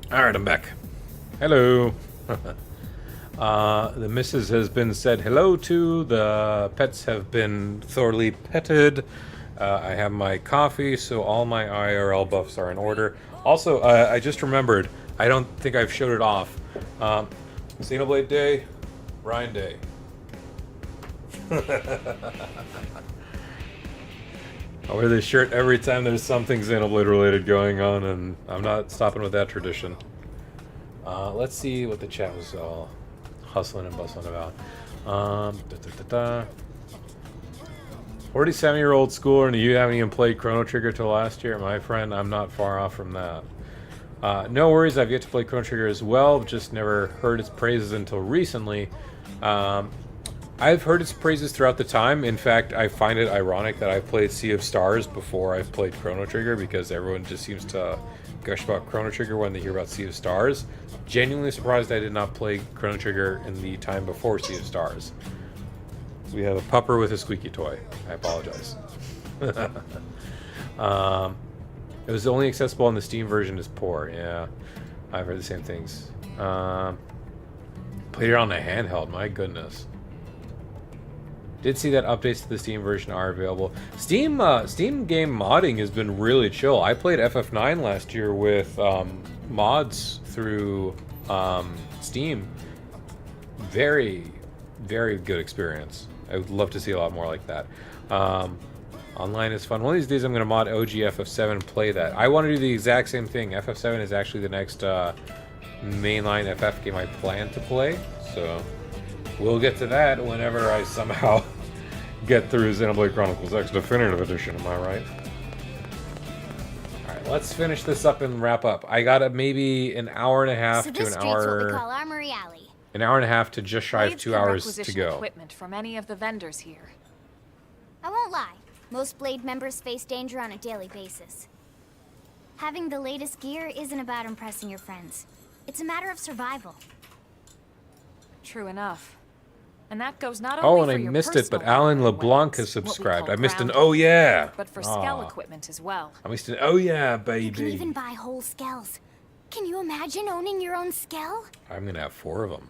Alright, I'm back. Hello. The missus has been said hello to. The pets have been thoroughly petted. I have my coffee, so all my IRL buffs are in order. Also, I just remembered, I don't think I've showed it off. Xenoblade Day, Ryan Day. I wear this shirt every time there's something Xenoblade related going on, and I'm not stopping with that tradition. Let's see what the chat was all hustling and bustling about. 47-year-old schooler, and you haven't even played Chrono Trigger till last year, my friend. I'm not far off from that. No worries, I've yet to play Chrono Trigger as well, just never heard its praises until recently. I've heard its praises throughout the time. In fact, I find it ironic that I played Sea of Stars before I've played Chrono Trigger, because everyone just seems to gush about Chrono Trigger when they hear about Sea of Stars. Genuinely surprised I did not play Chrono Trigger in the time before Sea of Stars. We have a pupper with a squeaky toy. I apologize. It was only accessible on the Steam version is poor. Yeah, I've heard the same things. Played it on a handheld, my goodness. Did see that updates to the Steam version are available. Steam game modding has been really chill. I played FF9 last year with mods through Steam. Very, very good experience. I would love to see a lot more like that. Online is fun. One of these days I'm going to mod OG FF7 and play that. I want to do the exact same thing. FF7 is actually the next mainline FF game I plan to play. So we'll get to that whenever I somehow get through Xenoblade Chronicles X Definitive Edition, am I right? Alright, let's finish this up and wrap up. I got maybe an hour and a half So to this an street's hour... what we call Armory Alley. An hour and a half to just shy of Blades 2 can hours to requisition go. equipment from any of the vendors here. I won't lie. Most Blade members face danger on a daily basis. Having the latest gear isn't about impressing your friends. It's a matter of survival. True enough. And that goes not Oh, only and for I your missed it, but personal Alan weapons, LeBlanc has what we subscribed. call I missed an ground oh yeah! but for Aw. skell equipment as well. I missed an oh yeah, You can even baby. buy whole skells. Can you imagine owning your own skell? I'm gonna have 4 of them.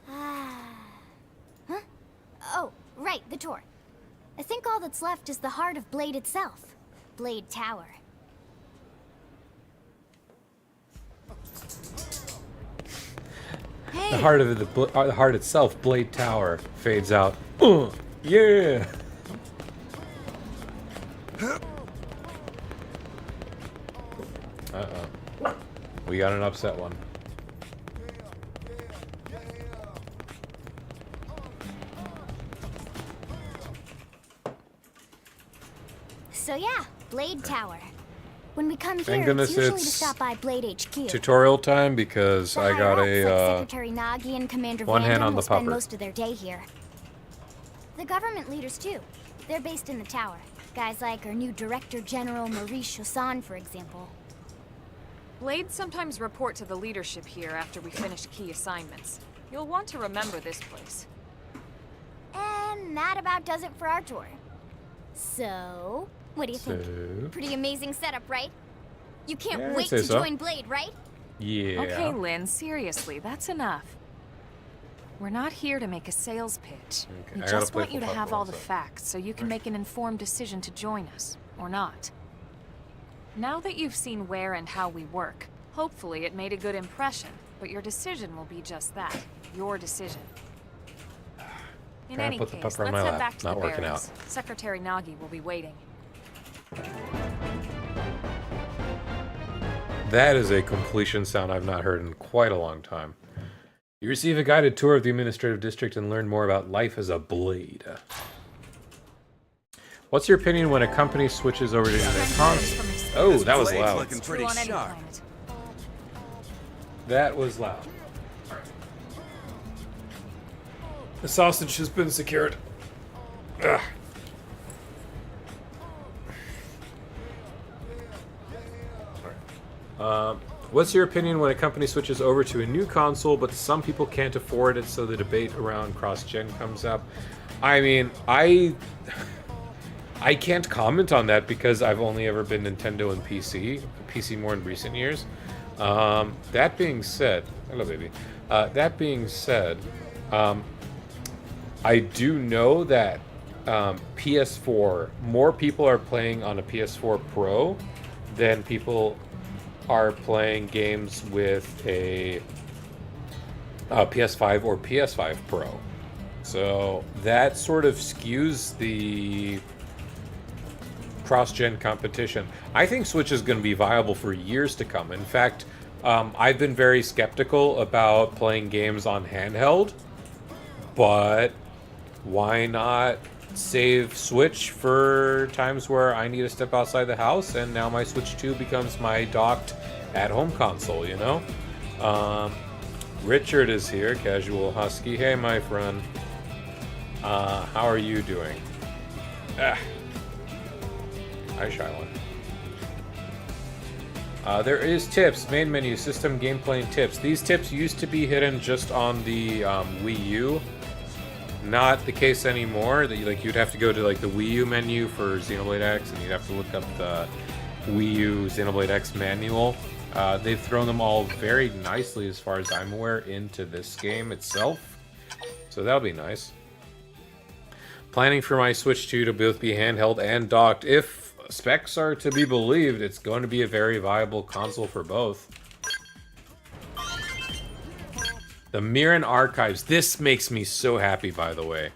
Huh? Oh, right, the tour. I think all that's left is the heart of Blade itself. Blade Tower. The heart of it, the heart itself, Blade Tower, fades out. Yeah! Uh-oh. We got an upset one. So yeah, Blade Tower. When we come Thank here, goodness it's usually to it's stop by Blade HQ. Tutorial time, because The I got higher-ups, like a, Secretary Nagi and Commander one hand Vanden on the will spend pupper. most of their day here. The government leaders too. They're based in the tower. Guys like our new Director General Maurice Chassan, for example. Blades sometimes report to the leadership here after we finish key assignments. You'll want to remember this place. And that about does it for our tour. So, what do you think? Pretty amazing setup, right? You can't Yeah, I'd wait say to so. join Blade, right? Yeah. Okay, Lynn, seriously, that's enough. We're not here to make a sales pitch. Okay, We I gotta just play want you to full have puzzle, all the so. facts so you can make an informed decision to join us, or not. Now that you've seen where and how we work, hopefully it made a good impression, but your decision will be just that, your decision. In Trying to any put the case, pupper on let's my head lap. back to Not the working barracks. Secretary Nagi will be waiting. That is a completion sound I've not heard in quite a long time. You receive a guided tour of the administrative district and learn more about life as a blade. What's your opinion when a company switches over to the console? Oh, that was loud. Looking pretty True on any sharp. planet. That was loud. The sausage has been secured. Ugh. What's your opinion when a company switches over to a new console, but some people can't afford it, so the debate around cross-gen comes up? I mean, I can't comment on that because I've only ever been Nintendo and PC more in recent years. That being said, hello baby. That being said, I do know that PS4, more people are playing on a PS4 Pro than people are playing games with a PS5 or PS5 Pro. So that sort of skews the cross-gen competition. I think Switch is going to be viable for years to come. In fact, I've been very skeptical about playing games on handheld, but why not save Switch for times where I need to step outside the house, and now my Switch 2 becomes my docked at-home console, you know? Richard is here, Casual Husky. Hey, my friend. How are you doing? Hi, Shylon. There is tips, main menu, system gameplay and tips. These tips used to be hidden just on the Wii U. Not the case anymore. That you'd have to go to like the Wii U menu for Xenoblade X, and you'd have to look up the Wii U Xenoblade X manual. They've thrown them all very nicely, as far as I'm aware, into this game itself. So that'll be nice. Planning for my Switch 2 to both be handheld and docked. If specs are to be believed, it's going to be a very viable console for both. The Mirren Archives. This makes me so happy, by the way.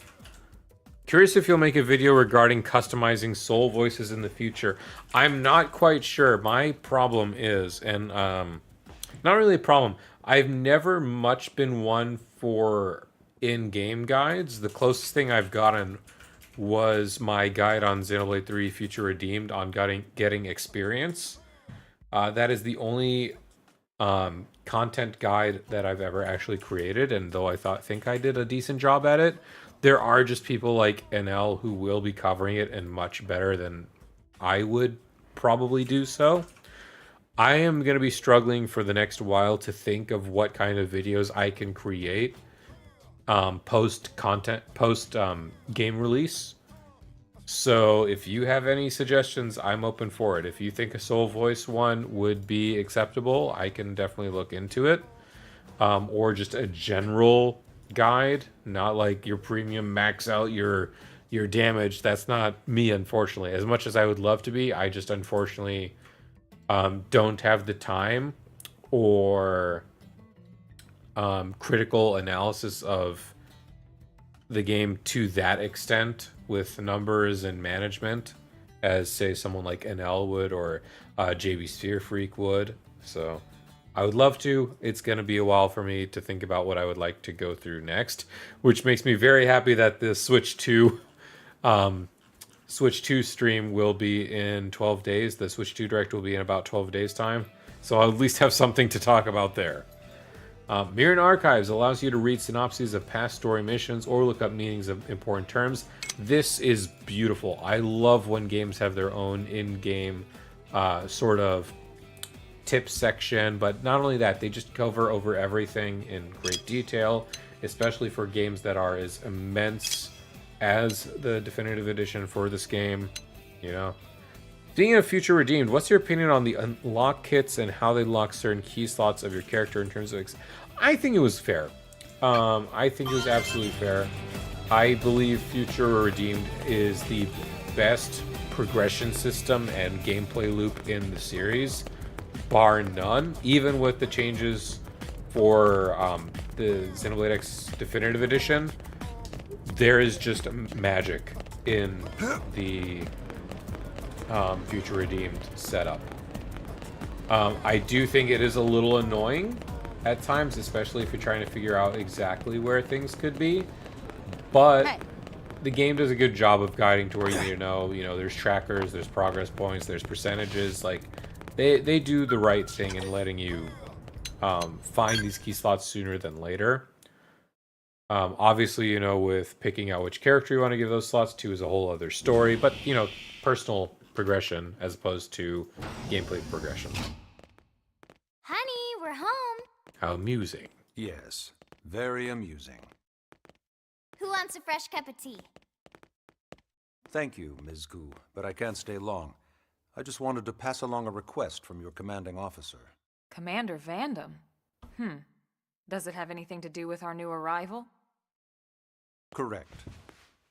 Curious if you'll make a video regarding customizing soul voices in the future. I'm not quite sure. My problem is, and not really a problem, I've never much been one for in-game guides. The closest thing I've gotten was my guide on Xenoblade 3 Future Redeemed on getting experience. That is the only content guide that I've ever actually created, and though I think I did a decent job at it, there are just people like NL who will be covering it and much better than I would probably do so. I am going to be struggling for the next while to think of what kind of videos I can create post game release. So if you have any suggestions, I'm open for it. If you think a soul voice one would be acceptable, I can definitely look into it. Or just a general guide, not like your premium max out your damage. That's not me, unfortunately. As much as I would love to be, I just unfortunately don't have the time or critical analysis of the game to that extent with numbers and management as, say, someone like NL would or JB Sphere Freak would. So I would love to. It's going to be a while for me to think about what I would like to go through next, which makes me very happy that the Switch 2 stream will be in 12 days. The Switch 2 Direct will be in about 12 days time. So I'll at least have something to talk about there. Mirren Archives allows you to read synopses of past story missions or look up meanings of important terms. This is beautiful. I love when games have their own in-game sort of tips section, but not only that, they just cover over everything in great detail, especially for games that are as immense as the definitive edition for this game, you know. Speaking of Future Redeemed, what's your opinion on the unlock kits and how they lock certain key slots of your character in terms of... I think it was fair. I think it was absolutely fair. I believe Future Redeemed is the best progression system and gameplay loop in the series, bar none. Even with the changes for the Xenoblade X Definitive Edition, there is just magic in the Future Redeemed setup. I do think it is a little annoying at times, especially if you're trying to figure out exactly where things could be. But the game does a good job of guiding to where you need to know. You know, there's trackers, there's progress points, there's percentages. Like, they do the right thing in letting you find these key slots sooner than later. Obviously, you know, with picking out which character you want to give those slots to is a whole other story. But, you know, personal progression as opposed to gameplay progression. Honey, we're home. How amusing. Yes, very amusing. Who wants a fresh cup of tea? Thank you, Ms. Gu, but I can't stay long. I just wanted to pass along a request from your commanding officer. Commander Vandam? Does it have anything to do with our new arrival? Correct.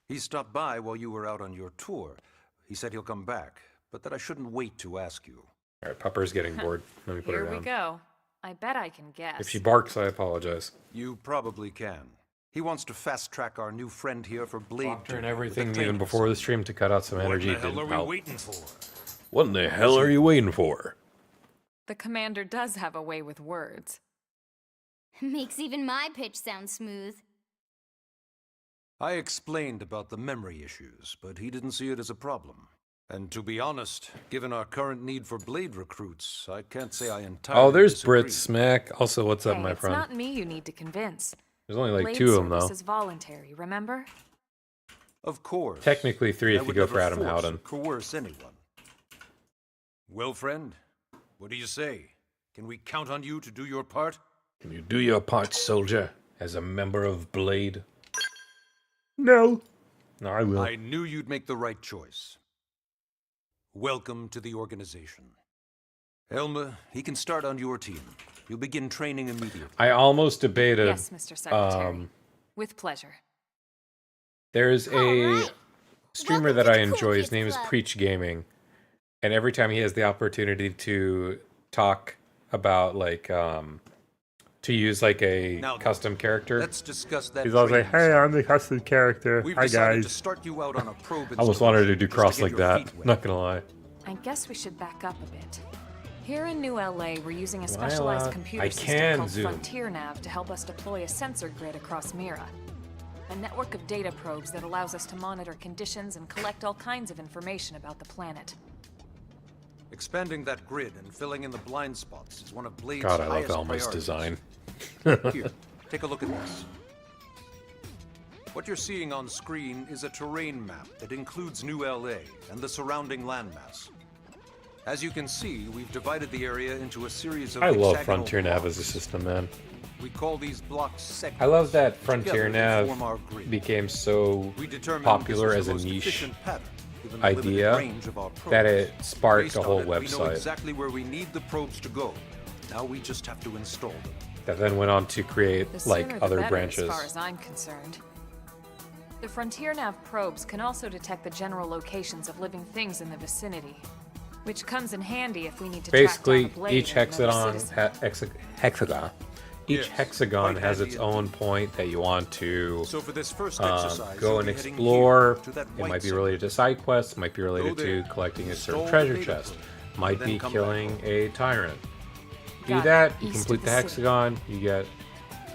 He stopped by while you were out on your tour. He said he'll come back, but that I shouldn't wait to ask you. All right, Pupper's getting bored. Let me put her Here down. we go. I bet I can guess. If she barks, I apologize. You probably can. He wants to fast-track our new friend here for Blade Doctor and Duty with a everything training even before the stream to cut out some energy What the hell didn't are we help. waiting for? What in the hell are you waiting for? The commander does have a way with words. Makes even my pitch sound smooth. I explained about the memory issues, but he didn't see it as a problem. And to be honest, given our current need for Blade recruits, I can't say I entirely Oh, there's disagree. Brit Smack. Also, what's up, Hey, my it's friend? not me you need to convince. There's only like Blade 2 of them, service though. is voluntary, remember? Of course. Technically 3 I if you would go never for Adam force Howden. or coerce anyone. Well, friend, what do you say? Can we count on you to do your part? Can you do your part, soldier, as a member of Blade? No. No, I will. I knew you'd make the right choice. Welcome to the organization. Elma, he can start on your team. You'll begin training immediately. I almost debated. Yes, Mr. Secretary. With pleasure. There's a Alright. streamer Welcome that to I the Cool enjoy. His Kids name is Club. Preach Gaming, and every time he has the opportunity to talk about like to use like a Now then, custom character, Let's discuss that. he's always like, training "Hey, I'm the custom character. We've Hi decided to guys." start you out on a probe I almost wanted to do installation cross just to like get your that. feet wet. Not gonna lie. I guess we should back up a bit. Here in New LA, we're using a Am I specialized allowed? computer I system can called zoom. Frontier Nav to help us deploy a sensor grid across Mira. A network of data probes that allows us to monitor conditions and collect all kinds of information about the planet. Expanding that grid and filling in the blind spots is one of Blade's God, I love highest Elma's priorities. design. Here, take a look at this. What you're seeing on screen is a terrain map that includes New LA and the surrounding landmass. As you can see, we've divided the area into a series of I love hexagonal Frontier Nav as a blocks. system, man. We call these blocks segments. I love that Together Frontier they form Nav our grid. became so We determined popular this as a was the most niche efficient pattern, given the limited idea range of our that probes. it sparked Based a on whole it, We know website exactly where we need the probes to go. Now we just have to install them. that then went on to create The sooner like the other better, branches. as far as I'm concerned. The Frontier Nav probes can also detect the general locations of living things in the vicinity, which comes in handy if we need to Basically, track down a blade each or another hexagon, citizen. hexagon, each Yes, hexagon quite has handy its own point that you want to So for this first exercise, go you'll and be heading explore. here to that It white might be zone. related to side quests, might be Go related there, to collecting a certain install treasure the data chest, probe, might then be come back killing home. a tyrant. Do Got it. that, you East of complete the the city. hexagon, you get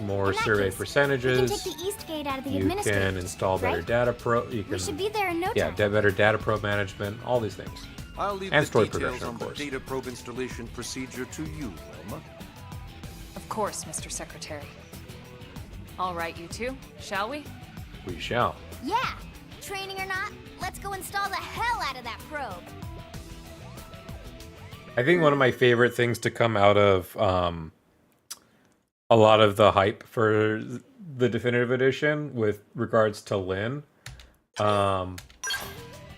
more In that survey case, percentages. We can take the East Gate out of the You can administrative, install better right? data pro. You We should can be there in no yeah, time. better data pro management, all these things. I'll leave And the story details progression, on of the course. data probe installation procedure to you, Elma. Of course, Mr. Secretary. All right, you two, shall we? We shall. Yeah! Training or not, let's go install the hell out of that probe. I think one of my favorite things to come out of a lot of the hype for the definitive edition with regards to Lynn, a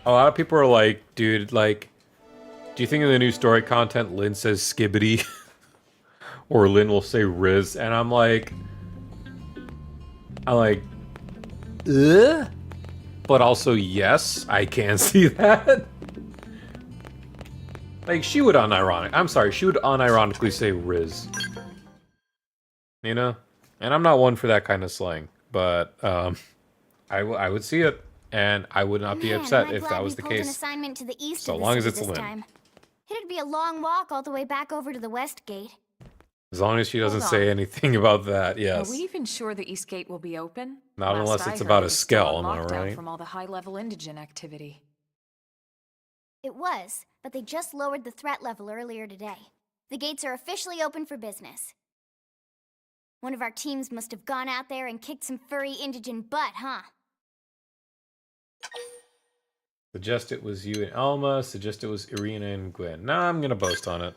lot of people are like, dude, like, do you think in the new story content Lynn says skibbity or Lynn will say Riz? And I'm like, ugh? But also, yes, I can see that. Like, she would unironically say Riz. You know? And I'm not one for that kind of slang. But, I would see it. And I would not be Man, upset am I if glad that was we the pulled an case. assignment to the east So of the long as city it's this Lynn. time. It'd be a long walk all the way back over to the West Gate. As long as she doesn't Hold say on. anything about that, yes. Are we even sure the East Gate will be open? Not Last unless I it's heard, about it a was still skell, on am I lockdown right? from all the high-level indigen activity. It was, but they just lowered the threat level earlier today. The gates are officially open for business. One of our teams must have gone out there and kicked some furry indigent butt, huh? Suggest it was you and Alma. Suggest it was Irina and Gwen. Nah, I'm gonna boast on it.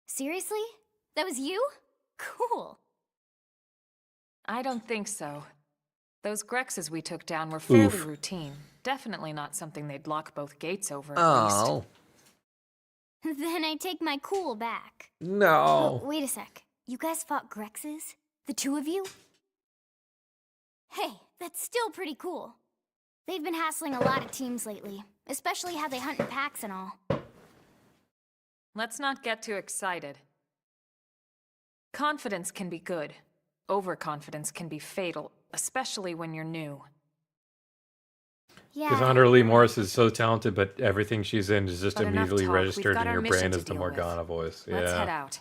Seriously? That was you? Cool. I don't think so. Those Grexes we took down were fairly Oof. routine. Definitely not something they'd lock both gates over, at Oh. Then I take my cool back. No. Oh, wait a sec. You guys fought Grexes? The two of you? Hey, that's still pretty cool. They've been hassling a lot of teams lately, especially how they hunt in packs and all. Let's not get too excited. Confidence can be good. Overconfidence can be fatal, especially when you're new. Yeah. Cassandra Lee Morris is so talented, but everything she's in is just But enough immediately talk. We've registered got in our your mission brain to as the deal Morgana voice. Let's head Yeah. out.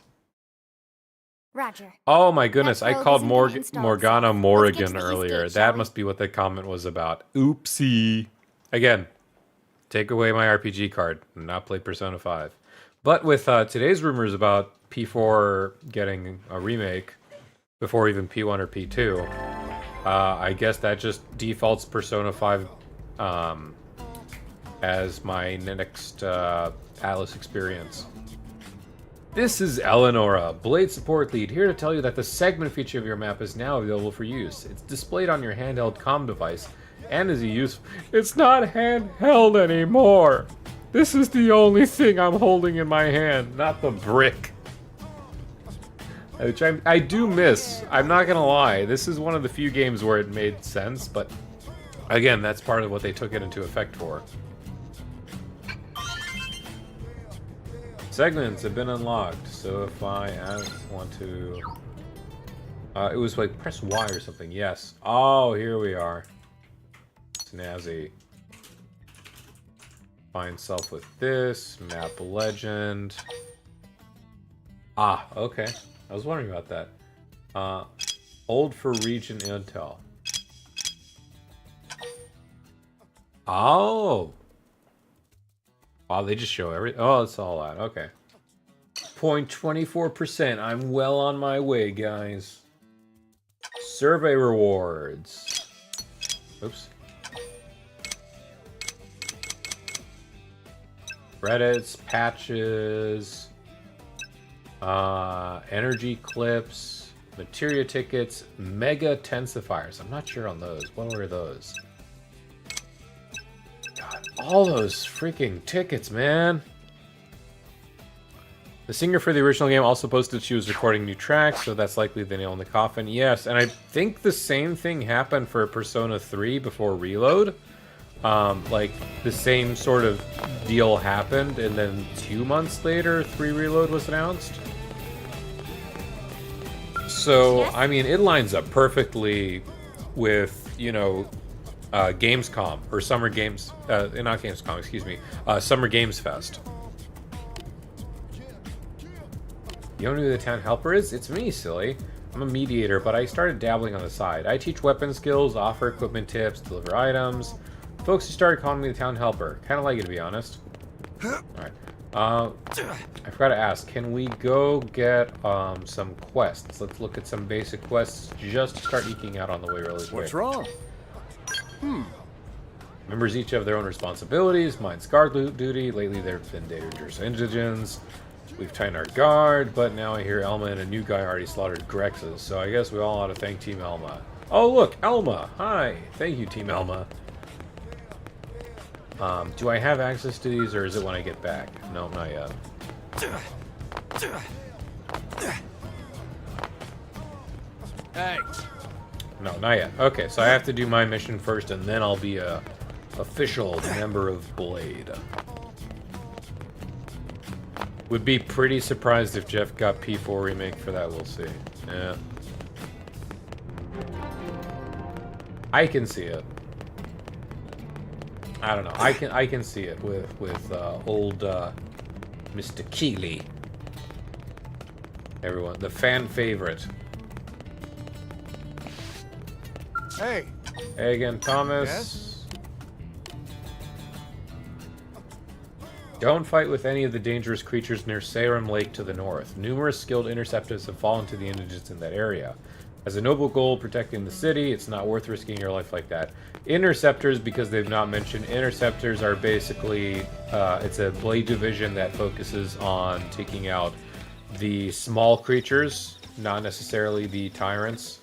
Roger. Oh my goodness, That I probe called isn't gonna install Morgana itself. Let's get Morrigan to the East earlier. Gate, shall That we? must be what the comment was about. Oopsie. Again, take away my RPG card. Not play Persona 5. But with today's rumors about P4 getting a remake before even P1 or P2, I guess that just defaults Persona 5 as my next Atlas experience. This is Eleonora, Blade Support Lead, here to tell you that the segment feature of your map is now available for use. It's displayed on your handheld comm device, and is a use. It's not handheld anymore! This is the only thing I'm holding in my hand, not the brick. Which I do miss, I'm not gonna lie. This is one of the few games where it made sense, but again, that's part of what they took it into effect for. Segments have been unlocked, so if I want to... it was like, press Y or something, yes. Oh, here we are. Snazzy. Find self with this, map legend. Ah, okay. I was wondering about that. Hold for region intel. Oh! Wow, they just show everything. Oh, it's all that. Okay. 0.24%. I'm well on my way, guys. Survey rewards. Oops. Credits, patches, energy clips, materia tickets, mega tensifiers. I'm not sure on those. What were those? God, all those freaking tickets, man. The singer for the original game also posted she was recording new tracks, so that's likely the nail in the coffin. Yes, and I think the same thing happened for Persona 3 before Reload. Like, the same sort of deal happened, and then 2 months later, 3 Reload was announced. So, I mean, it lines up perfectly with, you know, Gamescom, or Summer Games, not Gamescom, excuse me, Summer Games Fest. You don't know who the town helper is? It's me, silly. I'm a mediator, but I started dabbling on the side. I teach weapon skills, offer equipment tips, deliver items. Folks who started calling me the town helper. Kind of like it, to be honest. Alright. I forgot to ask, can we go get some quests? Let's look at some basic quests just to start eking out on the way really quick. What's wrong? Members each have their own responsibilities. Mine's guard duty. Lately there have been dangerous indigents. We've tightened our guard, but now I hear Elma and a new guy already slaughtered Grexes, so I guess we all ought to thank Team Elma. Oh look, Elma! Hi! Thank you, Team Elma. Do I have access to these, or is it when I get back? No, not yet. Hey! No, not yet. Okay, so I have to do my mission first, and then I'll be a official member of Blade. Would be pretty surprised if Jeff got P4 remake for that, we'll see. Yeah. I can see it. I don't know. I can see it with old Mr. Keeley. Everyone, the fan favorite. Hey! Hey again, Thomas. Yes? Don't fight with any of the dangerous creatures near Sarum Lake to the north. Numerous skilled interceptors have fallen to the indigents in that area. As a noble goal protecting the city, it's not worth risking your life like that. Interceptors, because they've not mentioned, interceptors are basically, it's a Blade division that focuses on taking out the small creatures, not necessarily the tyrants.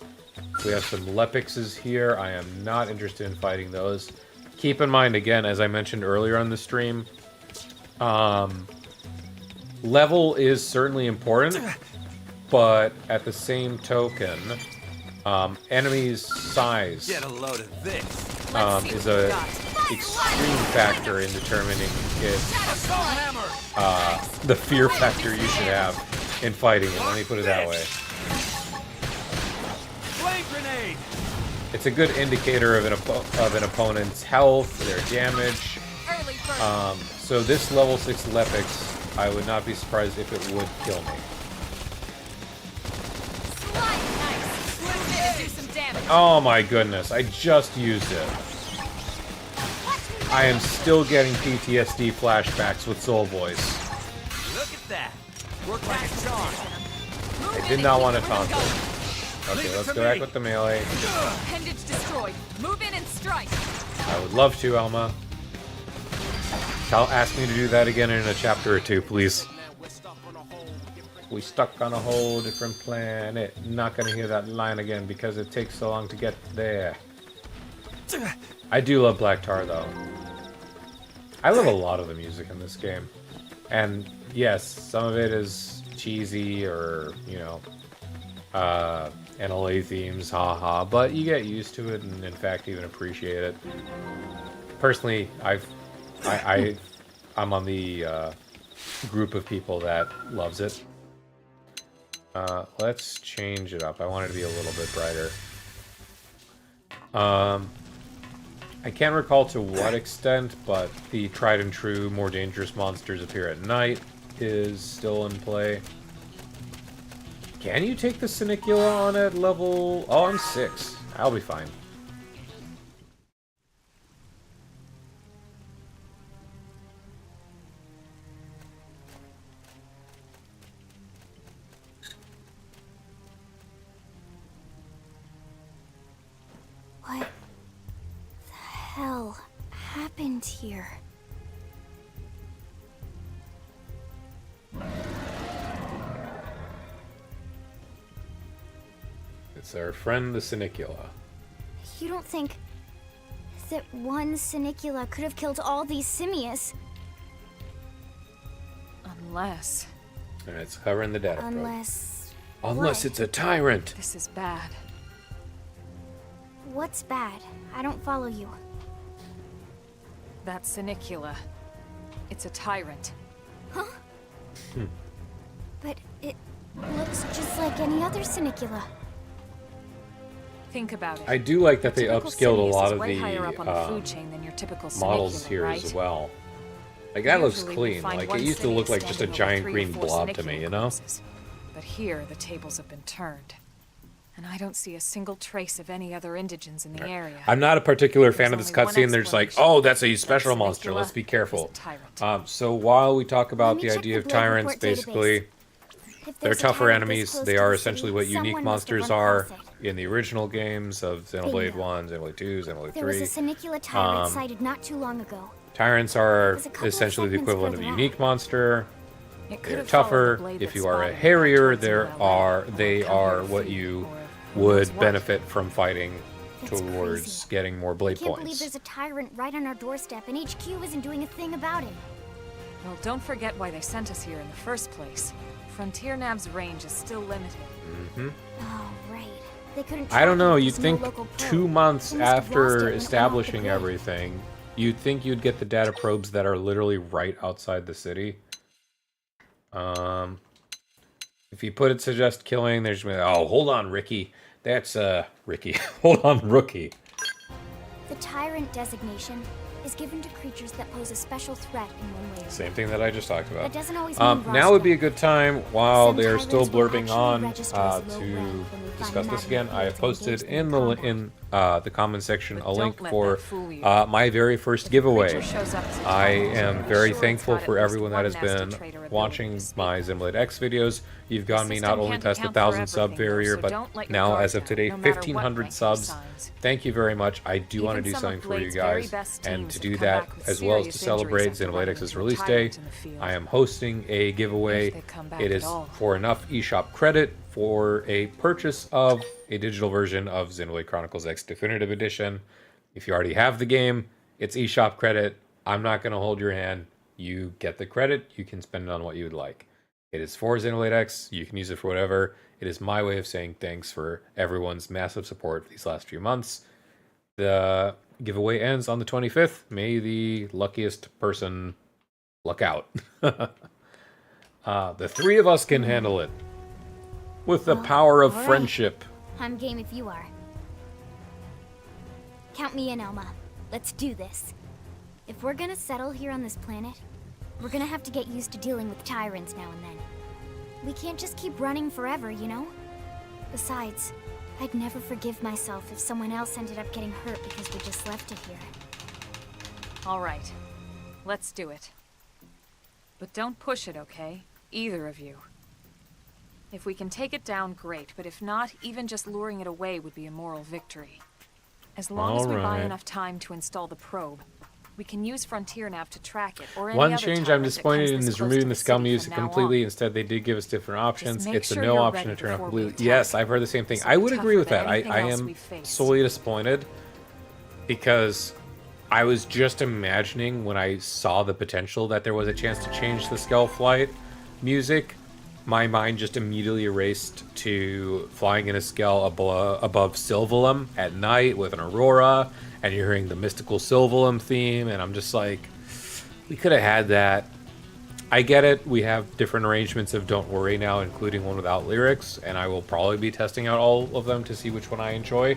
We have some Lepixes here. I am not interested in fighting those. Keep in mind, again, as I mentioned earlier on the stream, level is certainly important, but at the same token, Enemies' size Get a load of this. is a extreme factor in determining if the fear factor you should have in fighting it. Let me put it that way. Flame grenade. It's a good indicator of an opponent's health, their damage. So this level 6 Lepix, I would not be surprised if it would kill me. Oh my goodness, I just used it. I am still getting PTSD flashbacks with Soul Voice. Look at that. Work like a charm. I did not want to taunt it. Okay, let's go back with the melee. Appendage destroyed. Move in and strike. I would love to, Elma. Ask me to do that again in a chapter or two, please. We stuck on a whole different planet. Not gonna hear that line again because it takes so long to get there. I do love Black Tar, though. I love a lot of the music in this game. And yes, some of it is cheesy or, you know, NLA themes, haha, but you get used to it and in fact even appreciate it. Personally, I'm on the group of people that loves it. Let's change it up. I want it to be a little bit brighter. I can't recall to what extent, but the tried and true more dangerous monsters appear at night is still in play. Can you take the Sinicula on at level... Oh, I'm 6. I'll be fine. What the hell happened here? It's our friend the Sinicula. You don't think that one Sinicula could have killed all these simius? Unless... And it's covering the data probe. Unless Unless it's a tyrant. This is bad. What's bad? I don't follow you. That Sinicula. It's a tyrant. Huh? But it looks just like any other Sinicula. Think about it. I do like that they Typical upscaled a Simius lot is of way the higher up on the food chain than your typical models Sinicula, here right? as well. Like, that looks Usually clean. we'll find Like, one it used to look Simius like just a standing over giant 3 or green 4 blob to me, Sinicula you know? corpses. But here, the tables have been turned. And I don't see a single trace of any other indigents in the area. I'm not a particular fan of this There's only cutscene. one There's like, explanation. oh, that's a special That monster. Sinicula Let's be is careful. a tyrant. So while we talk about Let me the check idea the of blood tyrants, report basically, If they're there's a tougher tyrant this enemies. close They to are the essentially city, what unique someone must have monsters run are across it. in the original games of Xenoblade Bingo. 1, Xenoblade 2, Xenoblade There was 3. a Sinicula tyrant sighted not too long ago. Tyrants are was a couple of essentially the segments equivalent of a further unique monster. It could They're have followed the tougher. blade If that you are a spotted it harrier, towards there New are LA. they Come are here to what feed, you or who knows would what. benefit from fighting That's towards crazy. getting more blade Can't believe points. there's a tyrant right on our doorstep, and HQ isn't doing a thing about it. Well, don't forget why they sent us here in the first place. Frontier Nav's range is still limited. Oh, right. They couldn't. I don't know. track it You'd because no think local probe. 2 months They must have lost it when after it went off the establishing grid. everything, you'd think you'd get the data probes that are literally right outside the city. If you put it suggest killing, there's oh, hold on, Ricky. That's Ricky. Hold on, Rookie. The tyrant designation is given to creatures that pose a special threat in one way or Same thing that I just talked about. That doesn't always mean Now would be a Roscoe. good time, while Some they are still tyrants will blurbing actually on, register as low to rank when we discuss find this Madam again. I have Field to posted engage in the comment section But a link don't let for that fool you. my very first If a giveaway. creature shows up as a I tyrant, am be very sure it's thankful got at for least everyone that one has nasty been trait or ability watching to speak my of. Xenoblade X videos. You've gotten me not system only can't past account 1,000 for sub everything, though, barrier, so but don't let your now guard as of down, today, no matter what 1,500 rank subs. you signs. Thank you very much. I do want to Even do some something of for you Blade's very guys, best and teams to have do come that, back with as well as to serious celebrate injuries after Xenoblade running X's into a release day, tyrant in the field. I am hosting a giveaway. If they come back It at is all. for enough eShop credit for a purchase of a digital version of Xenoblade Chronicles X Definitive Edition. If you already have the game, it's eShop credit. I'm not going to hold your hand. You get the credit. You can spend it on what you would like. It is for Xenoblade X. You can use it for whatever. It is my way of saying thanks for everyone's massive support for these last few months. The giveaway ends on the 25th. May the luckiest person luck out. The three of us can handle it. With the power of all right. friendship. I'm game if you are. Count me in, Elma. Let's do this. If we're gonna settle here on this planet, we're gonna have to get used to dealing with tyrants now and then. We can't just keep running forever, you know? Besides, I'd never forgive myself if someone else ended up getting hurt because we just left it here. All right. Let's do it. But don't push it, okay? Either of you. If we can take it down, great. But if not, even just luring it away would be a moral victory. As long as we buy enough time to install the probe, we can use Frontier Nav to track it, or any One other change I'm tyrant that disappointed comes in this is close removing to the city scum from music now completely. on. Instead, they did give us different options. make It's a sure no you're option to ready turn off before we completely. attack. Yes, I've heard the same thing. This I will be would agree tougher with than that. I anything else am we've faced. solely disappointed because I was just imagining when I saw the potential that there was a chance to change the Skull Flight music. My mind just immediately erased to flying in a Skell above Sylvalum at night with an aurora, and you're hearing the mystical Sylvalum theme, and I'm just like, we could have had that. I get it. We have different arrangements of Don't Worry now, including one without lyrics, and I will probably be testing out all of them to see which one I enjoy.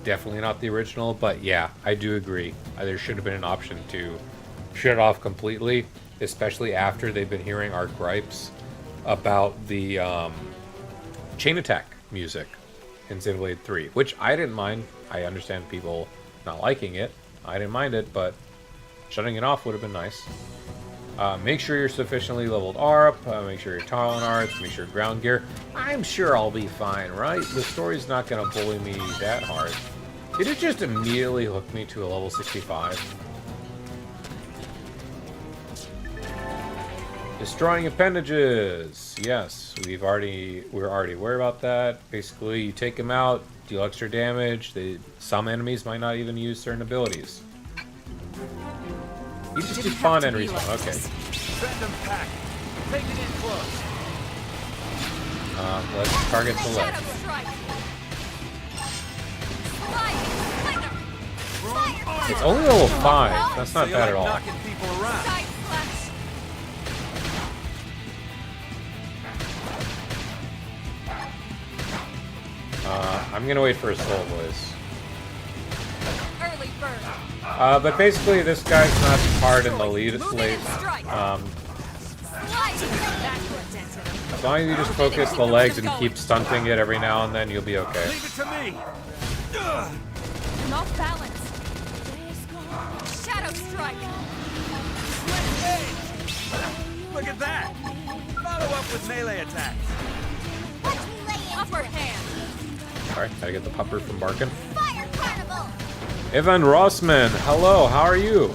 Definitely not the original, but yeah, I do agree. There should have been an option to shut it off completely, especially after they've been hearing our gripes about the chain attack music in Xenoblade 3, which I didn't mind. I understand people not liking it. I didn't mind it, but shutting it off would have been nice. Make sure you're sufficiently leveled up. Make sure you're Talon Arts. Make sure ground gear. I'm sure I'll be fine, right? The story's not going to bully me that hard. Did it just immediately hook me to a level 65? Destroying appendages. Yes, we're already aware about that. Basically, you take them out, deal extra damage. Some enemies might not even use certain abilities. You just despawn and respawn. Okay. Random pack. Take it in close. Let's target the leg. It's only level 5. That's not bad at all. Knocking people around. I'm gonna wait for a soul voice. Early bird. But basically, this guy's not hard in the lead. As long as you just focus the legs and keep stunting it every now and then, you'll be okay. Leave it to me. I'm off balance. Shadow strike. Look at that. Follow up with melee attacks. Upper hand. Alright, gotta get the pupper from Barkin. Fire Carnival! Evan Rossman, hello, how are you?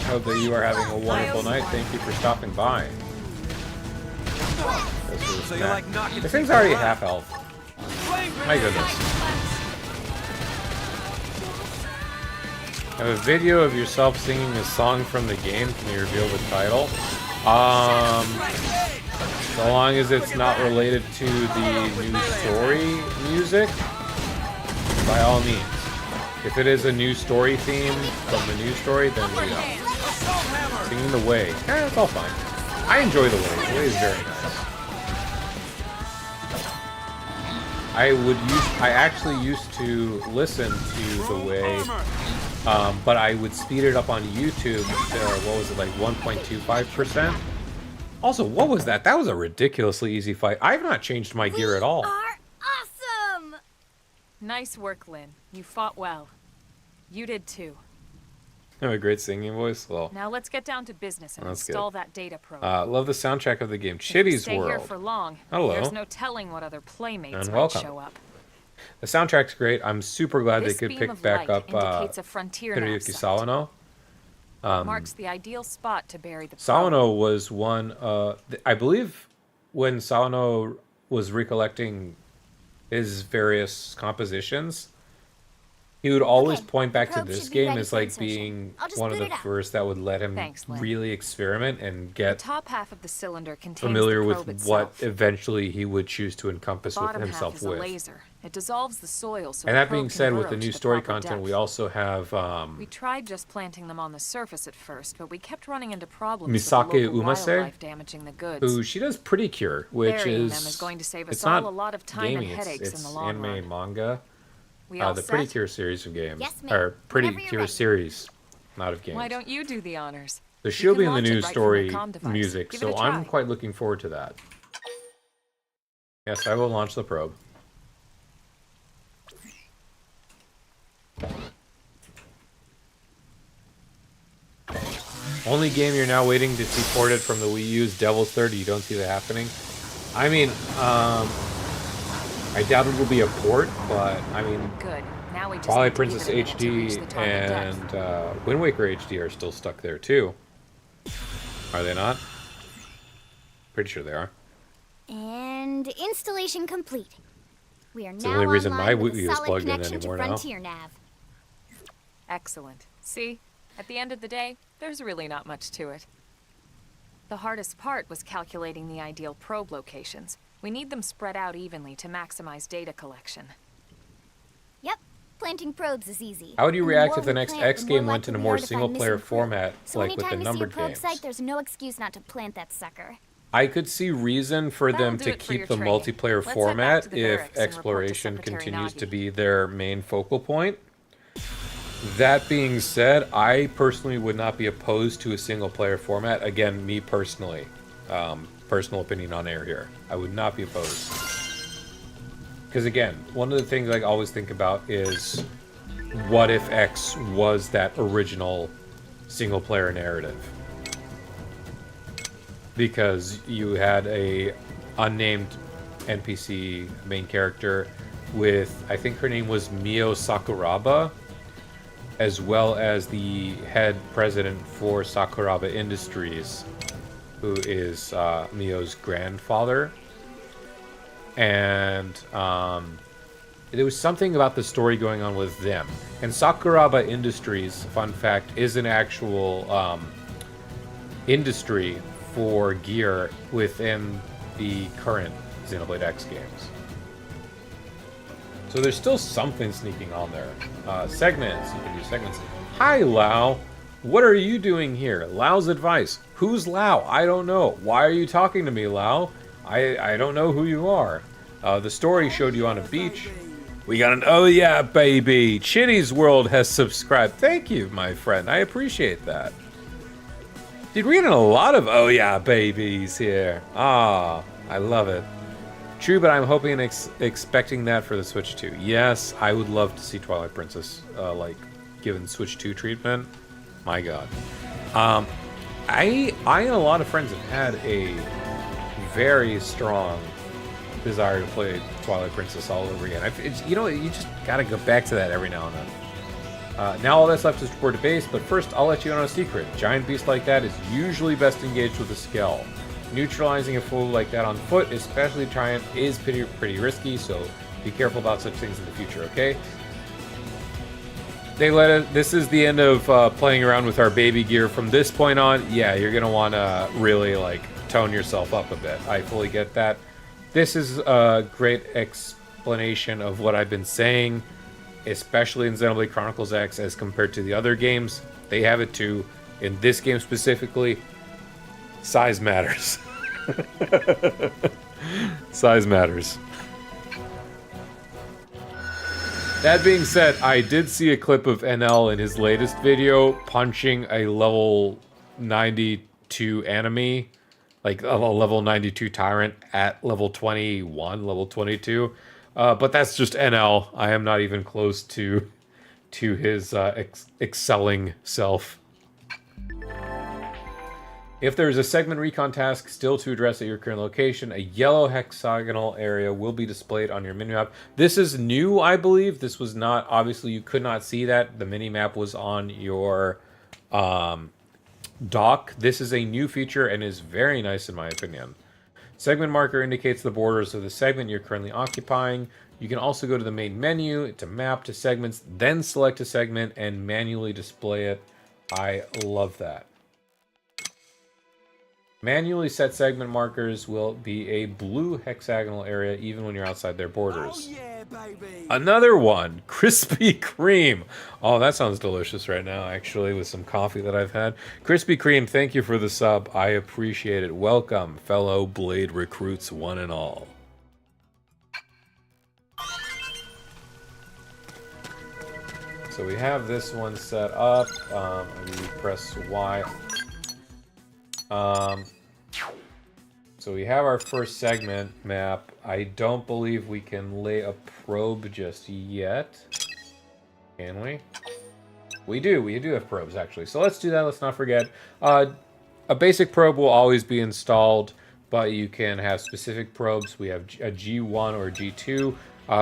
Hope that you are having a wonderful night. Thank you for stopping by. So you like knocking This thing's people already around. half health. My goodness. I have a video of yourself singing a song from the game. Can you reveal the title? So long as it's not related to the new story music, by all means. If it is a new story theme from the new story, then yeah. Singing the Way. Yeah, it's all fine. I enjoy the Way. The Way is very nice. I actually used to listen to the Way, but I would speed it up on YouTube to, what was it, like 1.25%? Also, what was that? That was a ridiculously easy fight. I've not changed my gear at all. Are awesome! Nice work, Lynn. You fought well. You did too. I have a great singing voice. Well, Now let's get down to business and That's install good. that data probe. Love the soundtrack of the game. If we Chitty's stay here World. for long, Hello. there's no telling what other playmates And might welcome. show up. The soundtrack's great. I'm super glad This they could beam pick of back light up indicates a frontier nav Hiroyuki site. Sawano. Marks the ideal spot to bury the probe. Sawano was one, I believe when Sawano was recollecting his various compositions, he would always Okay, point back the to probe this should be game ready as for like insertion. being I'll just one of boot the it up. first that would let him Thanks, Lynn. really experiment and The get top half of the cylinder contains familiar the with probe what itself. eventually he would choose to The encompass with bottom half himself is a with. laser. It dissolves the soil so And the that probe being can said, with burrow the to new story proper content, we depth. also have We tried just planting them on the surface at first, but we kept running into problems Misake with the local Umase, wildlife damaging the goods. who she does Pretty Cure, which Burying is them is going to save it's us all not a lot of time gaming, and headaches it's in the long anime run. and manga. We all The Pretty set? Cure series of games, Yes, ma'am. or Pretty Whenever you're Cure ready. series, not of games. Why don't you do the honors? So You she'll can be in the launch it new right from story your comm device. music, Give it so a I'm try. quite looking forward to that. Yes, I will launch the probe. Only game you're now waiting to see ported from the Wii U's Devil's 30. You don't see that happening? I mean, I doubt it will be a port, but I mean, Good. Now we just Twilight need to give Princess it a minute to reach HD the target and depth. Wind Waker HD are still stuck there too. Are they not? Pretty sure they are. And installation complete. We are the now only reason online my with Wii a is solid plugged in connection to anymore now. Frontier Nav. Excellent. See? At the end of the day, there's really not much to it. The hardest part was calculating the ideal probe locations. We need them spread out evenly to maximize data collection. Yep, planting probes is easy. How would you And react more if the we next plant, X the more game went likely in a we more are to find single-player missing probe. format, So like with anytime the we see a numbered probe games? site, there's no excuse not to plant that sucker. I could see reason for That'll them do to it for keep your the training. multiplayer Let's head back format to the if barracks and report to exploration Secretary continues Nagi. to be their main focal point. That being said, I personally would not be opposed to a single-player format. Again, me personally. Personal opinion on air here. I would not be opposed. Because again, one of the things I always think about is, what if X was that original single-player narrative? Because you had a unnamed NPC main character with, I think her name was Mio Sakuraba, as well as the head president for Sakuraba Industries, who is Mio's grandfather. And there was something about the story going on with them. And Sakuraba Industries, fun fact, is an actual industry for gear within the current Xenoblade X games. So there's still something sneaking on there. Segments, you can do segments. Hi, Lao. What are you doing here? Lao's advice. Who's Lao? I don't know. Why are you talking to me, Lao? I don't know who you are. The story showed you on a beach. We got an oh yeah, baby. Chitty's World has subscribed. Thank you, my friend. I appreciate that. Dude, we're getting a lot of oh yeah, babies here. Ah, I love it. True, but I'm hoping and expecting that for the Switch 2. Yes, I would love to see Twilight Princess, like, given Switch 2 treatment. My god. I and a lot of friends have had a very strong desire to play Twilight Princess all over again. You know, you just gotta go back to that every now and then. Now all that's left is to report to base, but first I'll let you in on a secret. Giant beast like that is usually best engaged with a skill. Neutralizing a foe like that on foot, especially giant, is pretty risky, so be careful about such things in the future, okay? This is the end of playing around with our baby gear. From this point on, yeah, you're gonna want to really like tone yourself up a bit. I fully get that. This is a great explanation of what I've been saying, especially in Xenoblade Chronicles X as compared to the other games. They have it too. In this game specifically, size matters. Size matters. That being said, I did see a clip of NL in his latest video punching a level 92 enemy, like a level 92 tyrant at level 21, level 22. But that's just NL. I am not even close to his excelling self. If there is a segment recon task still to address at your current location, a yellow hexagonal area will be displayed on your minimap. This is new, I believe. This was not, obviously you could not see that. The minimap was on your dock. This is a new feature and is very nice in my opinion. Segment marker indicates the borders of the segment you're currently occupying. You can also go to the main menu to map to segments, then select a segment and manually display it. I love that. Manually set segment markers will be a blue hexagonal area even when you're outside their borders. Oh yeah, baby. Another one, Krispy Kreme. Oh, that sounds delicious right now, actually, with some coffee that I've had. Krispy Kreme, thank you for the sub. I appreciate it. Welcome, fellow Blade recruits, one and all. So we have this one set up. We press Y. So we have our first segment map. I don't believe we can lay a probe just yet. Can we? We do have probes, actually. So let's do that, let's not forget. A basic probe will always be installed, but you can have specific probes. We have a G1 or G2.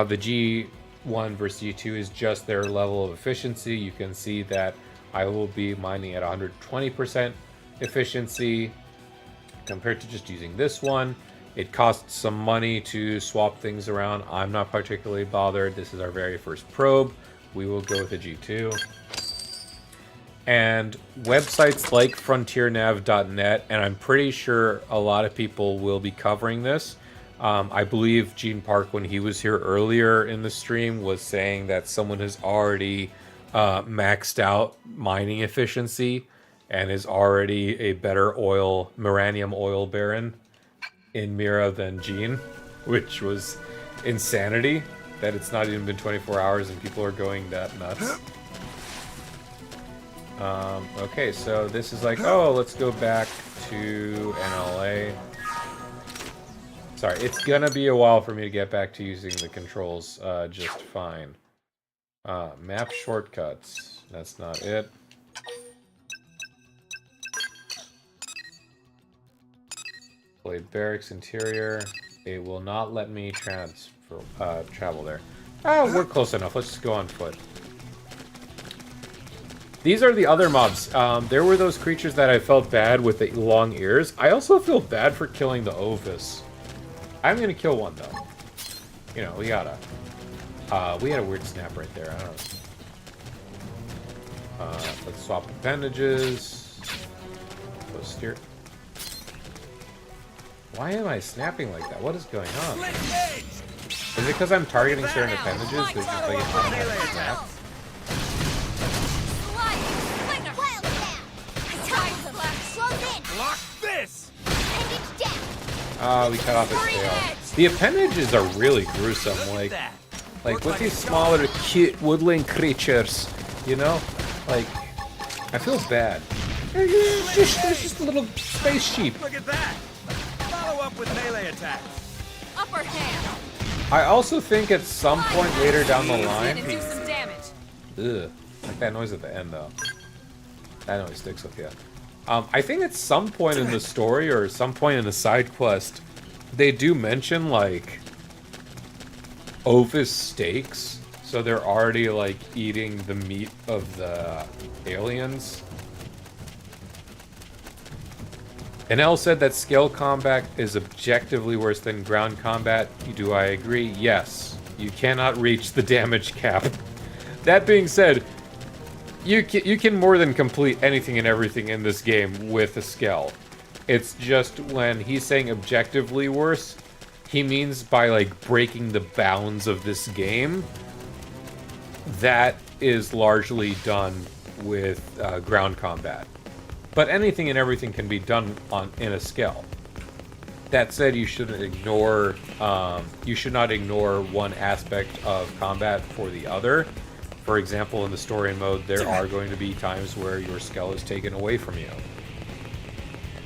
The G1 versus G2 is just their level of efficiency. You can see that I will be mining at 120% efficiency compared to just using this one. It costs some money to swap things around. I'm not particularly bothered. This is our very first probe. We will go with a G2. And websites like frontiernav.net, and I'm pretty sure a lot of people will be covering this. I believe Gene Park, when he was here earlier in the stream, was saying that someone has already maxed out mining efficiency and is already a better Miranium oil baron in Mira than Gene, which was insanity that it's not even been 24 hours and people are going that nuts. Okay, so this is like, oh, let's go back to NLA. Sorry, it's gonna be a while for me to get back to using the controls just fine. Map shortcuts, that's not it. Blade Barracks interior. It will not let me travel there. Oh, we're close enough. Let's just go on foot. These are the other mobs. There were those creatures that I felt bad with the long ears. I also feel bad for killing the Ovis. I'm gonna kill one though. You know, we gotta. We had a weird snap right there. I don't know. Let's swap appendages. Let's steer. Why am I snapping like that? What is going on? Is it because I'm targeting certain appendages? They're just like an automatic snap? Lock this. We cut off his tail. The appendages are really gruesome. Like with these smaller, cute woodland creatures, you know? Like, I feel bad. It's just a little space sheep. Look at that. Follow up with melee attacks. Upper hand. I also think at some point later down the line... Do some damage. Ugh. Like that noise at the end, though. That noise sticks with you. I think at some point in the story, or some point in the side quest, they do mention, like, Ovis steaks. So they're already, like, eating the meat of the aliens. And Elle said that scale combat is objectively worse than ground combat. Do I agree? Yes. You cannot reach the damage cap. That being said, you can more than complete anything and everything in this game with a scale. It's just when he's saying objectively worse, he means by, like, breaking the bounds of this game. That is largely done with ground combat. But anything and everything can be done in a scale. That said, you shouldn't ignore. You should not ignore one aspect of combat for the other. For example, in the story mode, there are going to be times where your scale is taken away from you.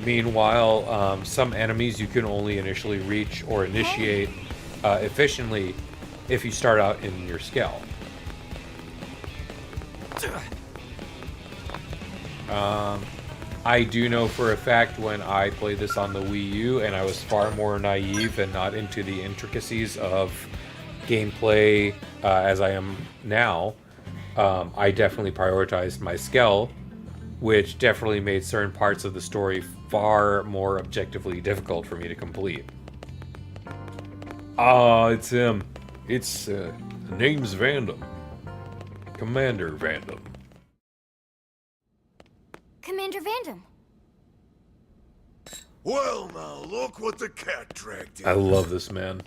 Meanwhile, some enemies you can only initially reach or initiate efficiently if you start out in your scale. I do know for a fact when I played this on the Wii U and I was far more naive and not into the intricacies of gameplay as I am now, I definitely prioritized my scale which definitely made certain parts of the story far more objectively difficult for me to complete. Ah, it's him. It's, the name's Vandam. Commander Vandam. Commander Vandam. Well, now, look what the cat dragged in. I love this man.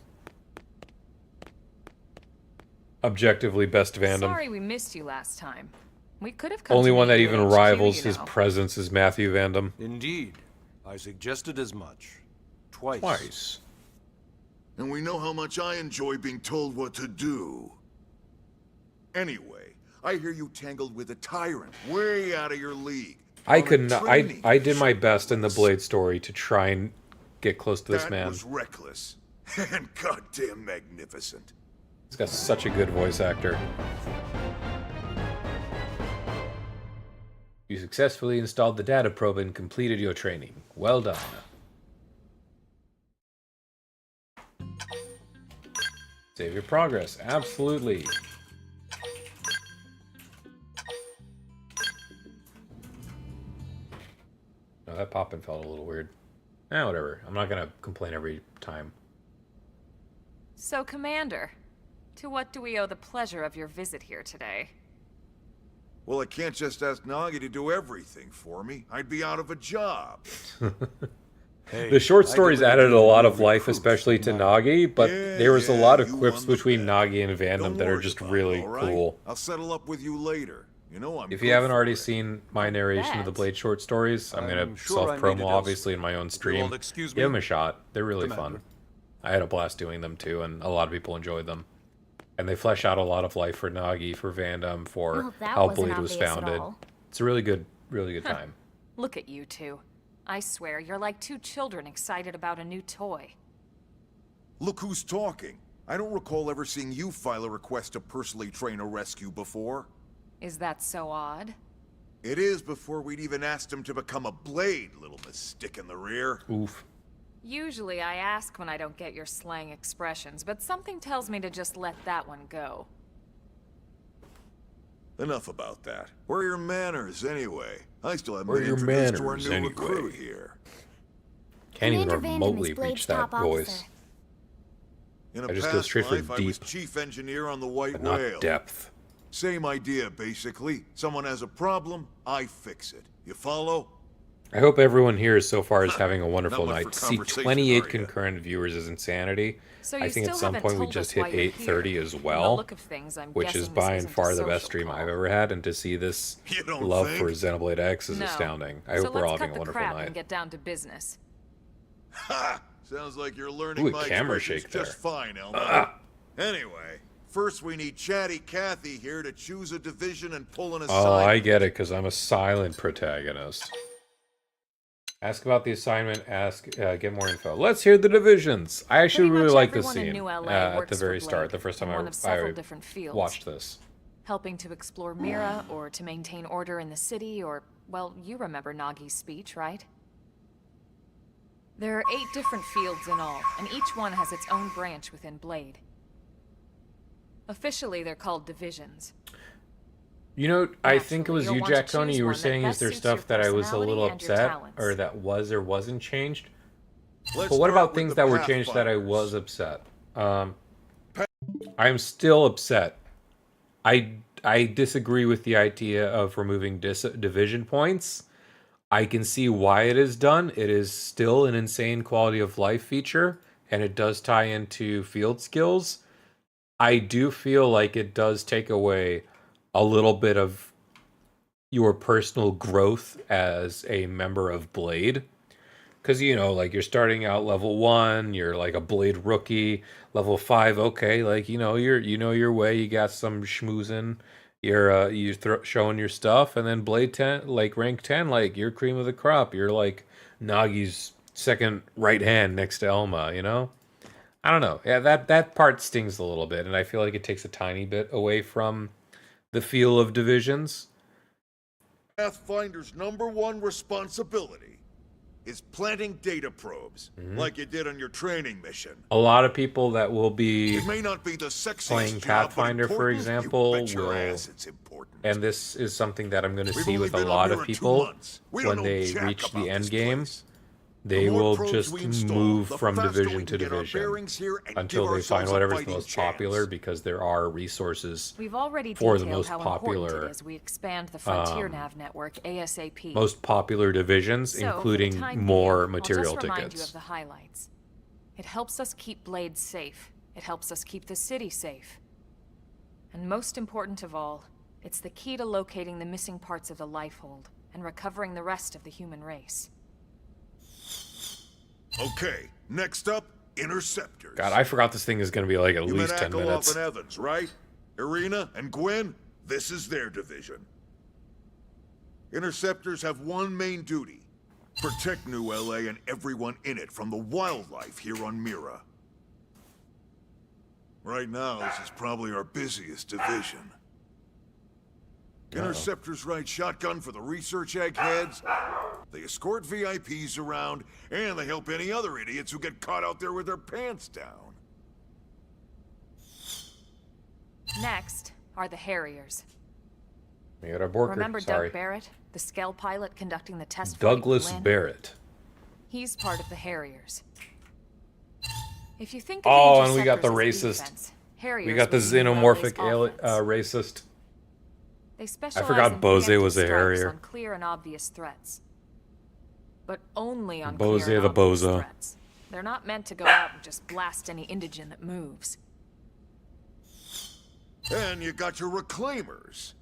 Objectively best Vandam. Sorry we missed you last time. We could have come Only to one meet that you even at HQ, rivals you his know. presence is Matthew Vandam. Indeed. I suggested as much. Twice. Twice. And we know how much I enjoy being told what to do. Anyway, I hear you tangled with a tyrant, way out of your league. I on a could not. training I did my ship. best in the Blade story to try and get close to this That man. was reckless. And goddamn magnificent. He's got such a good voice actor. You successfully installed the data probe and completed your training. Well done. Save your progress. Absolutely. No, that popping felt a little weird. Whatever. I'm not gonna complain every time. So, Commander, to what do we owe the pleasure of your visit here today? Well, I can't just ask Nagi to do everything for me. I'd be out of a job. The short stories added a lot of life, especially to Nagi, but there was a lot of quips between Nagi and Vandam that are just really cool. I'll settle up with you later. You know I'm If you good haven't for already it. seen my narration of the Blade short stories, I'm gonna sure I made self-promo it obviously in my own You'll stream. all excuse Give them me, a shot. They're really Commander. fun. I had a blast doing them too, and a lot of people enjoyed them. And they flesh out a lot of life for Nagi, for Vandam, for Well, that how wasn't Blade was obvious at founded. all. It's a really good time. Look at you two. I swear, you're like two children excited about a new toy. Look who's talking. I don't recall ever seeing you file a request to personally train a rescue before. Is that so odd? It is before we'd even asked him to become a blade, little miss stick in the rear. Oof. Usually I ask when I don't get your slang expressions, but something tells me to just let that one go. Enough about that. Where are your manners, anyway? I still haven't Where been are your introduced to our manners, new anyway? recruit here. Can't even Commander Vandam remotely is Blade's reach that top voice. officer. In a I just past go straight for life, I was deep, chief engineer on the White but not Whale. depth. Same idea, basically. Someone has a problem, I fix it. You follow? I hope everyone here so far is having a wonderful Not much night. for To see conversation, 28 are ya? concurrent viewers is insanity. So you I think at still some haven't point we told just us hit why you're 8:30 here. as From well, the look of things, I'm which is guessing by this and isn't far a the best social stream call. I've ever had, and to see this You don't love think? for Xenoblade X is No. astounding. I So hope we're all let's having cut a the wonderful crap night. and get down to business. Ha! Sounds like you're learning Ooh, a my camera expressions shake there. just fine, Elmo. Anyway, first we need Chatty Cathy here to choose a division and pull an assignment. Oh, I get it, because I'm a silent protagonist. Ask about the assignment, get more info. Let's hear the divisions. I actually Pretty really much like this everyone in scene New LA at works the for very Blade, start, the first time in one of several I different fields. watched this. Helping to explore Mira, or to maintain order in the city, or, well, you remember Nagi's speech, right? There are 8 different fields in all, and each one has its own branch within Blade. Officially, they're called divisions. You know, I think it Naturally, was you'll you, want to Jack Tony, choose you were one that saying is best there suits your stuff that I was a little personality and your upset, talents. or that was or wasn't changed? Let's But what start about with things the that were changed that I Pathfinders. was upset? I'm still upset. I disagree with the idea of removing division points. I can see why it is done. It is still an insane quality of life feature, and it does tie into field skills. I do feel like it does take away a little bit of your personal growth as a member of Blade. Because, you know, like, you're starting out level 1, you're like a Blade rookie. Level 5, okay, like, you know your way, you got some schmoozing. You're showing your stuff, and then Blade 10, like, rank 10, like, you're cream of the crop. You're like Nagi's second right hand next to Elma, you know? I don't know. Yeah, that part stings a little bit, and I feel like it takes a tiny bit away from the feel of divisions. Pathfinder's #1 responsibility. is planting data probes, like you did on your training mission. A lot of people that will be It may not be the sexiest playing job, but Pathfinder, for important? example, You bet your will, ass it's important. and this is something that I'm going to We've see only with a been on lot of Mirror 2 people months. We don't when know they jack reach about the end this game. place. They The more will probes just we install, move the from faster division we to can get our division bearings here and until give they find ourselves a whatever's fighting most chance. popular, because there are resources We've already for the detailed most how important popular, it is we expand the Frontier Nav network ASAP. most popular divisions, So, for the including time more being, material I'll just remind you tickets. of the highlights. It helps us keep Blade safe. It helps us keep the city safe. And most important of all, it's the key to locating the missing parts of the Lifehold and recovering the rest of the human race. Okay, next up, Interceptors. God, I forgot this thing is going to be like at You least met 10 Akalov minutes. and Evans, right? Irina and Gwen, this is their division. Interceptors have one main duty. Protect New LA and everyone in it from the wildlife here on Mira. Right now, this is probably our busiest division. Interceptors ride shotgun for the research eggheads. They escort VIPs around, and they help any other idiots who get caught out there with their pants down. Next are the Harriers. We got our Borker, Remember sorry. Doug Barrett, the Skell pilot conducting the test flight with Douglas Lynn? Barrett. He's part of the Harriers. If you think Oh, of and we got the Interceptors as racist. defense, Harriers We got the would be xenomorphic ULA's offense. racist. They specialize forgot in Bose preemptive was a strikes Harrier. on clear and obvious threats. But only on Bose clear and the obvious Bozo. threats. They're not meant to go out and just blast any indigene that moves. And you got your Reclaimers.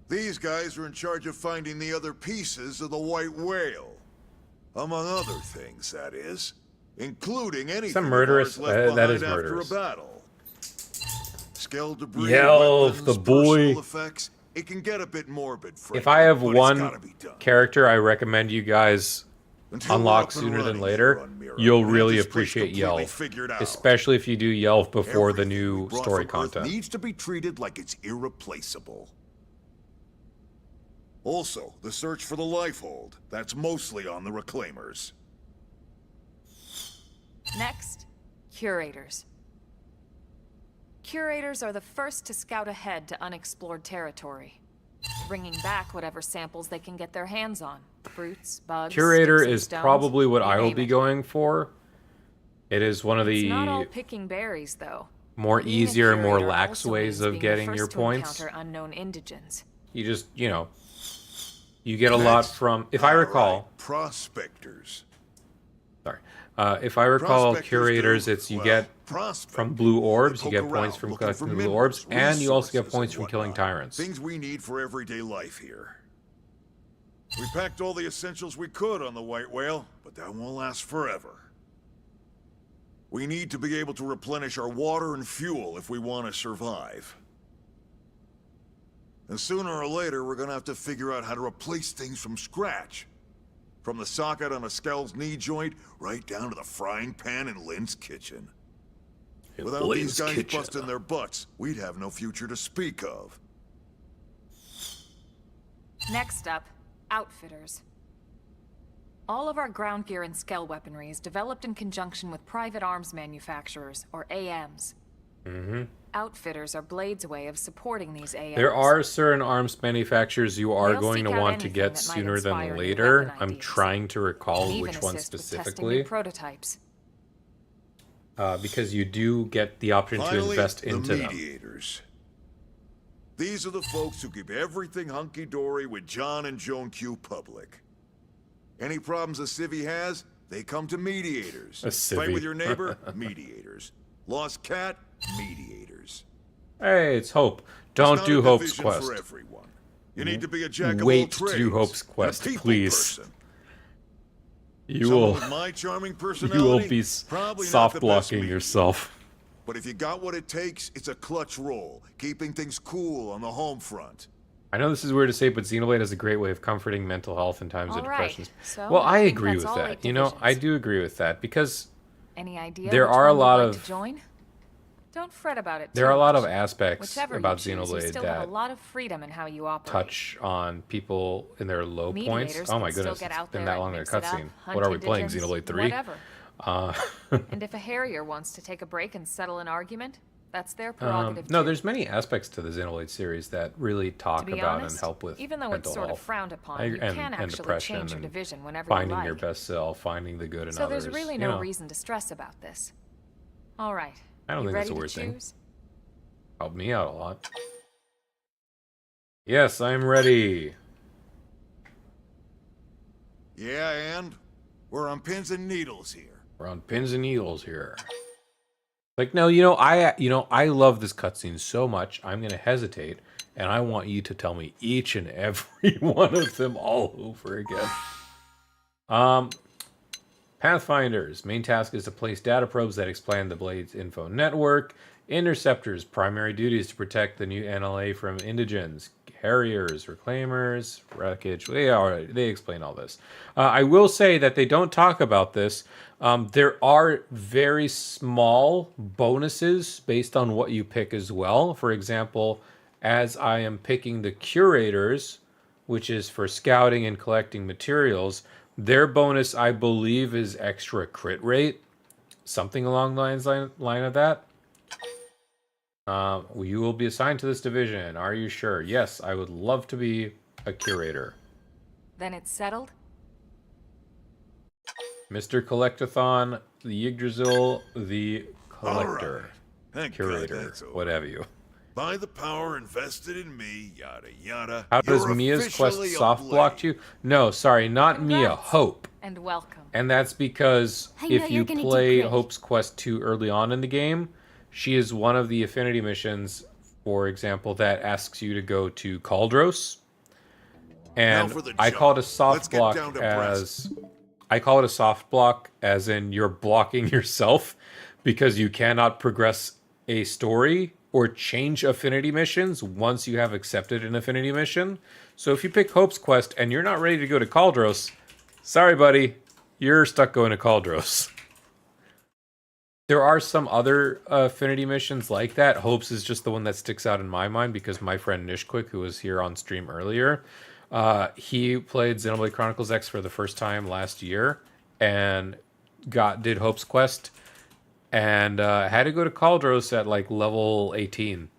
These guys are in charge of finding the other pieces of the White Whale. Among other things, that is. Including anything murderous- of ours left that behind is after murderous. a battle. Skell debris, Yelf, weapons, the boy. personal effects. It can get a bit morbid, frankly, If I have but it's one gotta be done. character I recommend you guys Until we're unlock up and sooner than running later, here on Mira, you'll we'll have really this place appreciate completely Yelf. figured out. Especially if you do Yelf before the Everything we new brought story from Earth content. needs to be treated like it's irreplaceable. Also, the search for the Lifehold. That's mostly on the Reclaimers. Next, Curators. Curators are the first to scout ahead to unexplored territory, bringing back whatever samples they can get their hands on. Fruits, bugs, Curator sticks and is stones, probably what you I will name be it. going for. It is one of It's not all the picking berries, though. more Being a easier and more curator lax also ways means of being the getting first your to points. encounter unknown indigents. You just, you know, you get a lot Next. from, if I recall, Alright, Prospectors. sorry, if I recall, Prospectors curators, do, it's you well, get prospect. from blue orbs, They you get poke points around from looking collecting for blue orbs, minerals, and you also get resources, points and from killing whatnot. tyrants. Things we need for everyday life here. We packed all the essentials we could on the White Whale, but that won't last forever. We need to be able to replenish our water and fuel if we want to survive. And sooner or later, we're gonna have to figure out how to replace things from scratch. From the socket on a Skell's knee joint, right down to the frying pan in Lynn's kitchen. In Without Lynn's these guys kitchen. busting their butts, we'd have no future to speak of. Next up, Outfitters. All of our ground gear and Skell weaponry is developed in conjunction with private arms manufacturers, or AMs. Outfitters are Blade's way of supporting these AMs. There are certain arms manufacturers you are They'll going to seek out want to anything get that might sooner inspire than new later. weapon I'm ideas. trying to recall And even which one assist with testing new specifically, prototypes. because you do get the option to Finally, invest the into them. mediators. These are the folks who keep everything hunky-dory with John and Joan Q public. Any problems a civvy has, they come to mediators. A Fight civvy. with your neighbor, mediators. Lost cat, mediators. Hey, it's Hope. It's Don't not do a Hope's division quest. for everyone. You need to be a jack of all Wait to trades. do Hope's and a quest, people please. person. You Someone will, with my charming you personality, will be probably not soft the best blocking mediator. yourself. But if you got what it takes, it's a clutch role, keeping things cool on the home front. I know this is weird to say, but Xenoblade is a great way of comforting mental health in times of All right, depression. so Well, I I think agree that's with all that. 8 You know, I divisions. do agree with that because Any idea There which are a one you'd lot like of- to join? Don't fret about it. There are a lot of much. aspects Whichever about you choose, you Xenoblade still have that a lot of freedom in how you operate. touch on people in their low points. Mediators Oh my can still goodness, get it's out been there that long and in a mix it up, cutscene. hunt What are we playing, indigents, Xenoblade 3? Whatever. And if a Harrier wants to take a break and settle an argument, that's their prerogative No, too. there's many aspects to the Xenoblade series that really talk To be about honest, and help with even though it's mental sort of health. frowned upon, I- you can actually depression change your and division whenever finding you like. your best self, finding the good in So others. there's really you no know. reason to stress about this. All right. I don't you think ready that's a to weird thing. choose? Helped me out a lot. Yes, I'm ready. Yeah, and? We're on pins and needles here. We're on pins and needles here. Like, no, I love this cutscene so much, I'm going to hesitate, and I want you to tell me each and every one of them all over again. Pathfinders. Main task is to place data probes that expand the Blade's info network. Interceptors. Primary duty is to protect the new NLA from indigents. Harriers, reclaimers, wreckage. They explain all this. I will say that they don't talk about this. There are very small bonuses based on what you pick as well. For example, as I am picking the curators, which is for scouting and collecting materials, their bonus, I believe, is extra crit rate. Something along the line of that. You will be assigned to this division. Are you sure? Yes, I would love to be a curator. Then it's settled? Mr. Collectathon, the Yggdrasil, the Collector. Thank Curator, God that's over. what have you. By the power invested in me, yada yada. How does you're Mia's quest officially a soft blocked Blade. you? No, sorry, not Mia, Congrats. Hope. And welcome. And that's because I know if you you're gonna do play great. Hope's quest too early on in the game, she is one of the affinity missions, for example, that asks you to go to Kaldros. And Now for the I job. call it a soft Let's get block down to as I call it a soft block as in you're blocking yourself because you cannot progress a story or change affinity missions once you have accepted an affinity mission. So if you pick Hope's quest and you're not ready to go to Kaldros, sorry buddy, you're stuck going to Kaldros. There are some other affinity missions like that. Hope's is just the one that sticks out in my mind because my friend Nishquick, who was here on stream earlier, he played Xenoblade Chronicles X for the first time last year and did Hope's quest and had to go to Kaldros at like level 18.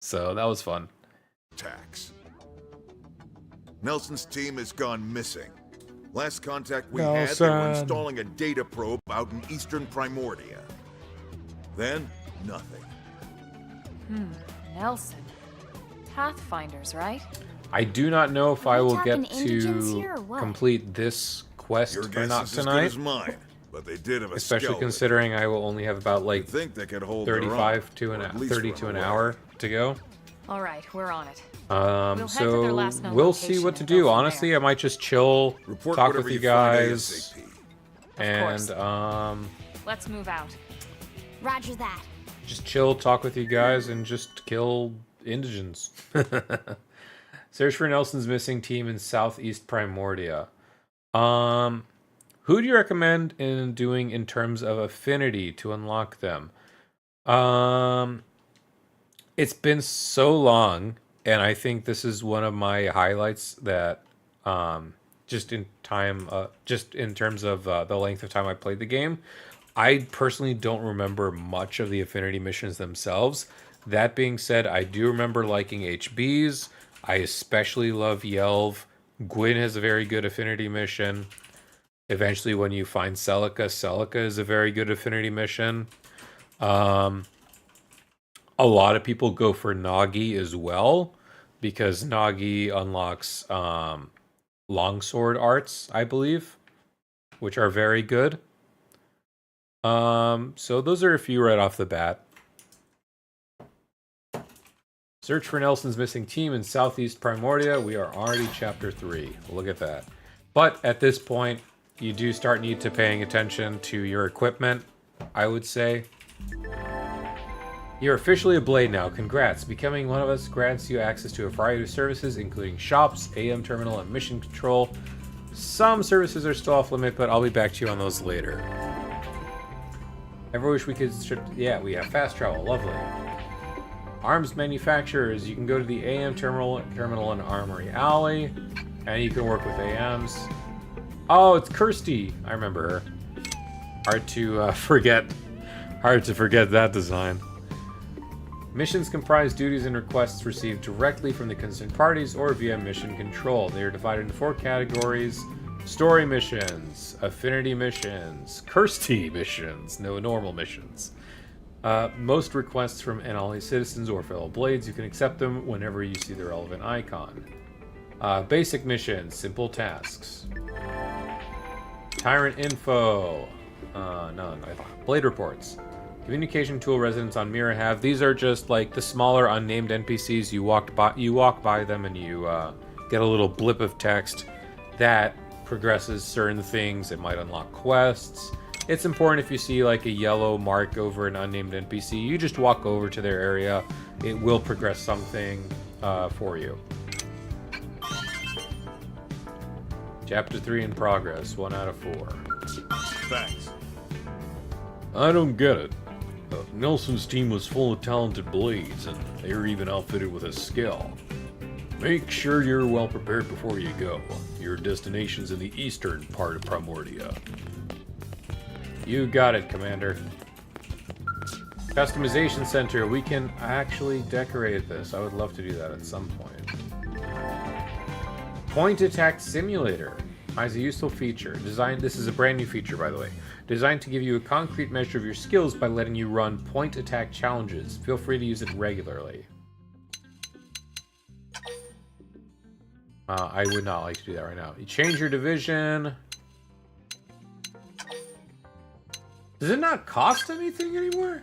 So that was fun. Tax. Nelson's team has gone missing. Last contact we had, they were Nelson. installing a data probe out in eastern Primordia. Then, nothing. Nelson. Pathfinders, right? I do not know if I we will talking get indigents to here or what? complete this quest Your or guess not is as good tonight. as mine, but they did have a Especially skeleton. considering I will only have about like You'd think they could hold their own, 35 to or an at least 30 run to an away. hour to go. All right, we're on it. We'll head to their So last known we'll see location what to and go do. from Honestly, there. I might just chill, Report talk whatever with you you find guys, ASAP. and Let's move out. Roger that. just chill, talk with you guys, and just kill indigents. Search for Nelson's missing team in Southeast Primordia. Who do you recommend in doing in terms of affinity to unlock them? It's been so long, and I think this is one of my highlights that just in terms of the length of time I played the game, I personally don't remember much of the affinity missions themselves. That being said, I do remember liking HBs. I especially love Yelv. Gwyn has a very good affinity mission. Eventually, when you find Celica is a very good affinity mission. A lot of people go for Nagi as well, because Nagi unlocks longsword arts, I believe, which are very good. So those are a few right off the bat. Search for Nelson's missing team in Southeast Primordia. We are already chapter 3. Look at that. But at this point, you do start need to paying attention to your equipment, I would say. You're officially a Blade now. Congrats. Becoming one of us grants you access to a variety of services, including shops, AM terminal, and mission control. Some services are still off limit, but I'll be back to you on those later. Ever wish we could strip... Yeah, we have fast travel. Lovely. Arms manufacturers. You can go to the AM terminal in Armory Alley, and you can work with AMs. Oh, it's Kirsty. I remember her. Hard to forget. Hard to forget that design. Missions comprise duties and requests received directly from the concerned parties or via mission control. They are divided into 4 categories. Story missions, affinity missions, Kirsty missions, no normal missions. Most requests from NLA citizens or fellow Blades, you can accept them whenever you see the relevant icon. Basic missions, simple tasks. Tyrant info, none. Blade reports. Communication tool residents on Mira have. These are just like the smaller unnamed NPCs. You walk by them and you get a little blip of text that progresses certain things. It might unlock quests. It's important if you see like a yellow mark over an unnamed NPC, you just walk over to their area. It will progress something for you. Chapter 3 in progress, 1 out of 4. Thanks. I don't get it. Nelson's team was full of talented blades, and they were even outfitted with a skill. Make sure you're well prepared before you go. Your destination's in the eastern part of Primordia. You got it, Commander. Customization Center. We can actually decorate this. I would love to do that at some point. Point Attack Simulator has a useful feature. This is a brand new feature, by the way. Designed to give you a concrete measure of your skills by letting you run point attack challenges. Feel free to use it regularly. I would not like to do that right now. You change your division. Does it not cost anything anymore?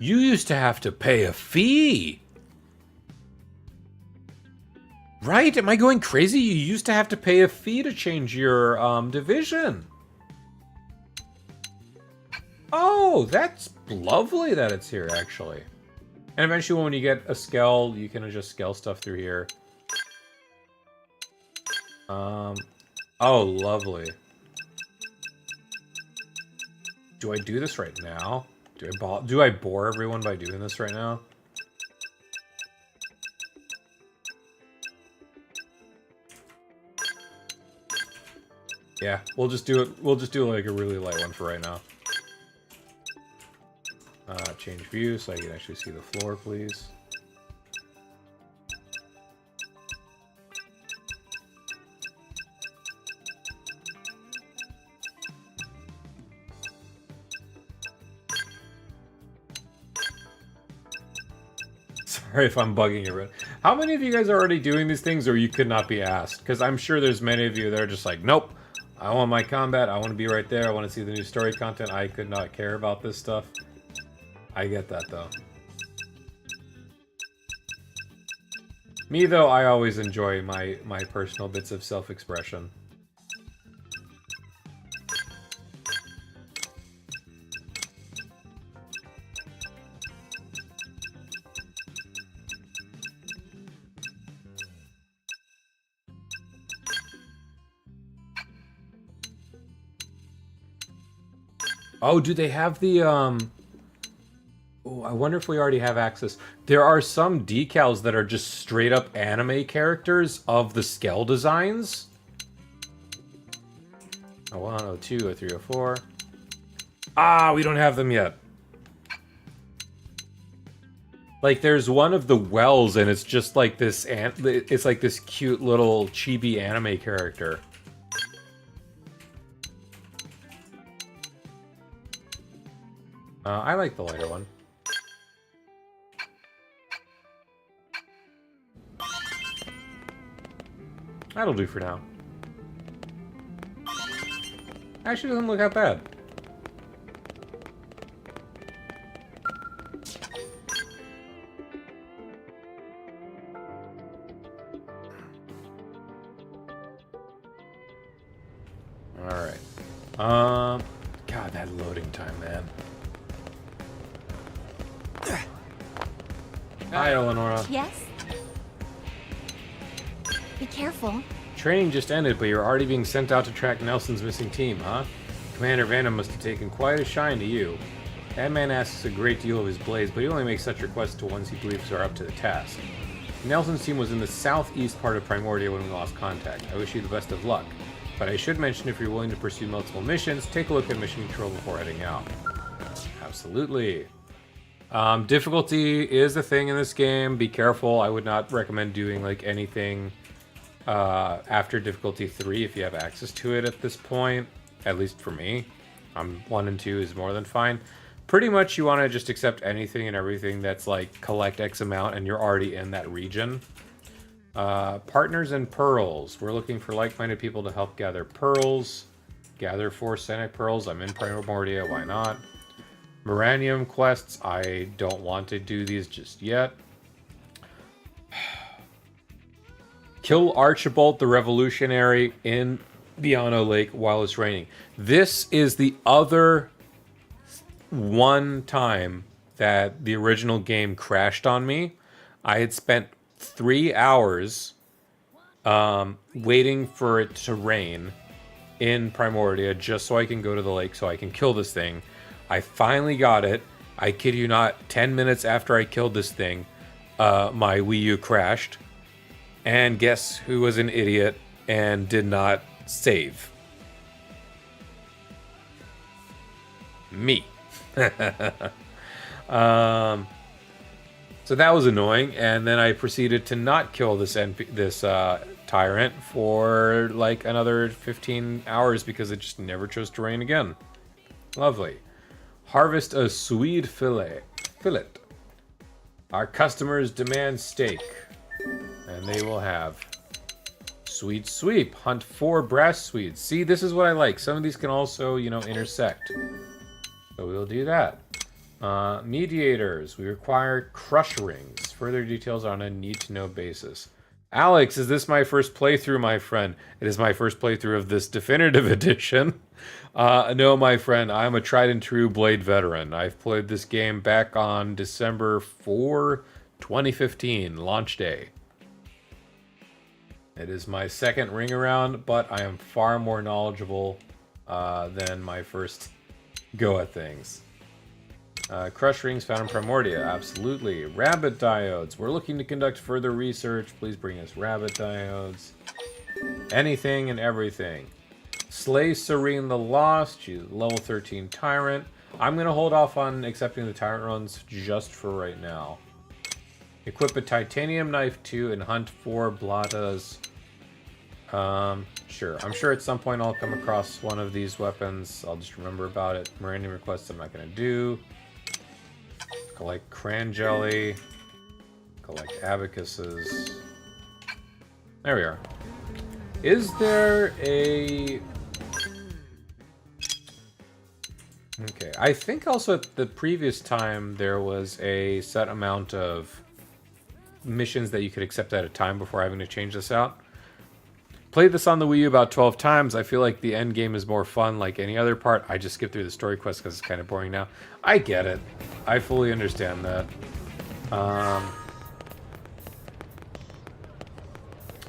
You used to have to pay a fee. Right? Am I going crazy? You used to have to pay a fee to change your division. Oh, that's lovely that it's here, actually. And eventually when you get a scale, you can adjust scale stuff through here. Oh, lovely. Do I do this right now? Do I bore everyone by doing this right now? Yeah, we'll just do it. We'll just do like a really light one for right now. Change view so I can actually see the floor, please. Sorry if I'm bugging you, but how many of you guys are already doing these things, or you could not be asked? Because I'm sure there's many of you that are just like, nope, I want my combat, I want to be right there, I want to see the new story content, I could not care about this stuff. I get that, though. Me, though, I always enjoy my personal bits of self-expression. Oh, do they have the, Oh, I wonder if we already have access. There are some decals that are just straight up anime characters of the Skell designs. 01, 02, 03, 04. Ah, we don't have them yet. Like, there's one of the wells, and it's just like this, it's like this cute little chibi anime character. I like the lighter one. That'll do for now. Actually, doesn't look that bad. Alright. God, that loading time, man. Hi, Eleonora. Yes? Be careful. Training just ended, but you're already being sent out to track Nelson's missing team, huh? Commander Venom must have taken quite a shine to you. That man asks a great deal of his blades, but he only makes such requests to ones he believes are up to the task. Nelson's team was in the southeast part of Primordia when we lost contact. I wish you the best of luck. But I should mention, if you're willing to pursue multiple missions, take a look at mission control before heading out. Absolutely. Difficulty is a thing in this game. Be careful. I would not recommend doing like anything after difficulty 3 if you have access to it at this point. At least for me. 1 and 2 is more than fine. Pretty much you want to just accept anything and everything that's like collect X amount and you're already in that region. Partners and pearls. We're looking for like-minded people to help gather pearls. Gather 4 Scenic pearls. I'm in Primordia. Why not? Moranium quests. I don't want to do these just yet. Kill Archibald the Revolutionary in Biano Lake while it's raining. This is the other one time that the original game crashed on me. I had spent 3 hours waiting for it to rain in Primordia just so I can go to the lake so I can kill this thing. I finally got it. I kid you not, 10 minutes after I killed this thing, my Wii U crashed. And guess who was an idiot and did not save? Me. So that was annoying, and then I proceeded to not kill this tyrant for like another 15 hours because it just never chose to rain again. Lovely. Harvest a Swede fillet. Our customers demand steak, and they will have. Sweet sweep. Hunt 4 brass swedes. See, this is what I like. Some of these can also, you know, intersect. So we'll do that. Mediators. We require crush rings. Further details on a need-to-know basis. Alex, is this my first playthrough, my friend? It is my first playthrough of this definitive edition. No, my friend, I'm a tried-and-true Blade veteran. I've played this game back on December 4, 2015, launch day. It is my second ring around, but I am far more knowledgeable than my first go at things. Crush rings found in Primordia, absolutely. Rabbit diodes. We're looking to conduct further research. Please bring us rabbit diodes. Anything and everything. Slay Serene the Lost. She's level 13 Tyrant. I'm going to hold off on accepting the Tyrant runs just for right now. Equip a Titanium Knife 2 and hunt 4 Blatas. Sure. I'm sure at some point I'll come across one of these weapons. I'll just remember about it. Marine requests I'm not going to do. Collect cran jelly. Collect abacuses. There we are. Is there a... Okay, I think also at the previous time there was a set amount of missions that you could accept at a time before having to change this out. Played this on the Wii U about 12 times. I feel like the end game is more fun like any other part. I just skip through the story quest because it's kind of boring now. I get it. I fully understand that.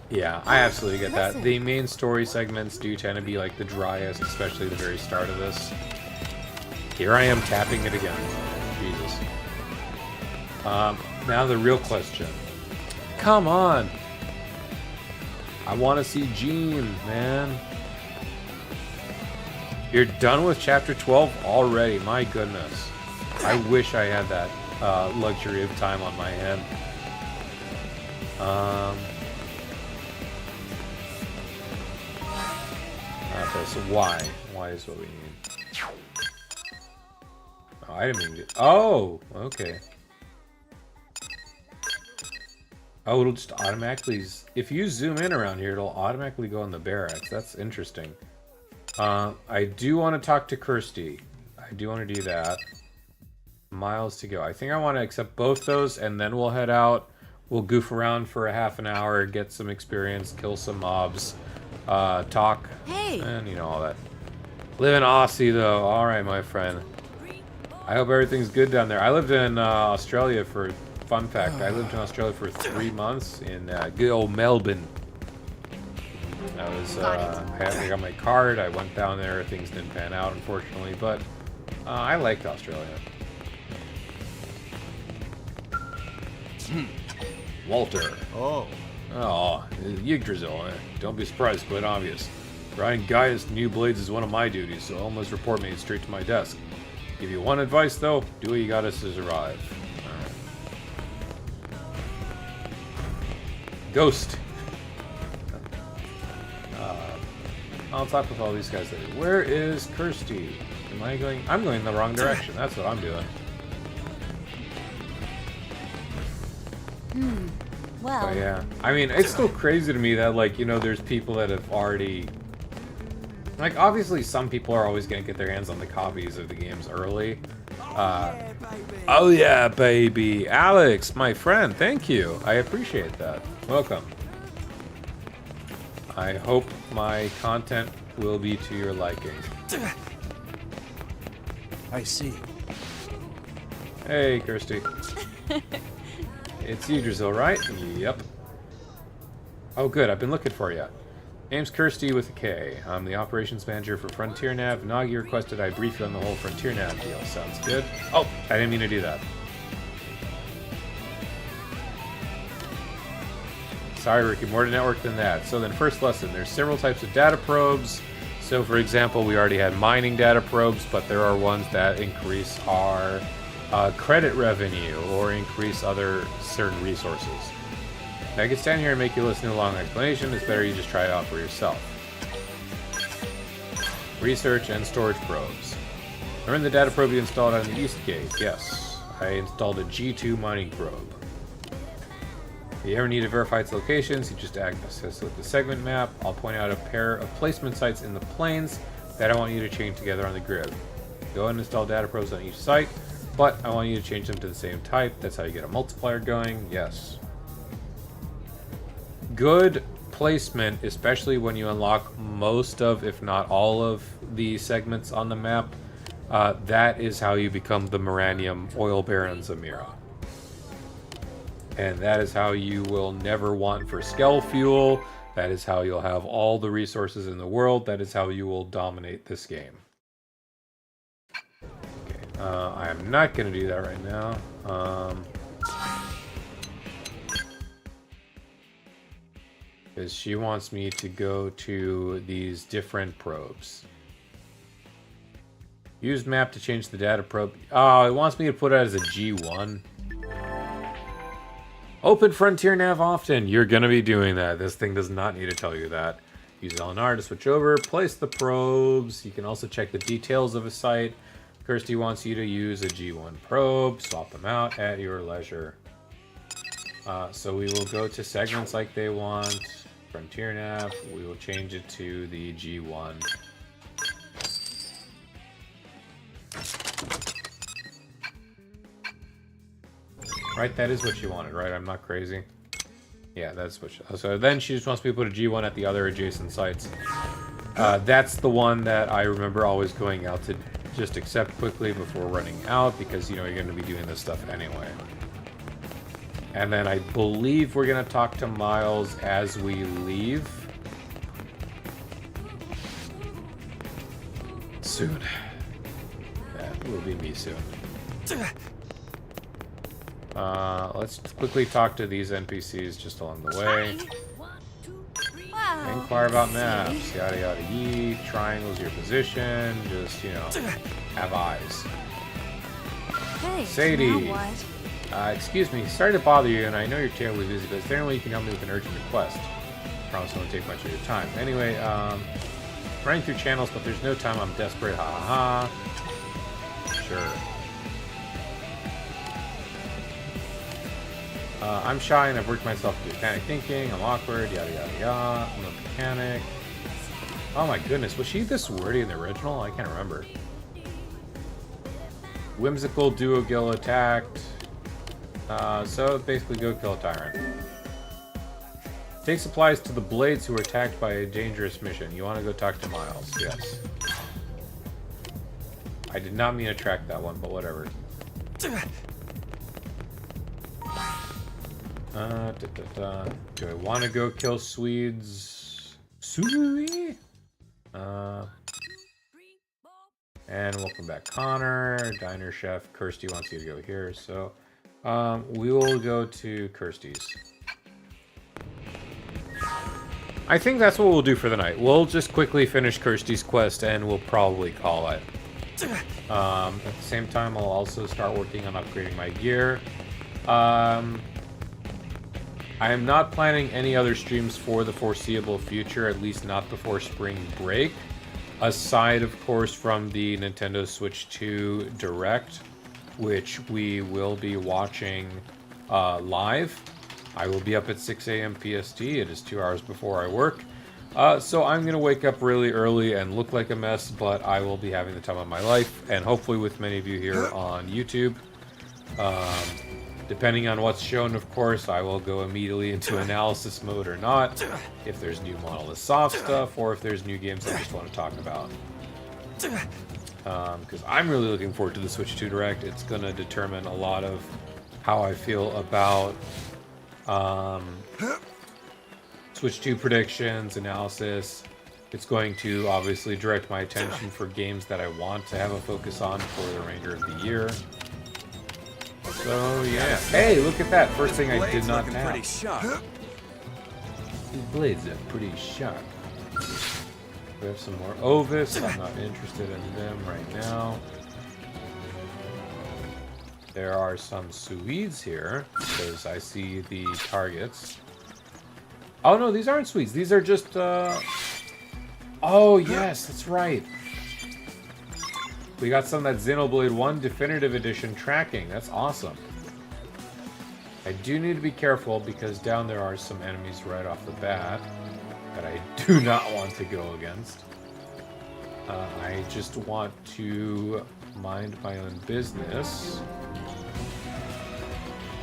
Yeah, I absolutely get that. The main story segments do tend to be like the driest, especially the very start of this. Here I am tapping it again. Jesus. Now the real question. Come on! I want to see Jean, man. You're done with Chapter 12 already. My goodness. I wish I had that luxury of time on my hand. Okay, so why? Why is what we need. Oh, I didn't mean to. Oh, okay. Oh, it'll just automatically... If you zoom in around here, it'll automatically go on the barracks. That's interesting. I do want to talk to Kirsty. I do want to do that. Miles to go. I think I want to accept both those, and then we'll head out. We'll goof around for a half an hour, get some experience, kill some mobs, talk, and you know, all that. Live in Aussie, though. All right, my friend. I hope everything's good down there. I lived in Australia for... Fun fact, I lived in Australia for 3 months in good old Melbourne. I got my card. I went down there. Things didn't pan out, unfortunately, but I liked Australia. Walter. Oh. Oh, Yggdrasil. Don't be surprised, quite obvious. Riding Gaius new blades is one of my duties, so almost report me straight to my desk. Give you one advice, though. Do what you gotta to survive. Ghost. I'll talk with all these guys later. Where is Kirsty? Am I going? I'm going in the wrong direction. That's what I'm doing. Well. But yeah. I mean, it's still crazy to me that, like, you know, there's people that have already... Like, obviously, some people are always going to get their hands on the copies of the games early. Oh yeah, baby. Alex, my friend, thank you. I appreciate that. Welcome. I hope my content will be to your liking. I see. Hey, Kirsty. It's Yggdrasil, right? Yep. Oh, good. I've been looking for you. Name's Kirsty with a K. I'm the operations manager for Frontier Nav. Nagi requested I brief you on the whole Frontier Nav deal. Sounds good? Oh, I didn't mean to do that. Sorry, Ricky, more to network than that. So then, first lesson, there's several types of data probes. So for example, we already had mining data probes, but there are ones that increase our credit revenue or increase other certain resources. Now I can stand here and make you listen to a long explanation. It's better you just try it out for yourself. Research and storage probes. Remember the data probe you installed on the East Gate? Yes. I installed a G2 mining probe. If you ever need to verify its locations, you just access the segment map. I'll point out a pair of placement sites in the planes that I want you to chain together on the grid. Go ahead and install data probes on each site, but I want you to change them to the same type. That's how you get a multiplier going. Yes. Good placement, especially when you unlock most of, if not all of, the segments on the map. That is how you become the Moranium Oil Baron Zamira. And that is how you will never want for Skell fuel. That is how you'll have all the resources in the world. That is how you will dominate this game. Okay, I am not going to do that right now. Because she wants me to go to these different probes. Use map to change the data probe. Oh, it wants me to put it as a G1. Open Frontier Nav often. You're going to be doing that. This thing does not need to tell you that. Use LNR to switch over. Place the probes. You can also check the details of a site. Kirsty wants you to use a G1 probe. Swap them out at your leisure. So we will go to segments like they want. Frontier Nav. We will change it to the G1. Right, that is what she wanted, right? I'm not crazy. Yeah, that's what she... So then she just wants me to put a G1 at the other adjacent sites. That's the one that I remember always going out to just accept quickly before running out, because, you know, you're going to be doing this stuff anyway. And then I believe we're going to talk to Miles as we leave. Soon. That will be me soon. Let's quickly talk to these NPCs just along the way. Inquire about maps, yada yada yee. Triangle's your position. Just, you know, have eyes. Hey, Sadie. now what? Excuse me, sorry to bother you, and I know you're terribly busy, but is there any way you can help me with an urgent request? Promise it won't take much of your time. Anyway, running through channels, but there's no time. I'm desperate. Ha ha ha. Sure. I'm shy and I've worked myself into mechanic thinking. I'm awkward, yada yada yada. I'm a mechanic. Oh my goodness, was she this wordy in the original? I can't remember. Whimsical duo gill attacked. So basically go kill a tyrant. Take supplies to the Blades who were attacked by a dangerous mission. You want to go talk to Miles, yes. I did not mean to track that one, but whatever. Do I want to go kill Swedes? Sui. And welcome back, Connor. Diner Chef. Kirsty wants you to go here, so we will go to Kirsty's. I think that's what we'll do for the night. We'll just quickly finish Kirsty's quest and we'll probably call it. At the same time, I'll also start working on upgrading my gear. I am not planning any other streams for the foreseeable future, at least not before spring break. Aside, of course, from the Nintendo Switch 2 Direct, which we will be watching live. I will be up at 6 a.m. PST. It is 2 hours before I work. So I'm going to wake up really early and look like a mess, but I will be having the time of my life, and hopefully with many of you here on YouTube. Depending on what's shown, of course, I will go immediately into analysis mode or not, if there's new Monolith Soft stuff, or if there's new games I just want to talk about. Because I'm really looking forward to the Switch 2 Direct. It's going to determine a lot of how I feel about Switch 2 predictions, analysis. It's going to obviously direct my attention for games that I want to have a focus on for the remainder of the year. So yeah. Hey, look at that! First thing I did not have. These blades are pretty sharp. We have some more Ovis. I'm not interested in them right now. There are some Suides here, because I see the targets. Oh no, these aren't Suides. These are just, Oh yes, that's right. We got some of that Xenoblade 1 Definitive Edition tracking. That's awesome. I do need to be careful, because down there are some enemies right off the bat that I do not want to go against. I just want to mind my own business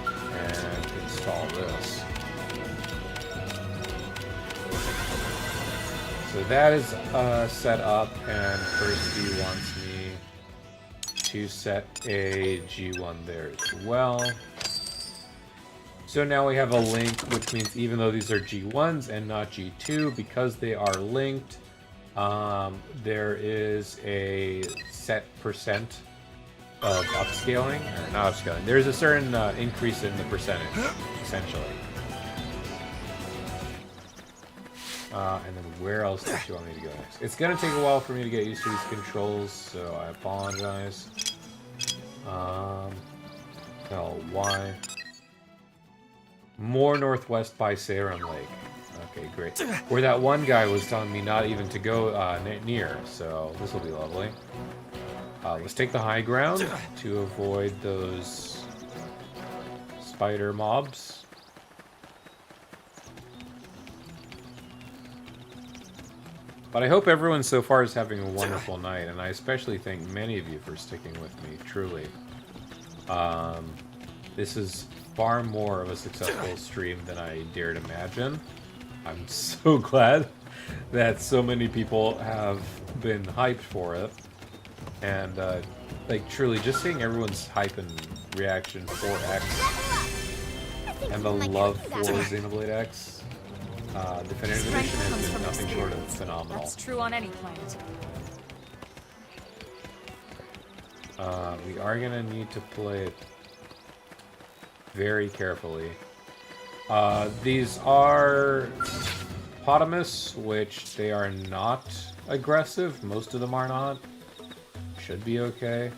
and install this. So that is set up, and Kirsty wants me to set a G1 there as well. So now we have a link, which means even though these are G1s and not G2, because they are linked, there is a set percent of upscaling, or not upscaling. There's a certain increase in the percentage, essentially. And then where else does she want me to go next? It's gonna take a while for me to get used to these controls, so I apologize. Tell why. More northwest by Sarum Lake. Okay, great. Where that one guy was telling me not even to go near, so this will be lovely. Let's take the high ground to avoid those spider mobs. But I hope everyone so far is having a wonderful night, and I especially thank many of you for sticking with me, truly. This is far more of a successful stream than I dared imagine. I'm so glad that so many people have been hyped for it. And, like, truly, just seeing everyone's hype and reaction for X, and the love for Xenoblade X, Definitive Edition has been nothing short of phenomenal. That's true on any planet. We are gonna need to play it very carefully. These are Potamus, which they are not aggressive. Most of them are not. Should be okay.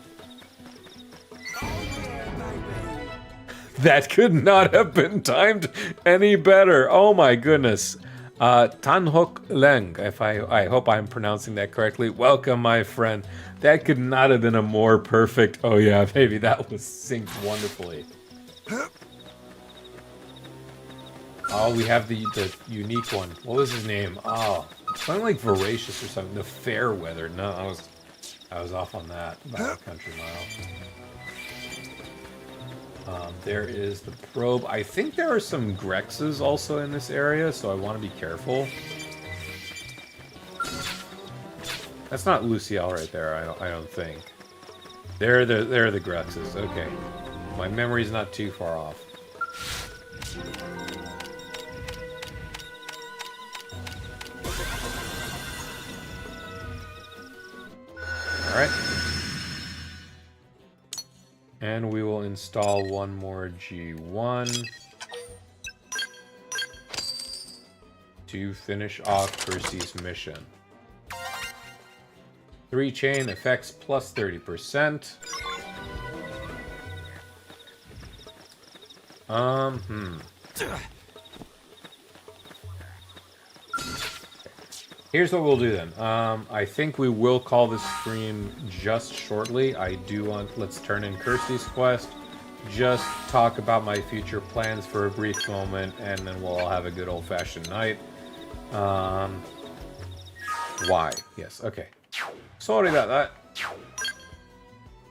That could not have been timed any better. Oh my goodness. Tanhok Leng, if I hope I'm pronouncing that correctly. Welcome, my friend. That could not have been a more perfect. Oh yeah, baby, that was synced wonderfully. Oh, we have the unique one. What was his name? Oh, something like Voracious or something. The Fairweather. No, I was off on that. Backcountry Mile. There is the probe. I think there are some Grexes also in this area, so I want to be careful. That's not Luciel right there. I don't think. They're the Grexes. Okay, my memory's not too far off. And we will install one more G1 to finish off Percy's mission. 3 chain effects plus 30%. Here's what we'll do then. I think we will call this stream just shortly. I do want, let's turn in Kirsty's quest, just talk about my future plans for a brief moment, and then we'll all have a good old-fashioned night. Why? Yes, okay. Sorry about that.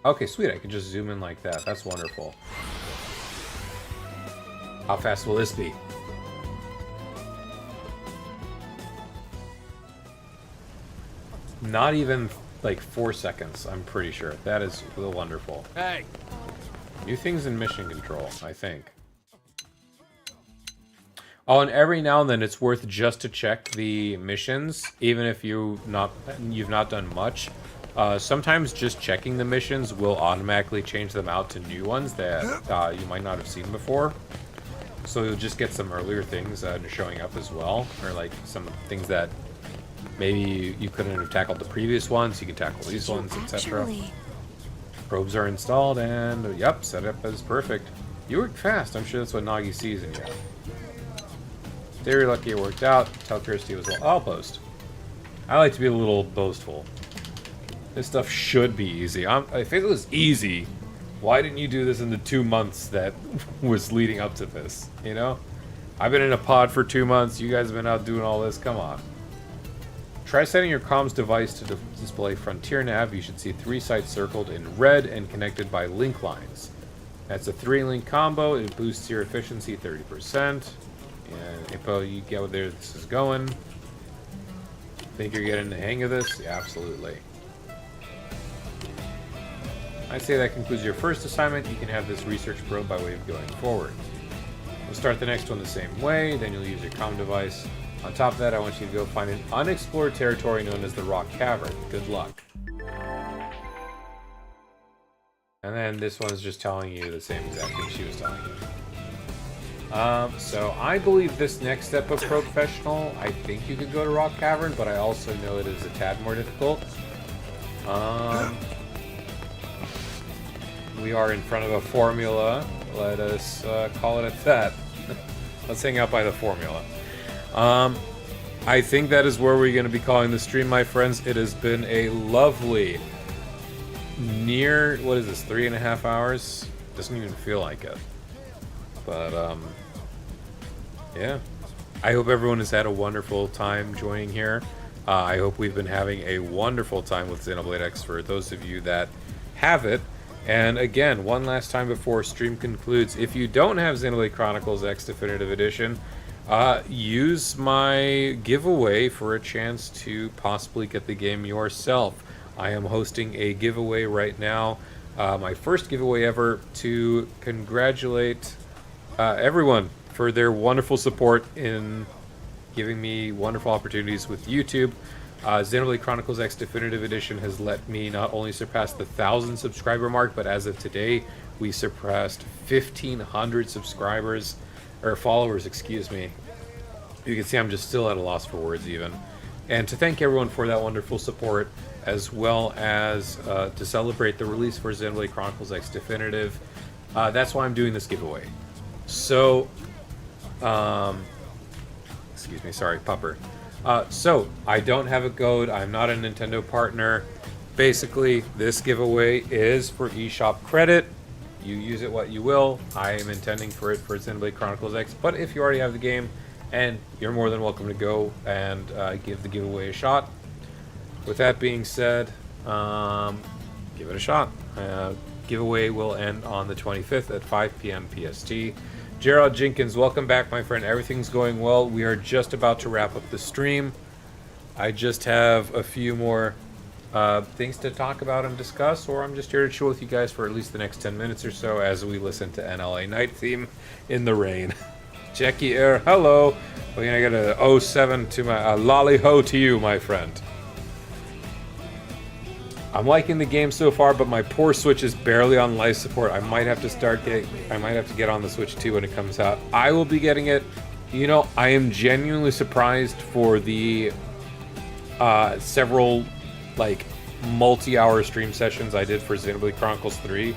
Okay, sweet, I can just zoom in like that. That's wonderful. How fast will this be? Not even like 4 seconds, I'm pretty sure. That is wonderful. Hey! New things in mission control, I think. Oh, and every now and then it's worth just to check the missions, even if you've not done much. Sometimes just checking the missions will automatically change them out to new ones that you might not have seen before. So you'll just get some earlier things showing up as well, or like some things that maybe you couldn't have tackled the previous ones. You can tackle these ones, etc. Probes are installed, and yep, setup is perfect. You worked fast. I'm sure that's what Nagi sees in you. Very lucky it worked out. Tell Kirsty was well. I'll boast. I like to be a little boastful. This stuff should be easy. If it was easy, why didn't you do this in the 2 months that was leading up to this? You know? I've been in a pod for 2 months. You guys have been out doing all this. Come on. Try setting your comms device to display Frontier Nav. You should see 3 sites circled in red and connected by link lines. That's a 3-link combo. It boosts your efficiency 30%. And info, you get where this is going. Think you're getting the hang of this? Yeah, absolutely. I say that concludes your first assignment. You can have this research probe by way of going forward. We'll start the next one the same way, then you'll use your comm device. On top of that, I want you to go find an unexplored territory known as the Rock Cavern. Good luck. And then this one's just telling you the same exact thing she was telling you. So I believe this next step of Professional, I think you could go to Rock Cavern, but I also know it is a tad more difficult. We are in front of a formula. Let us call it at that. Let's hang out by the formula. I think that is where we're going to be calling the stream, my friends. It has been a lovely what is this, 3.5 hours? Doesn't even feel like it. But, yeah. I hope everyone has had a wonderful time joining here. I hope we've been having a wonderful time with Xenoblade X for those of you that have it. And again, one last time before stream concludes, if you don't have Xenoblade Chronicles X Definitive Edition, use my giveaway for a chance to possibly get the game yourself. I am hosting a giveaway right now, my first giveaway ever, to congratulate everyone for their wonderful support in giving me wonderful opportunities with YouTube. Xenoblade Chronicles X Definitive Edition has let me not only surpass the 1,000 subscriber mark, but as of today, we surpassed 1,500 subscribers, or followers, excuse me. You can see I'm just still at a loss for words even. And to thank everyone for that wonderful support, as well as to celebrate the release for Xenoblade Chronicles X Definitive. That's why I'm doing this giveaway. So, excuse me, sorry, pupper. So, I don't have a code, I'm not a Nintendo partner. Basically, this giveaway is for eShop credit. You use it what you will. I am intending for it for Xenoblade Chronicles X, but if you already have the game, and you're more than welcome to go and give the giveaway a shot. With that being said, give it a shot. Giveaway will end on the 25th at 5 p.m. PST. Gerald Jenkins, welcome back, my friend. Everything's going well. We are just about to wrap up the stream. I just have a few more things to talk about and discuss, or I'm just here to chill with you guys for at least the next 10 minutes or so as we listen to NLA Night Theme in the rain. Jackie Air, hello. We're gonna get a 07 to my lolly ho to you, my friend. I'm liking the game so far, but my poor Switch is barely on life support. I might have to get on the Switch 2 when it comes out. I will be getting it. You know, I am genuinely surprised for the several like multi-hour stream sessions I did for Xenoblade Chronicles 3.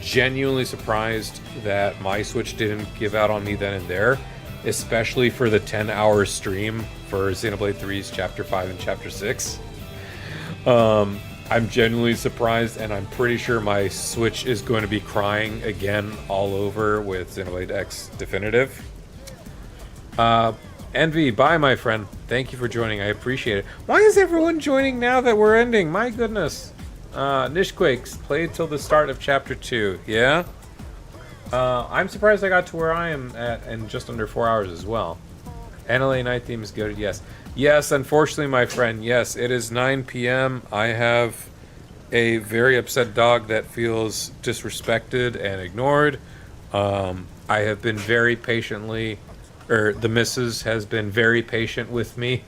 Genuinely surprised that my Switch didn't give out on me then and there, especially for the 10-hour stream for Xenoblade 3's Chapter 5 and Chapter 6. I'm genuinely surprised, and I'm pretty sure my Switch is going to be crying again all over with Xenoblade X Definitive. Envy, bye, my friend. Thank you for joining. I appreciate it. Why is everyone joining now that we're ending? My goodness. Nishquakes, played till the start of Chapter 2. Yeah? I'm surprised I got to where I am at in just under 4 hours as well. NLA night theme is good, yes. Yes, unfortunately, my friend, yes, it is 9 p.m. I have a very upset dog that feels disrespected and ignored. I have been very patiently, or the missus has been very patient with me.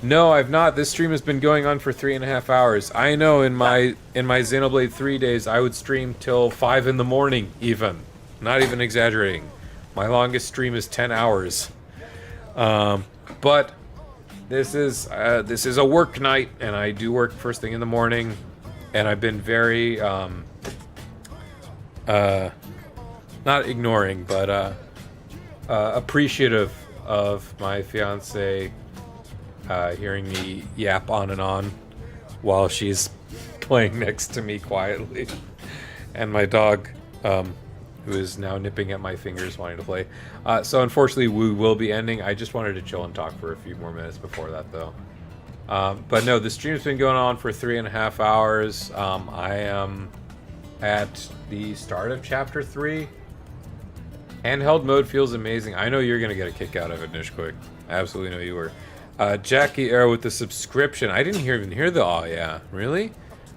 No, I've not. This stream has been going on for 3.5 hours. I know in my Xenoblade 3 days, I would stream till 5 in the morning, even. Not even exaggerating. My longest stream is 10 hours. But this is a work night, and I do work first thing in the morning, and I've been very not ignoring, but appreciative of my fiance hearing me yap on and on while she's playing next to me quietly, and my dog who is now nipping at my fingers wanting to play. So unfortunately we will be ending. I just wanted to chill and talk for a few more minutes before that though. But no, the stream's been going on for 3.5 hours. I am at the start of Chapter 3. Handheld mode feels amazing. I know you're going to get a kick out of it, Nishquick. I absolutely know you were. Jackie Arrow with the subscription. I didn't even hear the oh yeah. Really?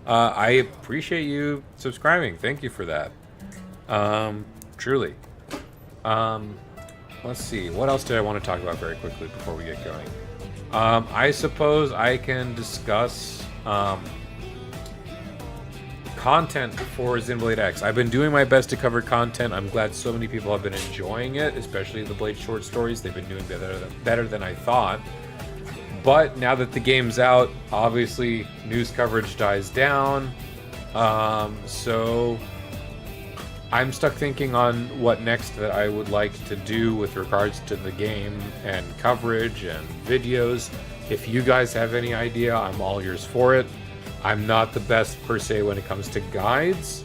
I appreciate you subscribing. Thank you for that. Truly. Let's see. What else did I want to talk about very quickly before we get going? I suppose I can discuss content for Xenoblade X. I've been doing my best to cover content. I'm glad so many people have been enjoying it, especially the Blade short stories. They've been doing better than I thought. But now that the game's out, obviously news coverage dies down. So I'm stuck thinking on what next that I would like to do with regards to the game and coverage and videos. If you guys have any idea, I'm all ears for it. I'm not the best per se when it comes to guides.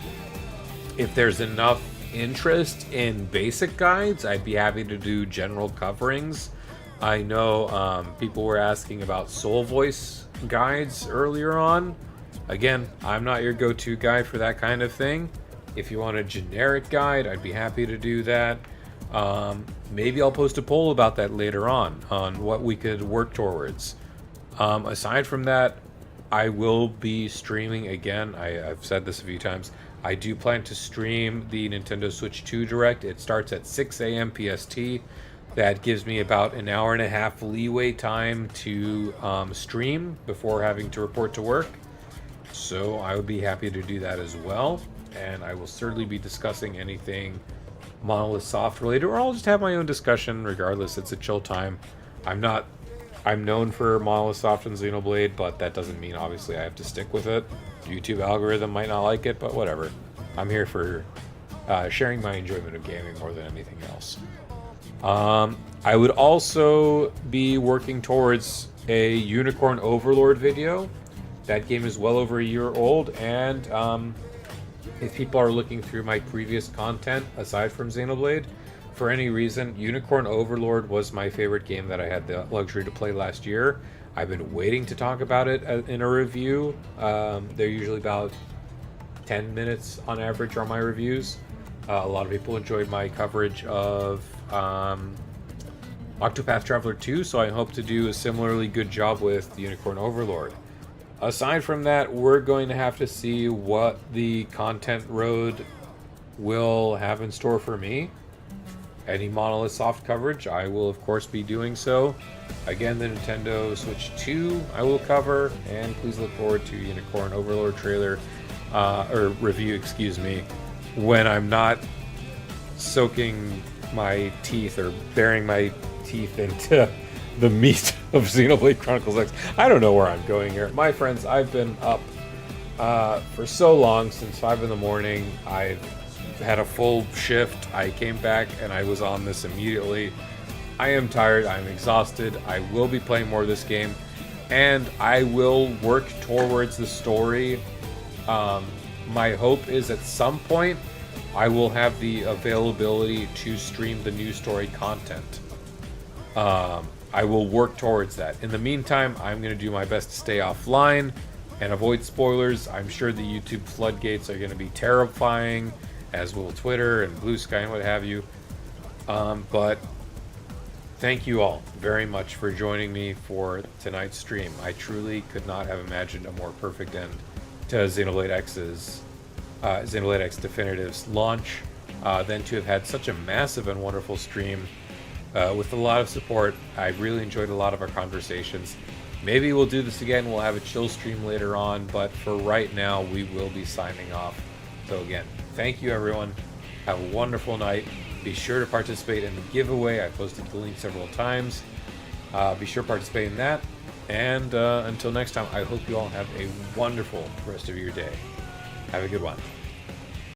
If there's enough interest in basic guides, I'd be happy to do general coverings. I know people were asking about soul voice guides earlier on. Again, I'm not your go-to guy for that kind of thing. If you want a generic guide, I'd be happy to do that. Maybe I'll post a poll about that later on what we could work towards. Aside from that, I will be streaming again. I've said this a few times. I do plan to stream the Nintendo Switch 2 Direct. It starts at 6 a.m. PST. That gives me about an hour and a half leeway time to stream before having to report to work. So I would be happy to do that as well. And I will certainly be discussing anything Monolith Soft related, or I'll just have my own discussion regardless. It's a chill time. I'm known for Monolith Soft and Xenoblade, but that doesn't mean obviously I have to stick with it. YouTube algorithm might not like it, but whatever. I'm here for sharing my enjoyment of gaming more than anything else. I would also be working towards a Unicorn Overlord video. That game is well over a year old, and if people are looking through my previous content aside from Xenoblade, for any reason, Unicorn Overlord was my favorite game that I had the luxury to play last year. I've been waiting to talk about it in a review. They're usually about 10 minutes on average are my reviews. A lot of people enjoyed my coverage of Octopath Traveler 2, so I hope to do a similarly good job with Unicorn Overlord. Aside from that, we're going to have to see what the content road will have in store for me. any Monolith soft coverage, I will of course be doing so. Again, the Nintendo Switch 2 I will cover, and please look forward to Unicorn Overlord trailer, or review, excuse me, when I'm not soaking my teeth or burying my teeth into the meat of Xenoblade Chronicles X. I don't know where I'm going here. My friends, I've been up for so long, since 5 in the morning. I've had a full shift. I came back and I was on this immediately. I am tired. I'm exhausted. I will be playing more of this game, and I will work towards the story. My hope is at some point I will have the availability to stream the new story content. I will work towards that. In the meantime, I'm going to do my best to stay offline and avoid spoilers. I'm sure the YouTube floodgates are going to be terrifying, as will Twitter and Blue Sky and what have you. But thank you all very much for joining me for tonight's stream. I truly could not have imagined a more perfect end to Xenoblade X's Xenoblade X Definitive's launch than to have had such a massive and wonderful stream with a lot of support. I really enjoyed a lot of our conversations. Maybe we'll do this again. We'll have a chill stream later on, but for right now, we will be signing off. So again, thank you everyone. Have a wonderful night. Be sure to participate in the giveaway. I posted the link several times. Be sure to participate in that. And until next time, I hope you all have a wonderful rest of your day. Have a good one.